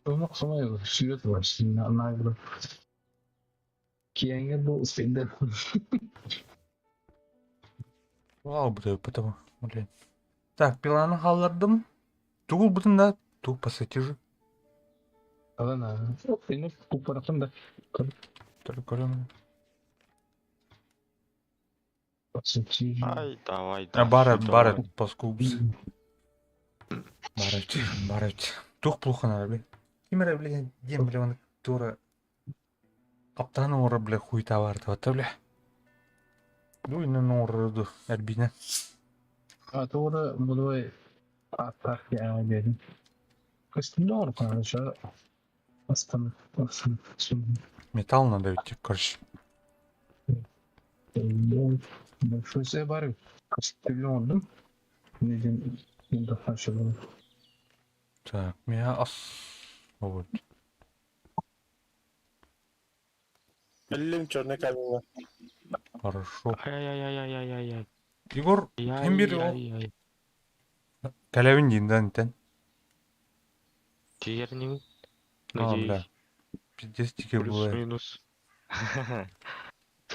Olmak sonra süret var. Şimdi anlayabilirim. Kiyenge bu sende. Вау, бля, потому. Блин. Так, пиланы қалдырдым. Тугул бұтын да. Туг пассатижі. Alan abi. Benim bu tarafım da. Только көремін. Ай, давай, Барет, паскубс. Барет. Туг плохо надо, бля. Кемере, бля, дем, бля, оны тура. Қаптаны оры, бля, хуйта барды, ватта, бля. Дуйнын орыды, әрбейні. Doğru bunu atak yani dedim. Kıstım doğru konuşuyor. Aslında şimdi Металл надо ведь, короче. большой себе бар. Kıstım oldum. Ne diyeyim? Şimdi karşıladım. Так, меня ас. Вот. Ellim çörnek kamini. Хорошо. Ай-яй-яй-яй-яй-яй. Егор, кем бері ол? Яй-яй-яй. Кәләуін дейін да, нетен. Тиернің? Бля. Пиздец тике бывает. Плюс-минус.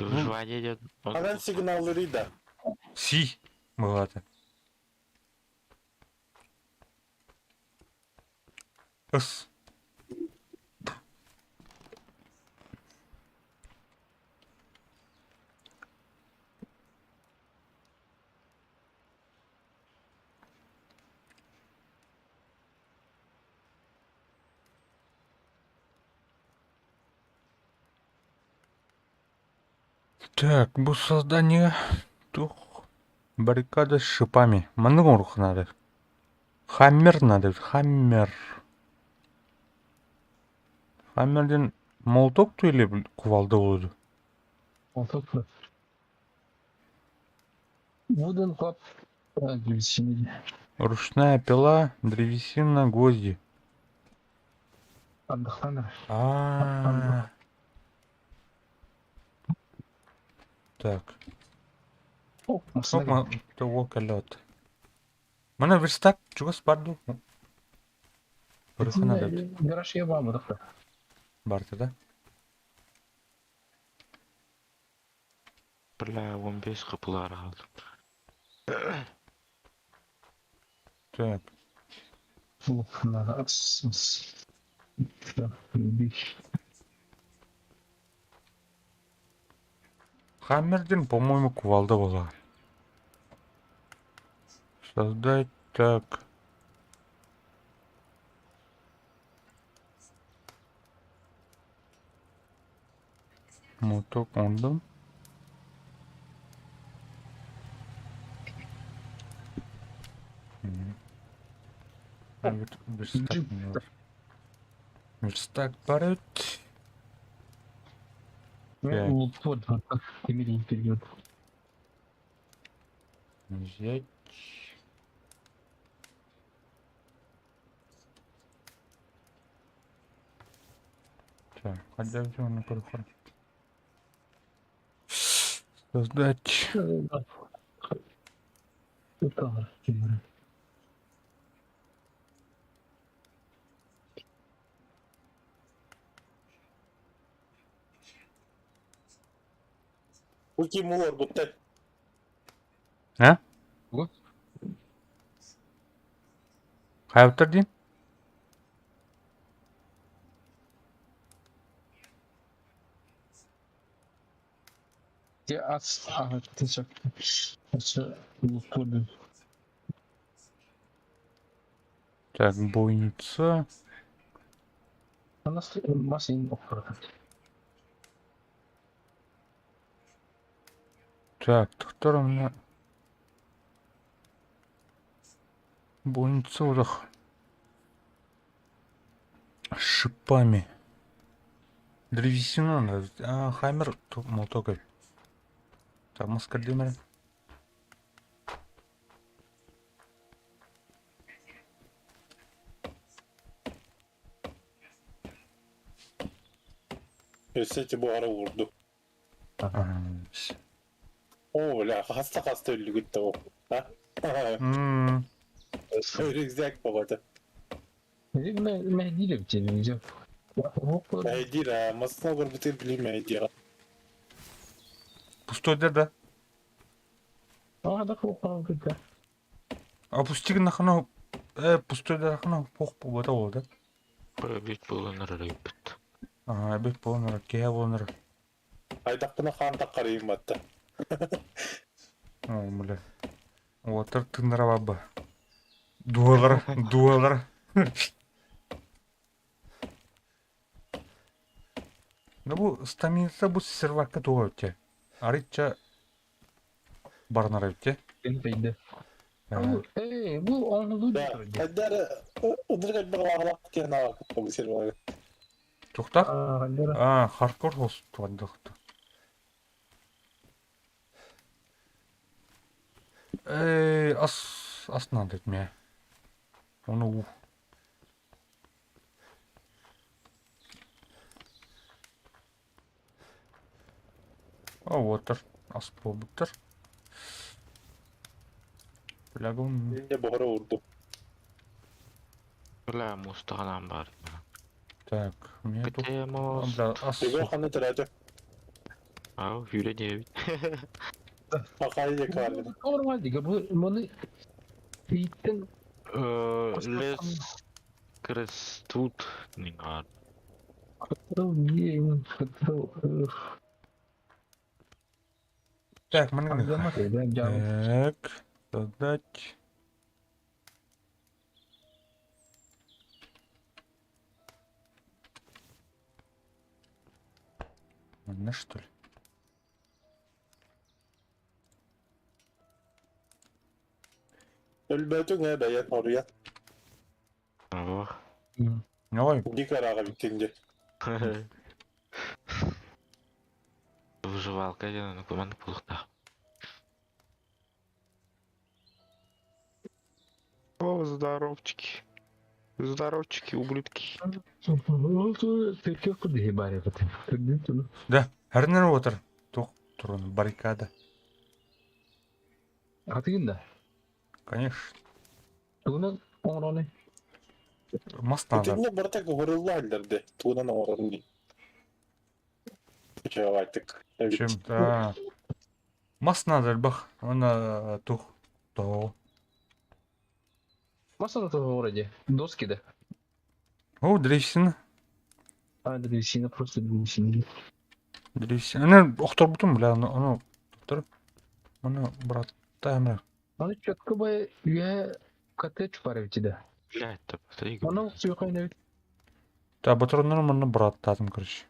Выживание идет. Hemen signalları da. Си. Бывает. Ыс. Так, бұл создание. Тух. Баррикада с шипами. Маңның ұрық надо. Хаммер надо. Хаммер. Хаммерден молоток ту или кувалда болады? Ortaklı. Wooden Club. Şimdi Ручная пила, древесина, гвозди. Андықтан Так. О, Сокма того колет. Мана верстак, чего спарду? Вырыхана да. Гараж yapamadık da. Барты, да? Бля, 15 kapılar aldım. Так. Bu bunları atsız. Bir Хаммерден, по-моему, кувалда была. Создать так. Моток ондым. Верстак. Верстак барет. Так. Вот. Эмилий перейдет. Взять. Так, хотя все на переход. Создать. Это. Ультимор, будто. А? Вот. Hayatlar diyeyim. Где ас... Ага, ты что? Вот. Так, бойница. У нас машин окружает. Так, втором бойница удах. С шипами. Древесина надо. А, хаммер, молоток. Так, маскардимер. Сети bu ara vurdu. Oo la hasta öldü gitti o. Ha? Örümcek babada. Mehdi ile bir televizyon. Mehdi la masasına var bütün bilim Mehdi ya. Пустой да. Aa da çok güzel. А пустик на хана. Пустой да хана. Пох по да. Пробить боланар рейпет. Ага, бек болнар, кея болнар. Айдақпына қандақ қарайым батты. О, бля. Отыр тындыра баба. Дуалар. Да bu стаминасы bu сервакка дуа өтте. Аритча барнар өтте. Beni beydi. Bu anladığı Ya, bir hadi ıdırgaç bana ağlak kendine vakit bu server. Тоқта? Halleri. А, хардкор хост туандықты. Астынан детме. Оны отыр. Ас болдықтыр. Білagum. Yine buhara vurdu. Бля, мустағанам бар. Так, мне тут... Кетемос. Бля, ас... Ego kanı tıracak. Ау, үйренемін. Akayı yakarlı. Normal değil. Bunu eğitim Лес крес тут нигар. katıl Так, мне... ben canım. Так, создать... Одна, что ли? Ölbetün ne beyan oraya. Ау. Ой, Dikarağa bitince. Выживалка я на команду плохо. О, здоровчики. Здоровчики, ублюдки. Peki yok diye bari bakın. Gördün mü? да, әрнер отыр. Тоқ, тұрын, баррикада. Atayım da. Конечно. Bunu onu Мас надо. Bütünle bırakık vuruldu hallerdi. Tuğdan oranı değil. Şey artık. Evet. Чем-то... Мас надо, бах. Она тух. То. Masada da orada. Доски da. О, древесина. Hadi bir şeyine просто bir şeyine. Древесина. Она, оқтар бұтын, бля, оны... Тұр. Оны, брат, таймер. Onu четко бы я коттедж парить да. Блядь, да посмотри. Onu suyu kaynayıp. Да, батроннар мұны брат татым, короче.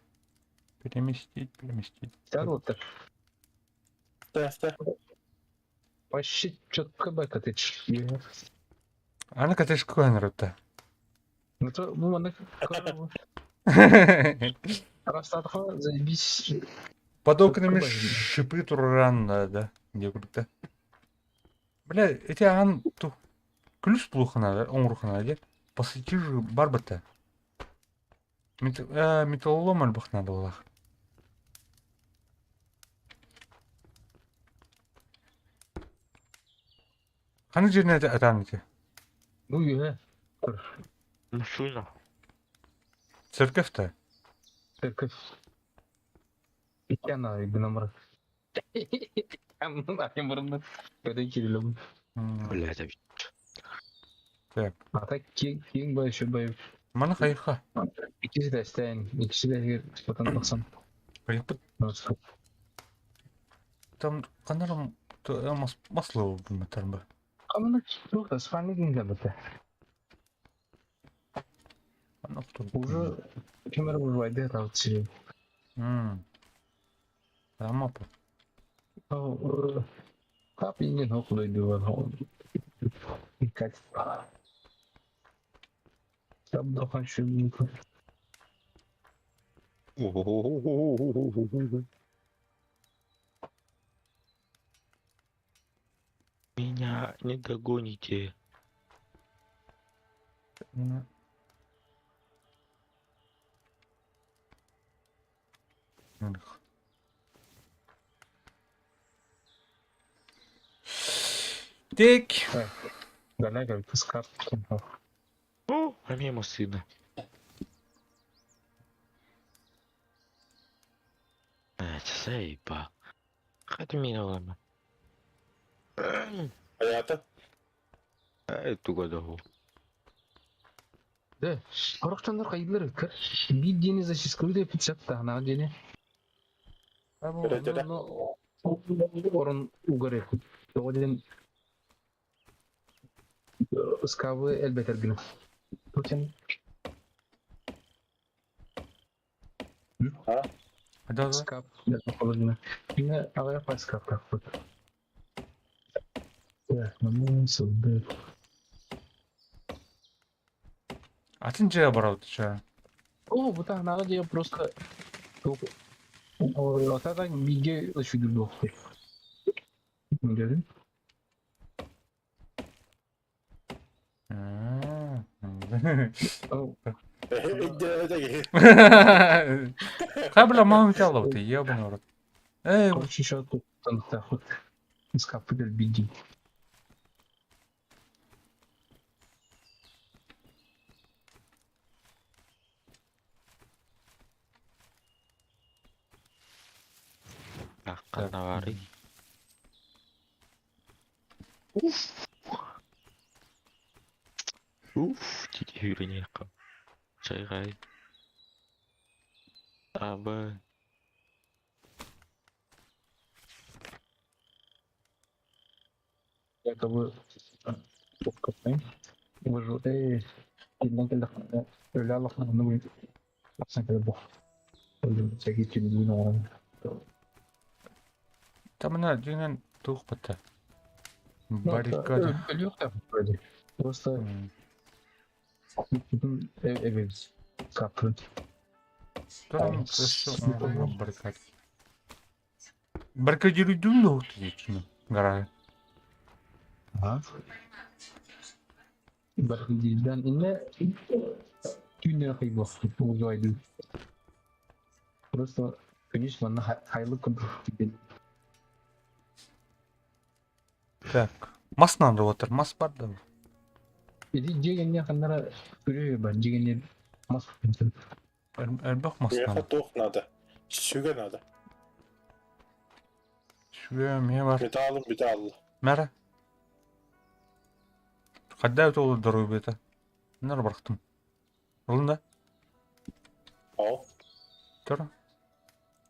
Переместить. Sen вот так. Derste. Почти четко бы коттедж. Ана катеш какой нравится? Ну то bu bana rastladığı zaybis Подокон Көп емес бай. шипы тұрған да. Не көрді. Бля, эти ан ту ключ плохо оңрухана де. Посети же барбата. Металлолом альбах надо было. Қаны жеріне атан ете? Ну, иә. Машина. Церковь-то? Церковь. Икяна, игномор. Анын мұрынды. Өден келелім. Блядь, Так. Ата кейін бай, шыр бай. Мана қайыққа. İkisi de isteyen, ikisi de her sıfatına baksam. Қайықпыт. Nasıl? Там қанарым масло білметтірім ба. Ama yok da sıfanlı günler bitti. Уже камера уже войдет, а вот серия. Tamam bu. Как и не нахуй идет, как. Там дохан шумит. Меня не догоните. Тек. Галяга, пускар. О, а мимо сына. Сейпа. Hadi minalama. Hayatı. Tuga da o. Да, арахтандар кайдылар. Bir deni зачистка da yapacak da ana deni. Öyle Orun ugarı. O deni ıskavı elbette günü. Bakın. Ha? Hadi hadi. Скап, да, положено. Не, а я по скап как вот. Так, ну, сюда. Атын жая барады жа. О, вот так надо я просто. Вот это беги очень долго. Görün. Kabla Mahmut Allah'tı ya bunu orada. Короче, еще тут вот скапы del беги. Akan nawari. Jadi hürüne yakam. Çay. Abi. Я как бы копаем. Вожу, кино когда öyle ne bu? Baksana kadar bu. Öyle çekip çekip bunu. Tamam dünən tuğ bata. Barikada. Öyle yok da böyle. Просто bütün evimiz kapı. Тұрам барикад. Барикадируйдum da oldu içine. Garaj. Ha? Barikadiden inne günler kayıp olsun. Uzaydı. Просто, конечно, на hayırlı konuştuk. Так. Масынан да отыр. Мас бар да. Jadi jigenya kanara sürüyor ben jigenya mas. Әлбақ масынан. Ехать тух надо. Шүге надо. Шуя ме бар. Металл. Мәра. Қадда өте олы дұру беті. Нар барықтым. Олында? Ау. Тұр.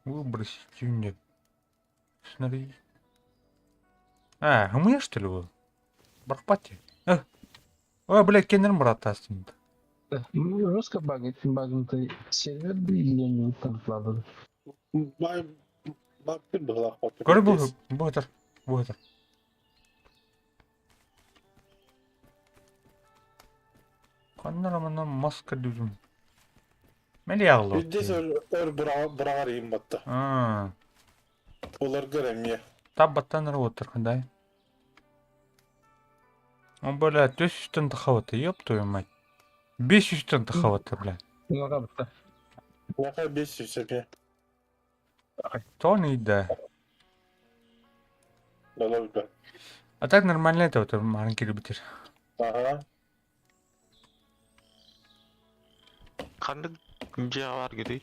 Выбросить тюнде. Смотри. Хымыя что ли ол? Барқпатте. Ой, блядь, кендерім бар атасын. Ruska bagıntı server bilmiyorum tanıtladı. Bir бұғылақ бапты. Көрі бұл өтір. Бұл өтір. Қандар аманнан маска дүзім. Мәлі ағылы. Биддес өр бұрағар ең батты. Олар гәрәмия. Таббаттан работар кандай. Он, блядь, 1000 тонн тахавата, ёб твою мать. 500 тонн тахавата, блядь. Bunga bitti. Яка 500 себе. То не да. Олар да. А так нормально это вот маленький любитель. Ага. Kandık cevap gibi.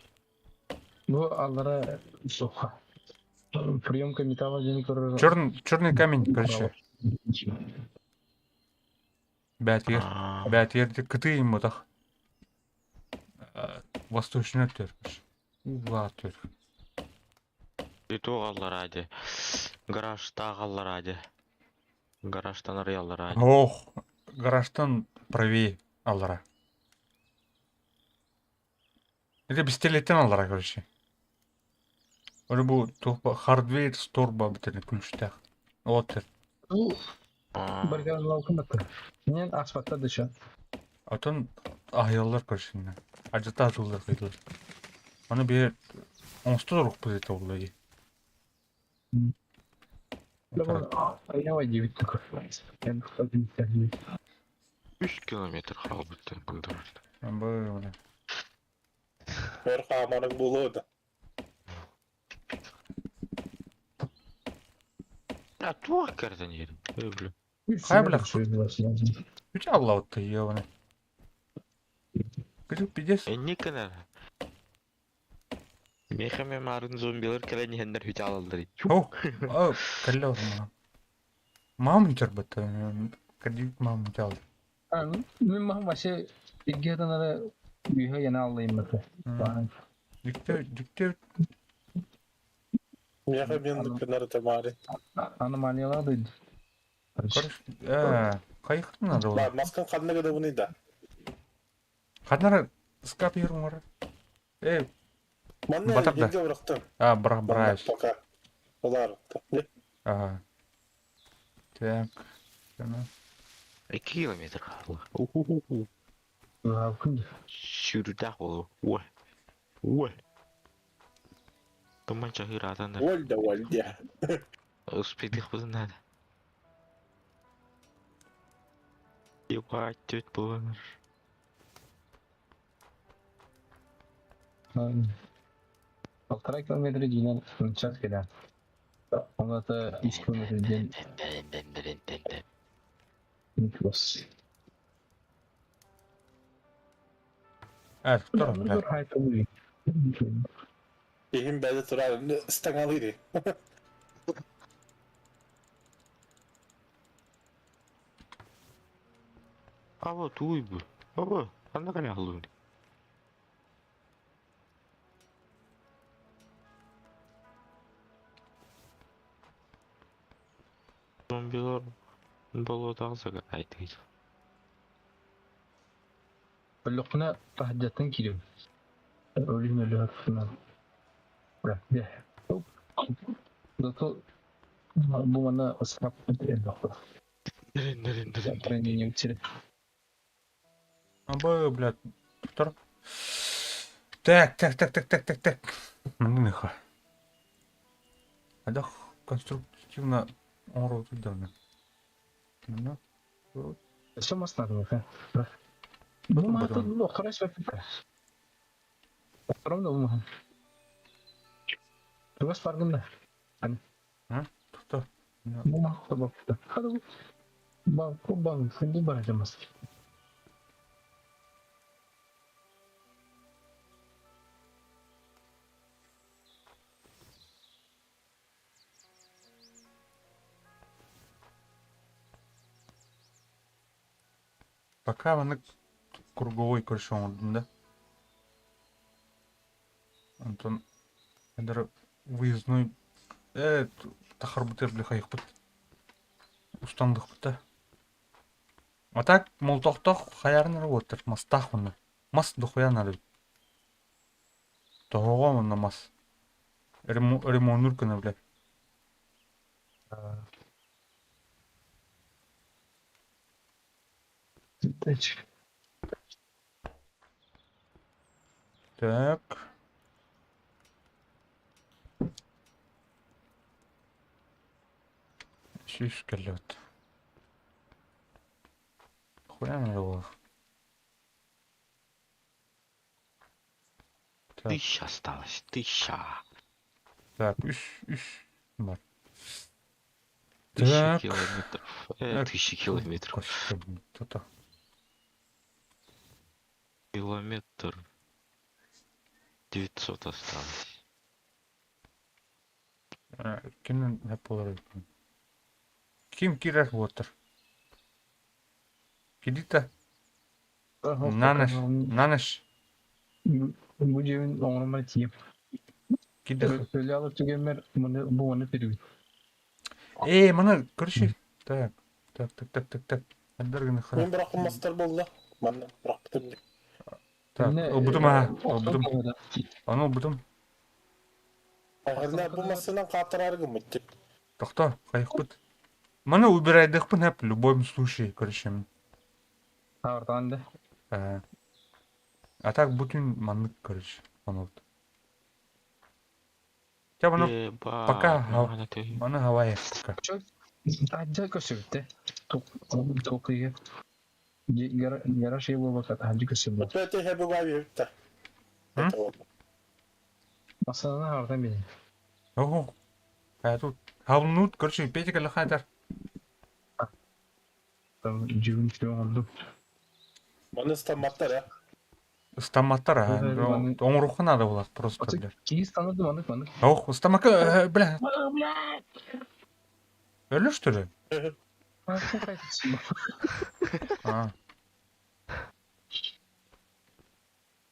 Bu allara soha. Приемка металла және көрі. Черный камень, короче. Бәтер. Aa, Бәтерді кыты ему так. Восточный төр. Ула төр. itu kallar hadi. Garajda kallar hadi. Garajdan arıyorlar hadi. Ох, гаражтан правее аллара. Это пистолеттен аллара, короче. Уже bu tuhpa hardware store бітірні ключтақ. Отыр. Bu Aa, bir kere lavkın bitti. Мен асфальтта dışı. Атын айялар, короче. Ажыта жолдар қойдылар. Аны бер 10 рух бұл ете олай. Ayava девять такой. Ben tuttum isterdim. 3 kilometre kaldı burada. Бұл. Бер хаманың болады. Ya tuğ kerden yerim. Öyle. Хайблах. Lazım. Үчі алла отты, ебаны. Күзіп бедес. Ne kadar? Mehme marın zombiler kelen yenler hiç alırlar. О, кәлі ұрма. Мам үтір бұтты. Кәдік мам үтір алды. Мен махым başı ilgilerden ara büyüğe yeni alayım bitti. Дүктер. Яка мен кенар тамари. Anomaliyalar duydu. Қайықтың ады ол. Ба, маскан кадна да буны да. Қаднара скап ерің бар. Манна Батырда. енге бырактым. Брайш. Пока. Олар. Ага. Так. 2 kilometre kaldı. Lavkın. Şurada ol. Ой. Teman cahir atanlar. Вольда, вольда. Успех их надо. Ебать, тёть планер. Altara kilometre dinen uçak gelen. Ona da 3 kilometre dinen nüfus. Тұр. Bir hayta oluyor. Ehim bәді тұрар. Стаңалıydı. Ава, туй bu. Ава, anda kan yahlun. Zombiler bolotağın sağa aytıydı. Bölüküne tahacatın kilo. Ölüm ölü hakkında. Bırak bir. Zato bu bana ısrap ediyor. Nerin. Treninim için. Блядь. Тұр. Так. Мыха. Адах конструктивно ору туданы. Что мы снадобим? Bu mantı bu okuraş ve fikir. Okuram da bu mantı. Tugas farkında. Тұр. Bu mantı bak. Hadi bu. Bak, şimdi baracağımız. Пока вони круговой короче ордында. Антон эдер выездной тахар бутер бля хайық бұт. Устандық бұтта. А так молтоқтоқ хаярнар отыр. Мастақ мұны. Мас дұқуян әрі. Тоғуға мұны мас. Ремонур күні бля. Теч. Так. Чиш келет. Хуя надо. Так, 1000 осталось, 1000. так, үш бар. 1000 Так. километров. Так, 1000 километров. Костюм. Тут. Километр 900 осталось. Ким yapılır? Kim girer water? Кидита. Нанеш. Bu cebin oğlum tiyim. Кидих. Öyle alıp tükenmer bu onu veriyor. Мына көрші. Так. Так. Әндергіні қара. Мен бірақ мастер болды. Мен бірақ бітірдім. Так, ұбыдым ұбыдым. Аны ұбыдым. Ағырна бұл масынан қатырар кім өтті. Тоқта, қайық бұд. Мына убирайдық бұн әп, любойм случае, көршім. Артан да. А так бүтін маңдық көрш. Аны ұлды. Те мұны пока маны хавайя. Acayip köşegütte. Çok iyi. Yara şey bu bakat. Acayip köşegütte. Өтті хебі бай өтті. Aslında артан бейін. Ого. Тут хавнут, көрші, петикалі қайдар. Там cebin şey oldu. Мұны стаматтар, я. Стаматтар, оңырухы надо болады, просто, Açık блядь. keyiz tanıdım anık. Ох, стамака, бля. Өлі, что ли?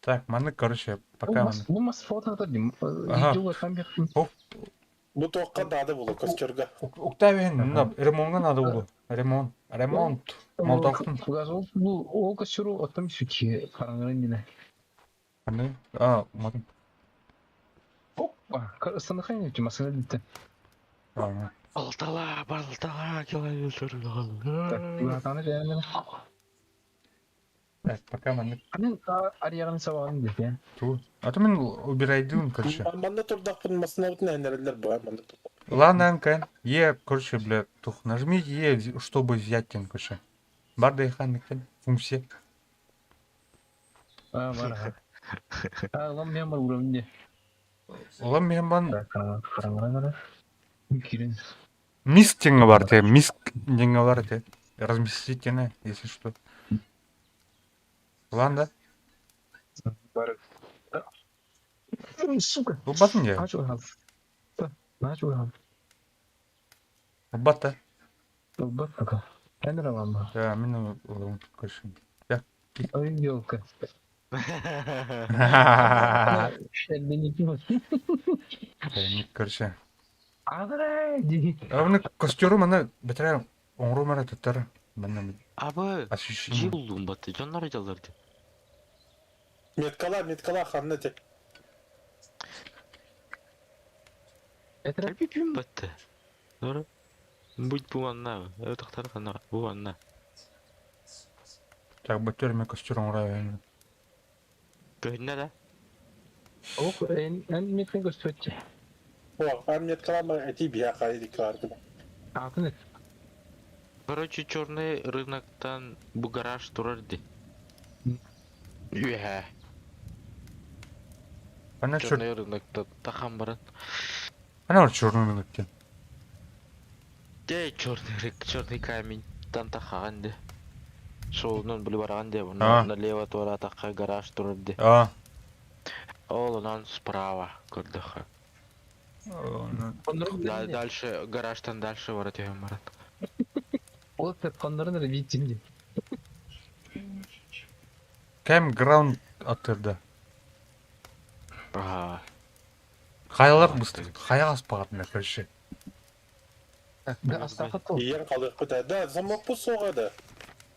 Так, маны, короче, пока маны. Bu mas foto atayım. Aha. Videoga tam yaptım. Бұл тоққа дады бұл, көстерге. Октавиан, мына ремонтға надо болды. Ремонт. Молдақтың. Bu o kaçırı otam şiki karanların yine. Қандай? Мадым. Hoppa. Sana kayn yapacağım aslında bitti. Алтала километр. Bu hatana şeylerine. Так, пока маны. Annen arayağını sabahın dedi ya. Ту. А то мен убирайдым, короче. Манда тұрдақпын масына өтін әнерелер бұл, манда тұрдақ. Ладно, Анка. Короче, бля, тух, нажмите Е, чтобы взять тен, короче. Барда и ханникен. Функция. Var ha. Lan ben var buram diye. Олам мен бан Karanlara. Kirin. миск теңі бар, те. Миск теңі бар, те. Разместить тені, если что. Ладно. Var. Сука. Бұл батың же? Aç bakalım. Aç bakalım. Бұл бат, Bak bakalım. Ben de alalım bak. да, мен олам, короче. Ay yok. Şerbeni kim? Короче. Adre. Digi. Мына костюры, мына бітірі оңыру мәрі тұттары. Мына Абы, ощущение. жылдың баты, жанар жаларды. Меткала ханны те. Etre. Әлбепім баты. Нұры? Будь бұл анна, өтіқтар қана, бұл анна. Так, бөттері мен костюр оңырай бәймін. Көріне да? O en metin gösterçi. О, ам меткала ма әти бия қайды карды. Altın et. Короче, черный рыноктан бұл гараж тұрарды. Үйе, Ана чөр... черный рынокта тақан баран. Ана бар чөрнің өткен. Черный камень тан тақаған де. Солынан білі бараған де, А. налево туара таққа гараж тұрарды. Олынан справа көрдіқі. Onların Дальше, гаражтан дальше барат ең барат. o onların da bir cindi. Кәм граунд атырды. Ага. Қайлар бұсты. Қайға аспағатына, короче. Da astafat ol. Иен қалдық бұта. Да, замок бұл соғады.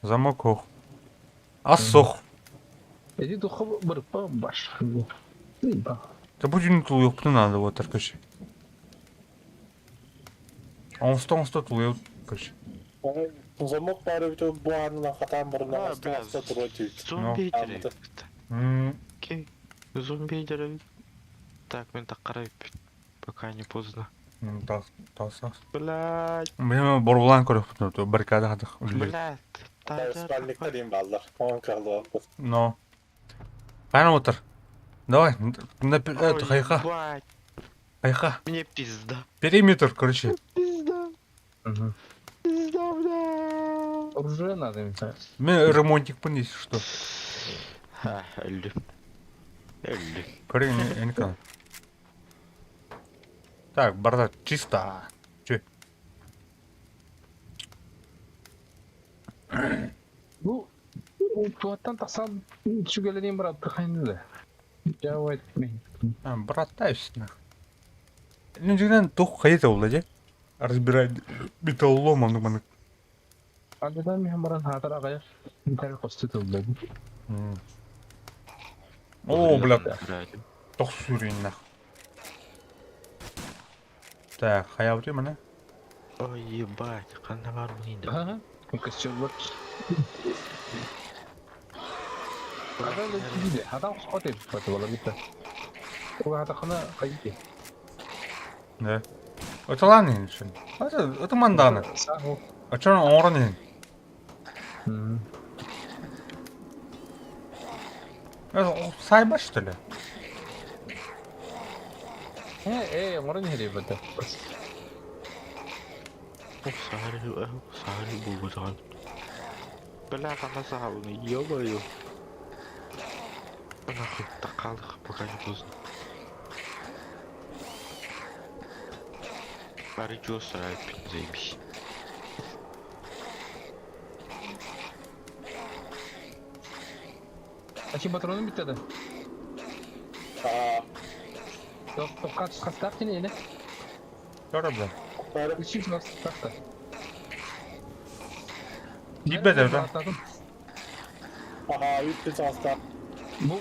Замок оқ. Ас соқ. Edi doku bırıpa baş. Да будем тул yok надо вот короче. Онсто тул yok короче. Замок бары бүті бұл анынан қатан бұрына А, аста бля, тұры түйді. Зомби Ну, дерек. Окей. Зомби дерек. Так, мен таққарайып. Пока не поздно. Толсас. Блядь, Мен борулан көріп тұрды, баррикада қадық. блядь. Спальникке дейін балдар. Оған қалды вақыт. Но. Қайна отыр. Давай, это, хайха, Ебать, хайха. мне пизда. Периметр, короче. Пизда, Мгм. пизда, блядь. Оружие надо им. Мен ремонтикпін дейсіз, что? Öldüm. Öldüm. Көреген эніканы. Так, барда чисто. Че? Bu tuattan tasam şu gelediğim bıraktı kayndı. Cevap etmeyin. Братаюсь, нахуй. Ну, жигнен тух қайта ол, да? Разбирать металлолом, аны. Adadan bir hamaran hatara kayar. İnternet kostu tıldı. О, блядь, Блядь. тох сүрейін, нахуй. Так, хаябы мына. Ой, ебать, қандай бар бұныңды. Ha? Kısçıl var. Adam da gidiyor. Adam otel fatı valla bitti. O hata kana kayıp. Да. Это ладно, ничего. Это манданы. Sağ ol. А чё он орнин? Hı. Это сайба, что ли? Orada nereye bıraktı? Сағали бұл сағали. Бля, қана сағалыны, ё-моё. Нахуй, тақалдық, пока не поздно. Аричо сарай пить, заебись. Açın patronun bitti de. Yok, kaç tane yine? Чё, бля? Бәрі Üçüncü nasıl taktı? Тибе, да? аха, үйтті жаста. Bu.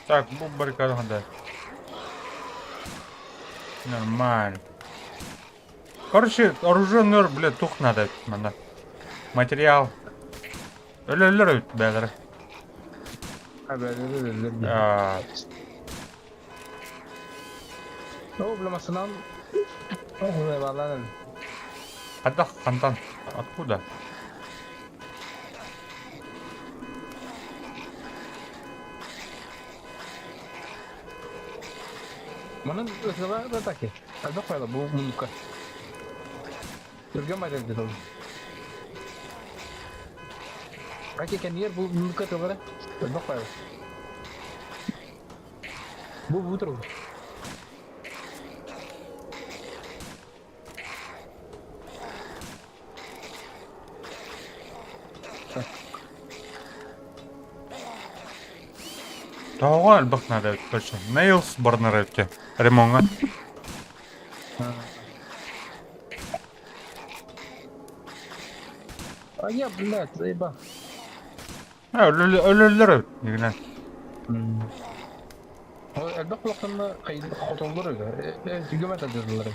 Так, баррикада қандай. Нормально. Короче, оружие, блядь, тух надо, мында. Материал. Өлі, бәлірі. Проблемасынан eyvallah. Қадақ, қантан. Откуда? Bunun ısıra da taki. Hadi koyalım bu munuka. Türkçe maçı dedi oğlum. Kaki kendiler bu munuka tövbe. Hadi koyalım. Bu turu. Тауға әлбақ надо, точно. Нейлс бар наредке. Ремонға. А я, блядь, заебал. Өлілер өт, негінен. Elbette kulaklarına kaydı kotoldur öyle. Gümet ediyorlar.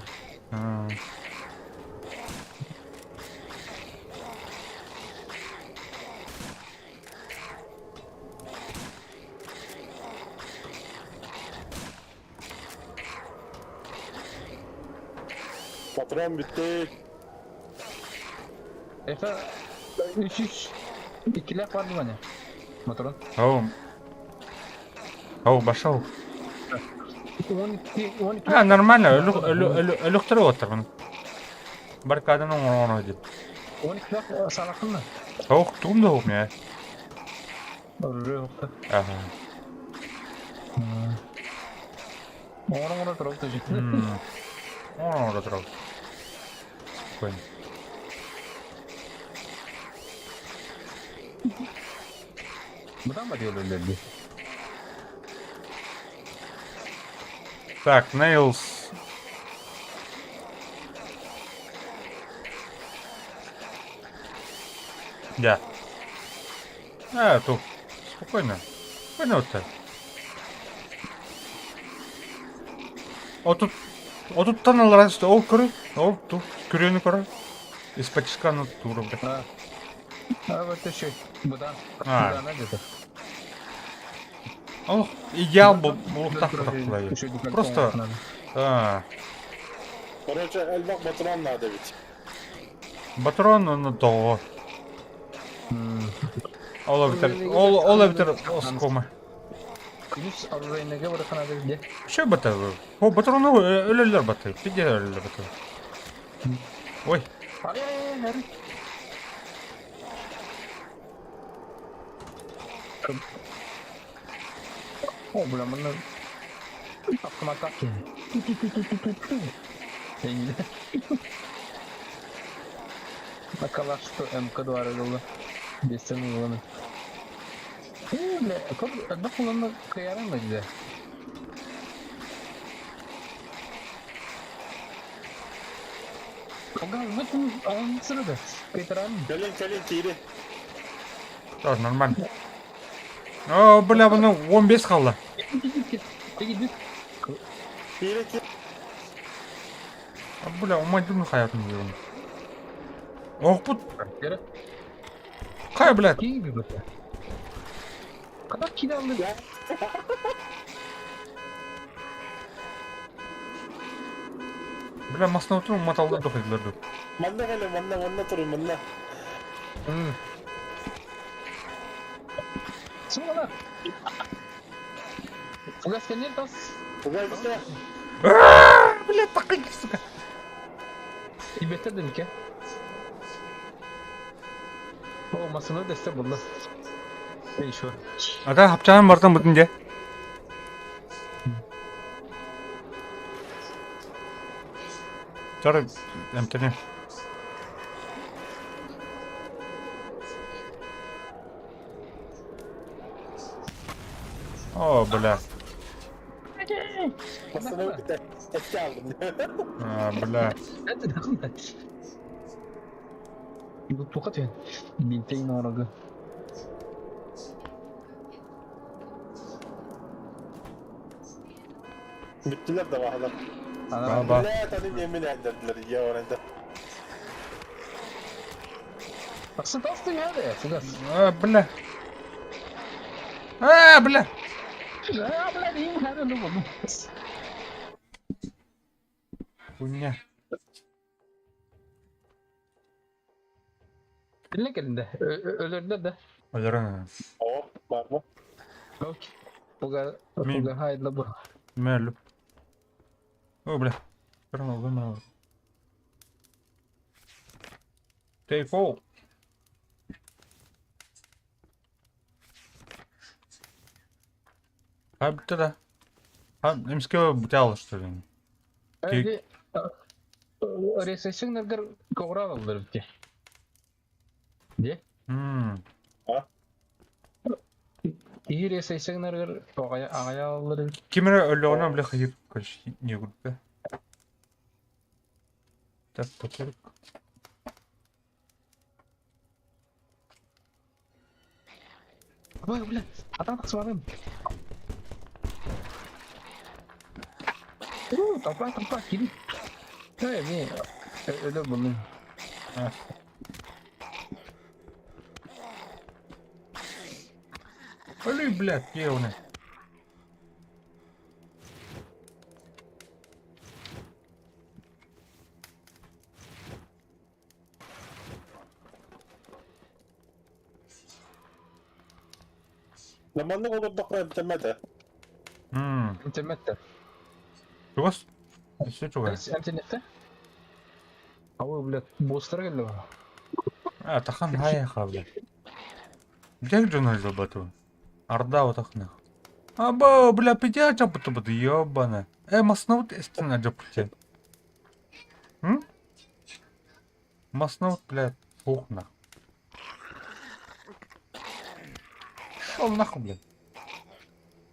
Patron bitti. Efe 3 2 var mı bana? Motorun. Ау, башау. 12 Нормально, өліктірі отырмын. Баррикаданың орны деп. 12 salakın mı? Туғым да оғым, я. Oraya yoktu. Ага. Ona durup da ciddi. Орны тұрау. Спокойно. Buradan mı diyorlar öyle? Так, Нейлс. Да. Тут. Спокойно. Спокойно вот так. Отуттан алар işte ол көрі. Ол ту күрені көрі. Из-под чекана тура, бля. А вот еще. Будан. А. Будан где-то. Ол идеал бұл так құлай. Просто Короче, Эльбак Батуран надо ведь. Батрон оны доғы. Ола бітір оскома. Күнүс оружейнеге барахан адыр де. Що батыр? О, батроны өлелер батыр. Пиде өлелер батыр. Ой. Ай. О, бля, мына автомат атты. Еңді. Акалаш что МК2 арылы. Бестен ұланы. Бля, одна құланы қиярын ба жде? Оға, бұтын алын сұрады. Қайтарам. Келин тири. Тоже нормально. О, бля, бұны 15 қалды. Тири. Тири. Бля, умайдың hayatını diyorum. Оқ бұт. Кері. Қай, бля? Кей би бұты. Қадақ кейді алды. Бля, масына отыру маталды доқидыларды. Манда келе, манда тұру, манда. Сұңғана. Фугас кәнер тас. Угай бізде. Бля, тақиды, сука. İbetirdim ki. Olmasını deste buldu. Ben şu. Ата, хапчаным бартын бүтінде. Жары, әмтіне. О, бля. Masını bir de eski aldım. Бля. Hadi devam et. Bu tokat yani. Binteyin arağı. Bittiler de vahlar. Baba. Ne tanım yemin ederdiler ya orada. Baksana tastın ya de. Fugas. Бля. Бля. Ya bla diyeyim her ne buldum. Хуйня. Dinle elinde. Ölürler de. Өлерін. Hop var mı? Yok. Fuga. Miyim? Fuga hayırlı bu. Мәліп. О, бля. Бір ма, бір ма. Take all. Бітті да. Неміске бұте алды, что ли? Öyle. Resesyon nergar kovra alırlar bitti. Diye. İyi resesyon nergar ağaya alırlar. Кемері өлі ona бля қайыр. Короче, не көріп бе. Так, көтеріп. Ой, бля, адам қысмадым. Топла, келin. Ne, öyle buldum. Өлі, блядь, е оны. Zamanlık olur da koyup demedi. İnternette. Чугас? Все чуга. İnternette. Ау, блядь, бостар geldi bana. Тахан хаяха, блядь. Где журналист бату? Арда вот ахна. Аба, бля, пидя чапуту буду, ёбана. Маснавут эстина джапути. Маснавут, блядь, ухна. Шел нахуй, блядь.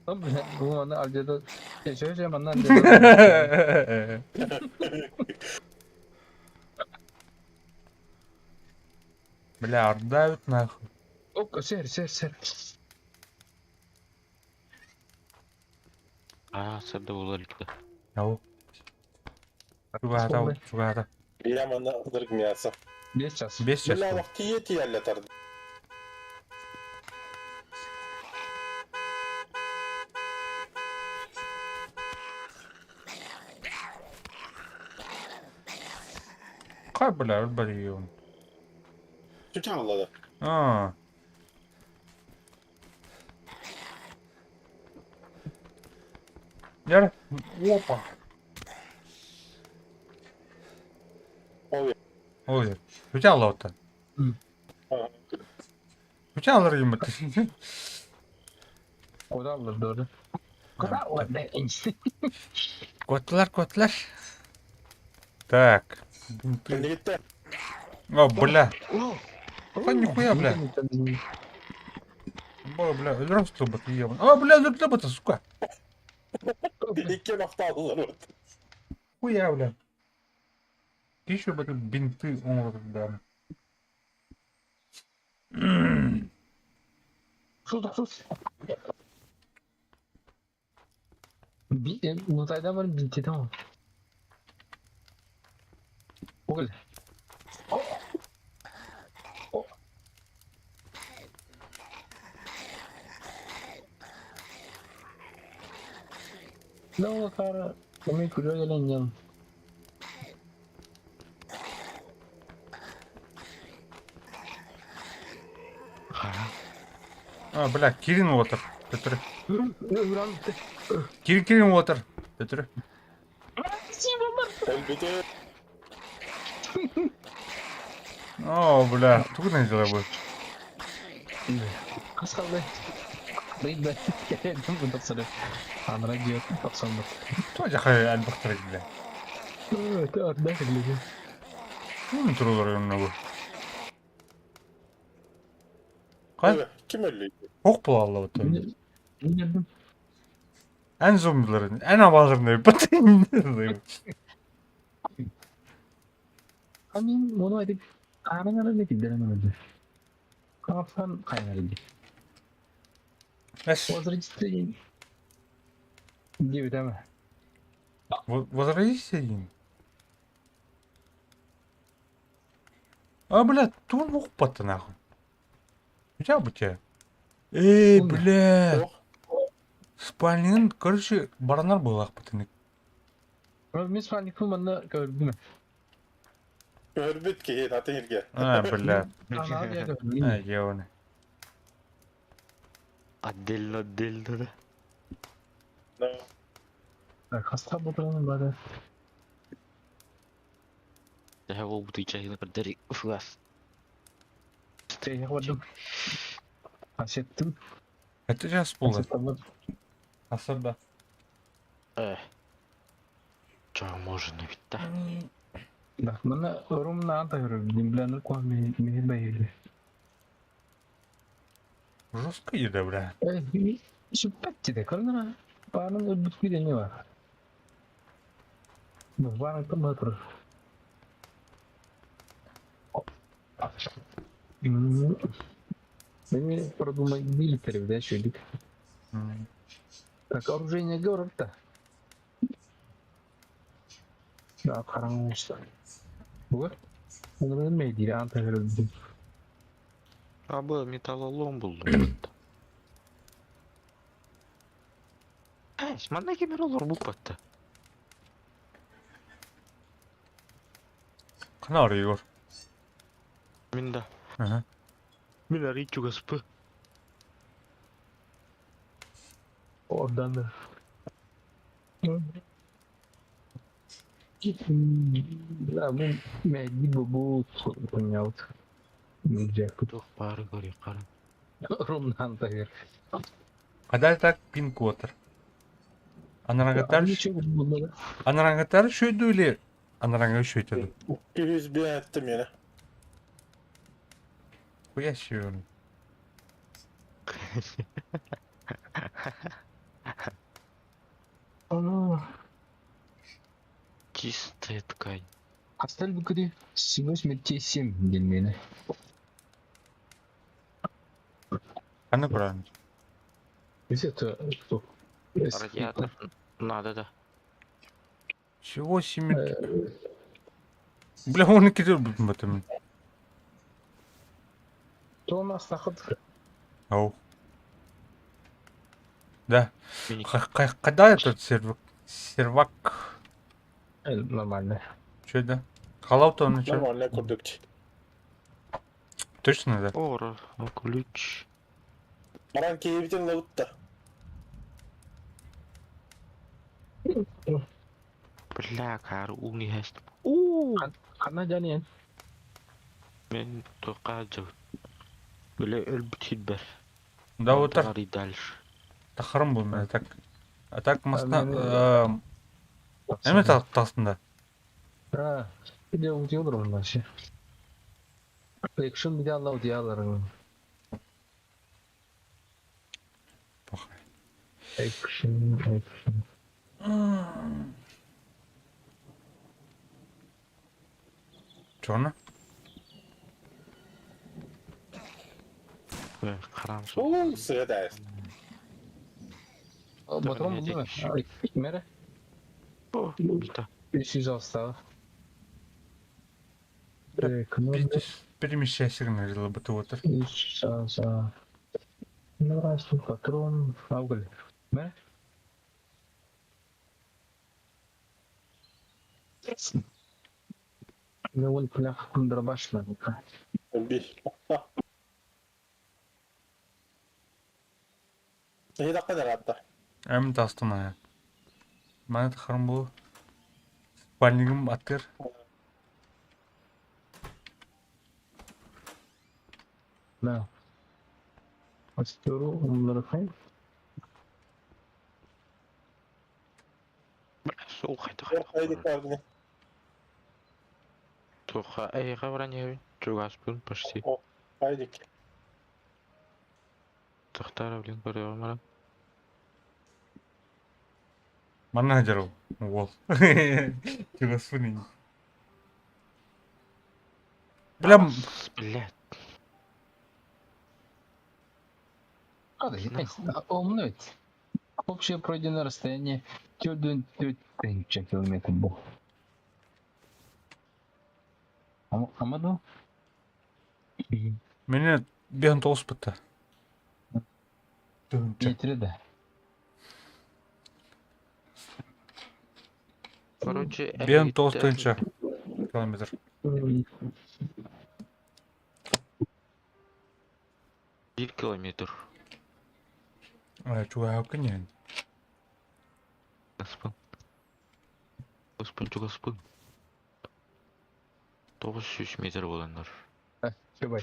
Блядь, bu bana alcada yaşayacağım andan alcada. Бля, ордают нахуй. Оп, сер. Сырда болар икті. Ау. Чугата. Ямана ырг мясо. 5 час. 5 час. Бля, тие тияллетар. Кай, бля, өлбәлиюн. Чуча аллады. А. Яр. Опа. Ой. Ой. Хүчээ алаа удаа. Хүчээ алар юм бэ? Куда алır doğru? Куда алır? Котлар. Так. Бенедикт. О, бля. Ой, нихуя, бля. Бля, өлөрөм стылбат ебан. А, бля, өлөрдө сука. İki nokta aldılar. Хуя, бля. Ты еще бы тут бинты да. Sus. Uzayda var bir ciddi ama. O kadar. Ne oldu kara? Kami kuruyor gelen yan. А, бля, Кирин отыр. Петр. Öğren. Кирин отыр. Петр. Elbette. О, бля, трудно дела будет. Kas kaldı. Değil ben. Geldim bu da sarı. Anlara gidiyor. Kapsamda. Тоже хай альбахтар, бля. Evet, orada geliyor. Ну, трудно много. Кай? Evet. Kim öldü? Ок булалла отыр. Bilmiyorum. En zombilerin, en avazırını batayım. Hani onu edip ağrına ne gidelim kafan kaynardı. Es, Возрастın gibi değil mi? возродись. А, бля, тун ок баты нахуй. У тебя бы тебя? Эй, Умер. бля. Yok. Спальнин, короче, баранар был ах бытыны. Biz falan bana gördün mü? Örbüt ki hadi irge. А, бля. Ana ya gördün А, mü? ёваны. Отдельно да. Hasta buranın böyle. Я его буду чайно подарить. Уф. Şey yapmadım. Hasettim. Это сейчас было. Hasettim. Асырда. Чё можно ведь, да? Bak bana yorum ne anlatıyor? Dimlenir kwa mi bayılıyor. Жестко еда, бля. Şu petçide kalın Paranın öldük bir deni var. Bu var tam hatır. Бени продумай милитари, да, шелик. Так оружие говорят-то. Да, хорошо. Вот. Он медиа антагрозит. А был металлолом был. Мана кемералар bu patta. Кана ары, Егор. Минда. Ага. Мен аричу гаспы. Oradan da. La bu medli bu понять. Нельзя. Тух пары гори кары. Rum антагер. Кадай так пинк отыр. Анарангаттар шөйді өле. Анаранга шөйтеді. 200 bin ettim yine. Хуя шөйін. Ana. Чистая ткань. Hastayı bu kadar. Sivas metçesim gelmeyene. Қаны құран. Biz это что? Радиатор. Надо, да. Чего семерки? Бля, он и кидал об этом. То у нас наход. Ау. Да. Мини- Когда этот сервак? Нормально. Что это? Халау-то он что? Нормально курдук. Точно, да? Ора, ключ. Маран кейбитен лаутта. Бля, кар уни хаст. Қана және. Мен тоқаджы. Бля, өлбітхид бар. Да, вот так. Говори дальше. Тахырым бұл мен. А так масна... мен- Әме тастында. Где удел вообще? Экшен где алла удел. Похай. Экшен. Чорно? Қарам сол. Ууу, сыгадайс. Батрон не bunu. tekmiş. Mere. О, бита. 500 осталось. Перемещайся на ЛБТ-отыр. Сейчас. Ну, раз тут патрон. Аугл. Mere. Ne ol plak kundura başladık. Bir. İyi dakika ne hatta. Әмін тастына. Мана тахырым бұл. Спальнигім аттыр. Ne? Açıyorum onları kayıp. Сол қайда Haydi қайда. kardını. Тоқа айға броневый. Чугаспын почти. Haydi. Тоқтар, блин, көре алмадым. Мана жару. Ол. Господи. Блям. Блядь. Умнуть. Общее пройденное расстояние 4 километров был. Амаду? Мені бен толыс бітті. Yetirdi. Короче, Бен толстынша километр. 1 километр. Чуға өкінен. Гаспын. 900 метр боландар. Şöyle.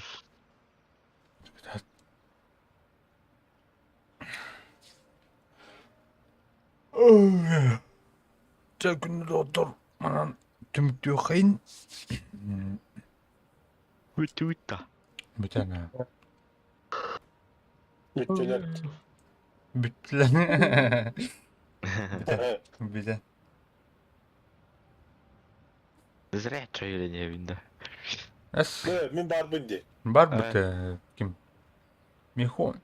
Жа күнді отыр. Манан түмікті өқайын. Үтті. Бүтәне. Bütçeler. Бүттіләне. Бүтән. Зря чайлы не винда. Әс. Ne, min bar bindi. Бар бүті. Кім? Михон.